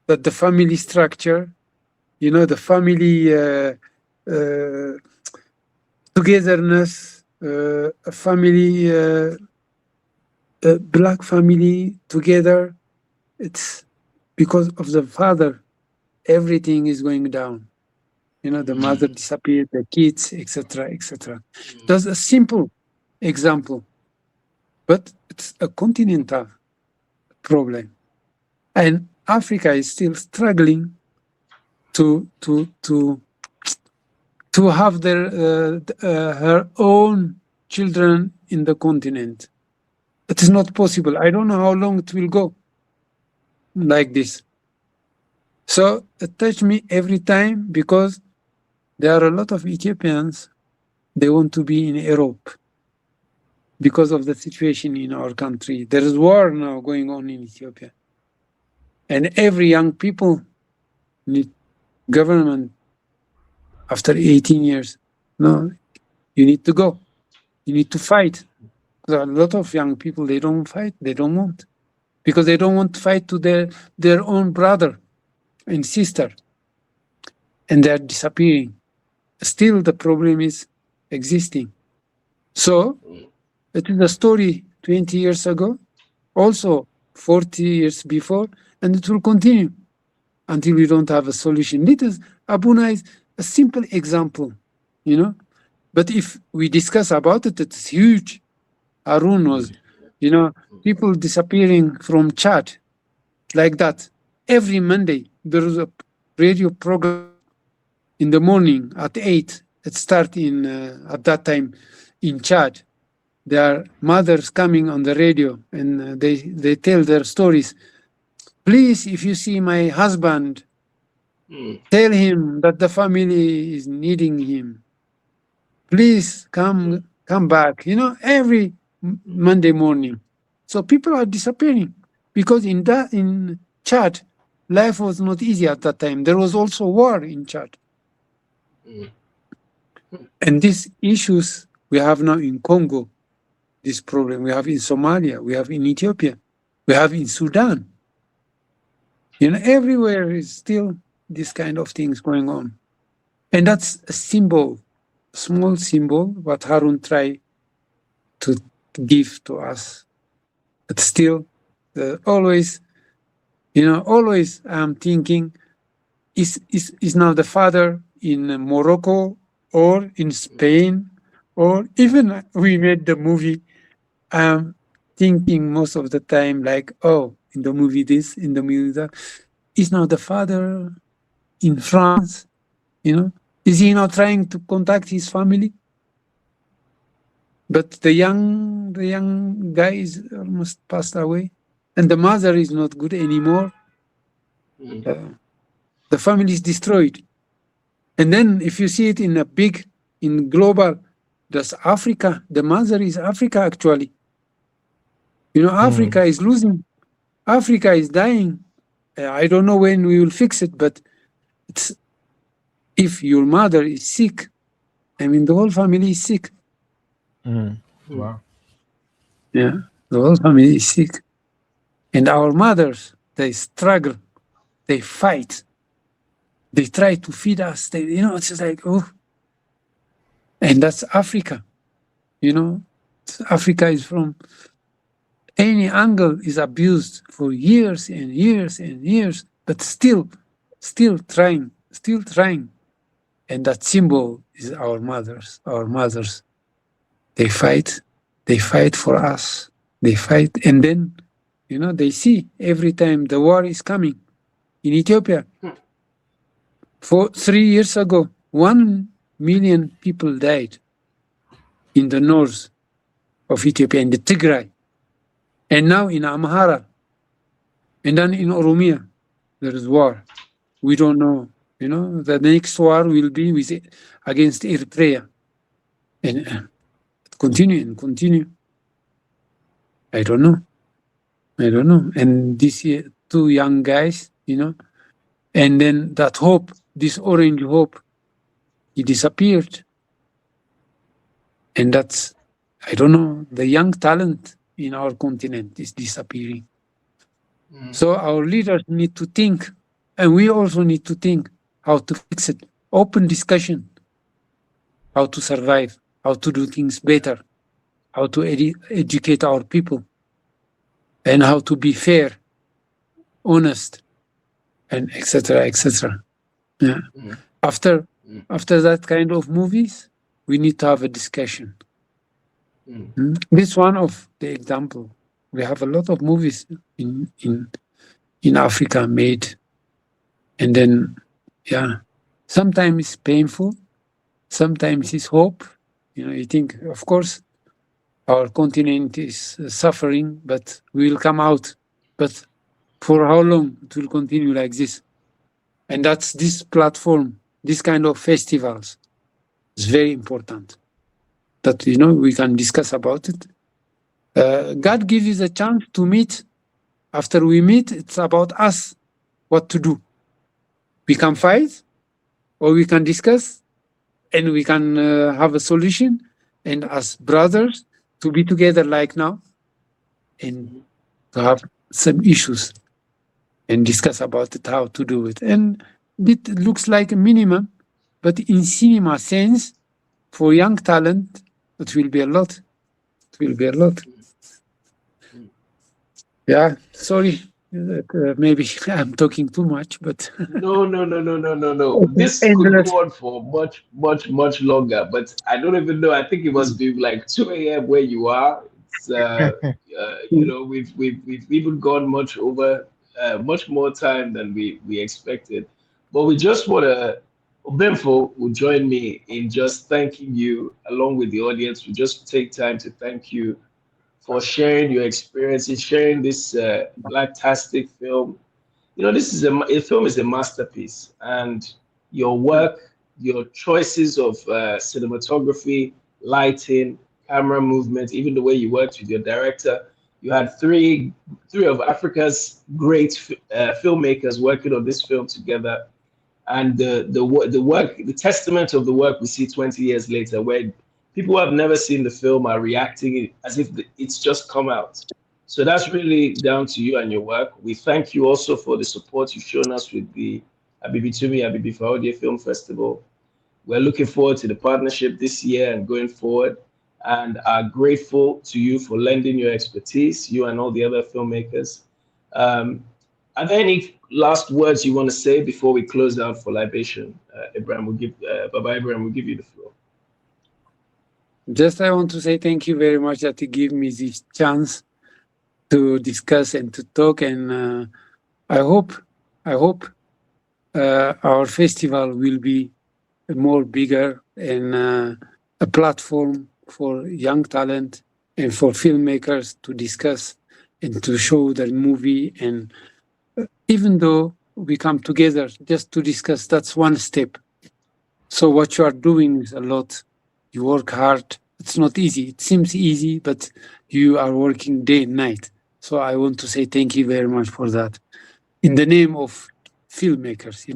that the family structure, the family togetherness, a family, black family together, it's because of the father, everything is going down. The mother disappeared, the kids, etc., etc. That's a simple example, but it's a continental problem, and Africa is still struggling to have her own children in the continent. It is not possible. I don't know how long it will go like this. So it touched me every time because there are a lot of Ethiopians, they want to be in Europe because of the situation in our country. There is war now going on in Ethiopia. And every young people need government after 18 years. No, you need to go. You need to fight. There are a lot of young people, they don't fight, they don't want. Because they don't want to fight to their own brother and sister. And they're disappearing. Still, the problem is existing. So, it is a story 20 years ago, also 40 years before, and it will continue until we don't have a solution. Abouna is a simple example, But if we discuss about it, it's huge. Haroun was, people disappearing from Chad, like that. Every Monday, there is a radio program in the morning at 8. It starts at that time in Chad. There are mothers coming on the radio and they tell their stories. Please, if you see my husband, tell him that the family is needing him. Please come back. Every Monday morning. So people are disappearing because in Chad, life was not easy at that time. There was also war in Chad. And these issues we have now in Congo, this problem we have in Somalia, we have in Ethiopia, we have in Sudan. You know, everywhere is still this kind of things going on. And that's a symbol, small symbol, what Haroun tried to give to us. But still, always, you know, always I'm thinking, is now the father in Morocco or in Spain, or even we made the movie, I'm thinking most of the time like, oh, in the movie this, in the movie that, is now the father in France, you know? Is he not trying to contact his family? But the young guy is almost passed away, and the mother is not good anymore. The family is destroyed. And then if you see it in a big, in global, that's Africa. The mother is Africa, actually. You know, Africa is losing. Africa is dying. I don't know when we will fix it, but it's, if your mother is sick, I mean, the whole family is sick. Wow. Yeah, the whole family is sick. And our mothers, they struggle, they fight, they try to feed us. They, you know, it's just like, oh. And that's Africa, you know. Africa is from any angle is abused for years and years and years, but still trying. And that symbol is our mothers. Our mothers, they fight for us. They fight, and then, you know, they see every time the war is coming in Ethiopia. 3 years ago, 1 million people died in the north of Ethiopia, in the Tigray, and now in Amhara, and then in Oromia, there is war. We don't know, you know, the next war will be against Eritrea, and continue. I don't know. And this year, 2 young guys, you know, and then that hope, this orange hope, he disappeared. And that's, I don't know, the young talent in our continent is disappearing. So our leaders need to think, and we also need to think how to fix it. Open discussion, how to survive, how to do things better, how to educate our people, and how to be fair, honest, and etc. Yeah. After that kind of movies, we need to have a discussion. This one of the example. We have a lot of movies in Africa made, and then, yeah, sometimes it's painful, sometimes it's hope. You know, you think, of course, our continent is suffering, but we will come out. But for how long it will continue like this? And that's this platform, this kind of festivals is very important. That, you know, we can discuss about it. God gives you the chance to meet. After we meet, it's about us, what to do. We can fight, or we can discuss, and we can have a solution, and as brothers, to be together like now, and to have some issues, and discuss about it, how to do it. And it looks like a minimum, but in cinema sense, for young talent, it will be a lot. Yeah, sorry, maybe I'm talking too much, but No. This could go on for much longer, but I don't even know. I think it must be like 2 a.m. where you are. It's, you know, we've even gone much more time than we expected. But we just want to, Benfo will join me in just thanking you along with the audience. We just take time to thank you for sharing your experiences, sharing this blacktastic film. You know, this is a film is a masterpiece, and your work, your choices of cinematography, lighting, camera movement, even the way you worked with your director, You had three of Africa's great filmmakers working on this film together, and the work, the testament of the work we see 20 years later, where people who have never seen the film are reacting as if it's just come out. So that's really down to you and your work. We thank you also for the support you've shown us with the Abibitumi Film Festival. We're looking forward to the partnership this year and going forward, and are grateful to you for lending your expertise, you and all the other filmmakers. Are there any last words you want to say before we close out for libation? Abraham, Baba Abraham, will give you the floor. Just I want to say thank you very much that you give me this chance to discuss and to talk, and I hope our festival will be more bigger and a platform for young talent and for filmmakers to discuss and to show their movie. And even though we come together just to discuss, that's one step. So what you are doing is a lot. You work hard. It's not easy. It seems easy, but you are working day and night. So I want to say thank you very much for that. In the name of filmmakers,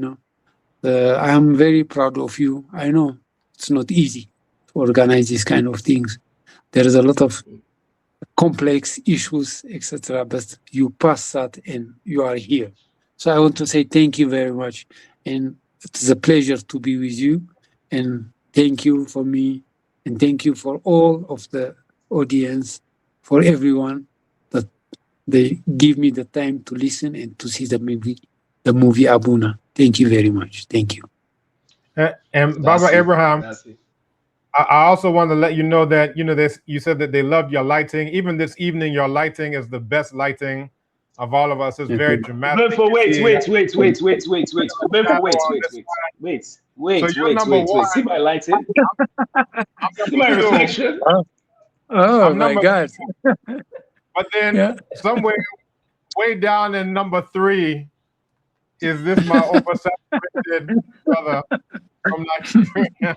I am very proud of you. I know it's not easy to organize these kind of things. There is a lot of complex issues, etc. But you pass that and you are here. So I want to say thank you very much. And it's a pleasure to be with you. And thank you for me. And thank you for all of the audience, for everyone that they give me the time to listen and to see the movie Abouna. Thank you very much. Thank you. And Baba Abraham, I also want to let you know that, you said that they loved your lighting. Even this evening, your lighting is the best lighting of all of us. It's very dramatic. Wait. See my lighting? See my reflection? Oh my God. But then somewhere way down in number 3 is this my oversaturated brother from Nigeria.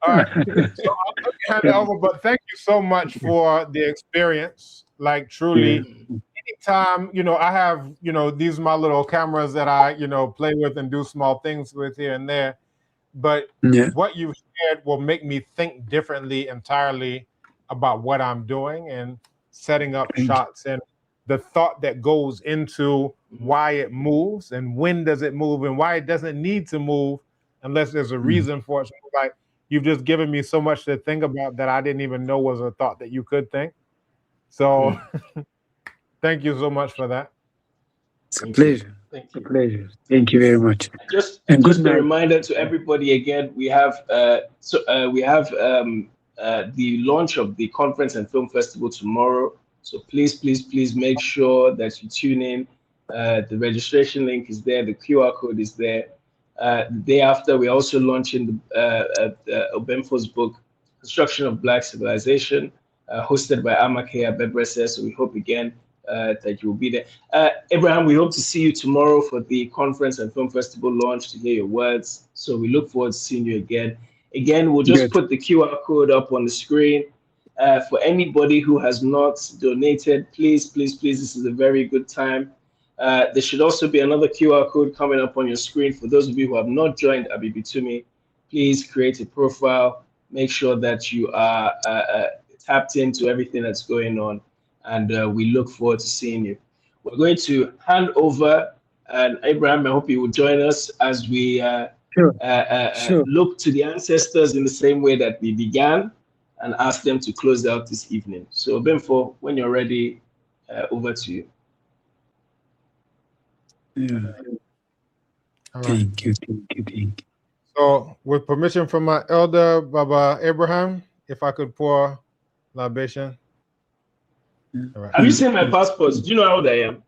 All right. So I'll hand it over, but thank you so much for the experience. Like truly, anytime, I have, these my little cameras that I, play with and do small things with here and there. But what you've shared will make me think differently entirely about what I'm doing and setting up shots, and the thought that goes into why it moves and when does it move and why it doesn't need to move unless there's a reason for it. So like, you've just given me so much to think about that I didn't even know was a thought that you could think. So thank you so much for that. It's a pleasure. It's a pleasure. Thank you very much. Just a reminder to everybody again, we have the launch of the conference and film festival tomorrow. So please make sure that you tune in. The registration link is there. The QR code is there. The day after, we're also launching Obemfo's book, Construction of Black Civilization, hosted by Amakea Bebrese. So we hope again that you will be there. Abraham, we hope to see you tomorrow for the conference and film festival launch to hear your words. So we look forward to seeing you again. Again, we'll just put the QR code up on the screen. For anybody who has not donated, please, this is a very good time. There should also be another QR code coming up on your screen. For those of you who have not joined Abibitumi, please create a profile. Make sure that you are tapped into everything that's going on. And we look forward to seeing you. We're going to hand over, and Abraham, I hope you will join us as we look to the ancestors in the same way that we began and ask them to close out this evening. So Benfo, when you're ready, over to you. All right. Thank you. So with permission from my elder, Baba Abraham, if I could pour libation. All right. Have you seen my passport? Do you know how old I am?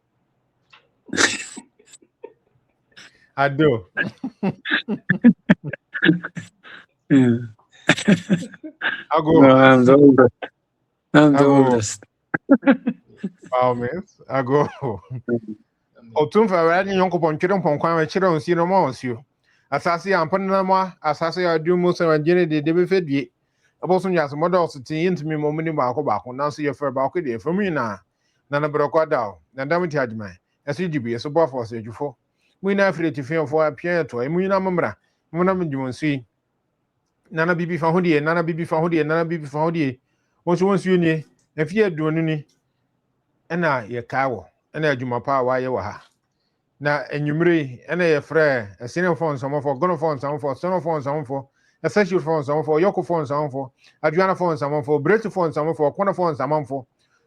I do. I'll go. No, I'm the oldest. I'm the oldest. Wow, man. I go. Otumfa wadi nyonko ponchiro ponkwan chiro nsi no mo nsi. Asase ampanna mo asase adu musa wajene de fedie. About some years, mother also tea into me moment back. Now see your fair back there for me now. Nana Broquadao, Nandam Judgment, as you so buff was you for. We now free to film for a piano to a Muna Mamra, Monam you see. Nana Bibi Fahudi, Nana Bibi Fahudi, Nana Bibi Fahudi. Once you near, if you are doing and I your cow, and I do my power while you were. Now, and you marry, and a friend, a senior phone, someone for gonna phone, someone for son phone, someone for a sexual phone, someone for Yoko phone, someone for Adriana phone, someone for British phone, someone for corner phone, someone for.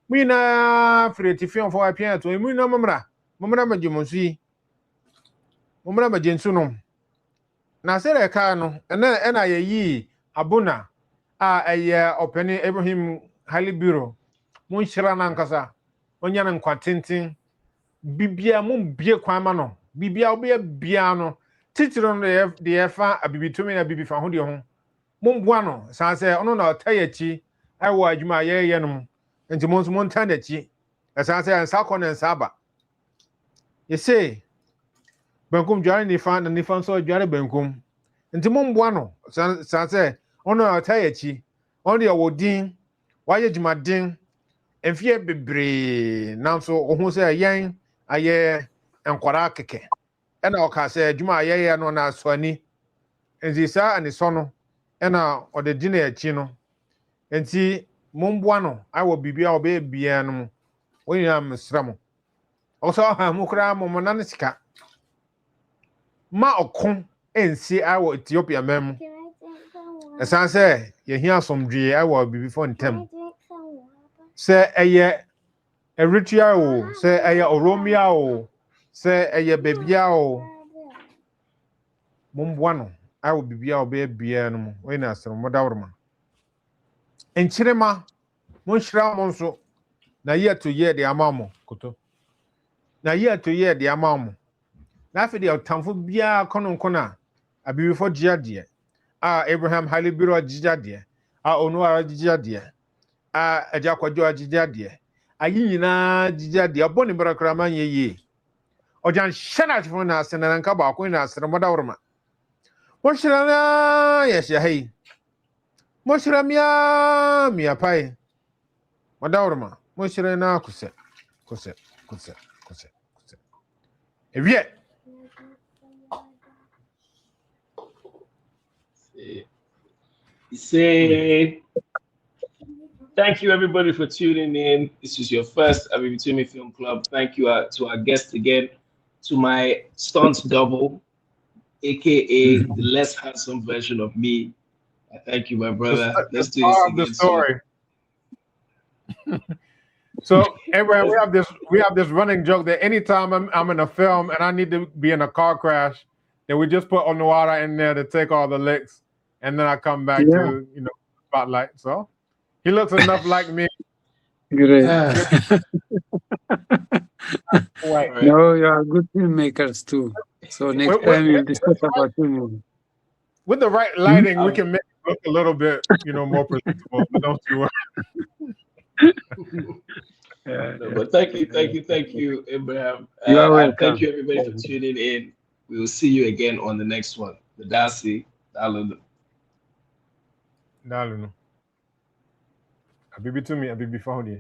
We na free to film for a piano to a Muna Mamra, Mamma Majimusi, Mamma Majinsunum. Now, said a cano, and then I ye, Abouna, a year opening Abraham Haile Biru, Munshiranankasa, Onyan Quatintin. Bibia mum bie kwama no bibia obe bia no titiro no de efa abibitumi na bibi fa ho de ho mum boa no san se ono na otayachi awo adwuma ye no enti mo nso mo ntan da chi san se ansa kọ na nsaba ye say bankum dware ni fa na ni fa so dware bankum enti mum boa no san se ono na otayachi ono de wodin waye dwuma din enfie bebre nanso ohun se yen aye enkwara keke ena oka se adwuma aye no na asoni nzisa ani so no ena ode di na achi no enti momboa no awo bibia obe bia no woni am sramo oso ha mukra mo na sika ma okon ensi awo Ethiopia mem esan se ye hia somdwe awo bibi fo ntem se eye Eritrea o, say aya Oromia o, say aya Bebia o. Mumbuano, I will be bia be bianum, when I saw Modaurma. And Chirema, Munshra Monso, na year to year the amamo, Koto. Na year to year the amamo. Na for the Tamfu Bia Cononcona, a beautiful Giadia. Abraham Haile Biru Giadia, Ọnụọra Giadia, Ajakwa Giadia. Ayi na jija de aboni brakra ye ojan shana chfo na asena nka ba ko na asena modaworma mo shira na ya shahai mo shira miya pai modaworma mo shira na kuse ewie say thank you, everybody, for tuning in. This is your first Abibitumi Film Club. Thank you to our guest again, to my stunt double, aka the less handsome version of me. Thank you, my brother. Let's do this again. The story. So, Abraham, we have this running joke that anytime I'm in a film and I need to be in a car crash, then we just put Ọnụọra in there to take all the licks, and then I come back to spotlight. So. He looks enough like me. Great. Right. No, you are good filmmakers too. So next time we'll discuss about film. With the right lighting, we can make it look a little bit, more presentable. Don't you worry. But thank you, Abraham. You are welcome. Thank you, everybody, for tuning in. We will see you again on the next one. The Darcy, Dalunu. Abibitumi, Abibi Fahudi.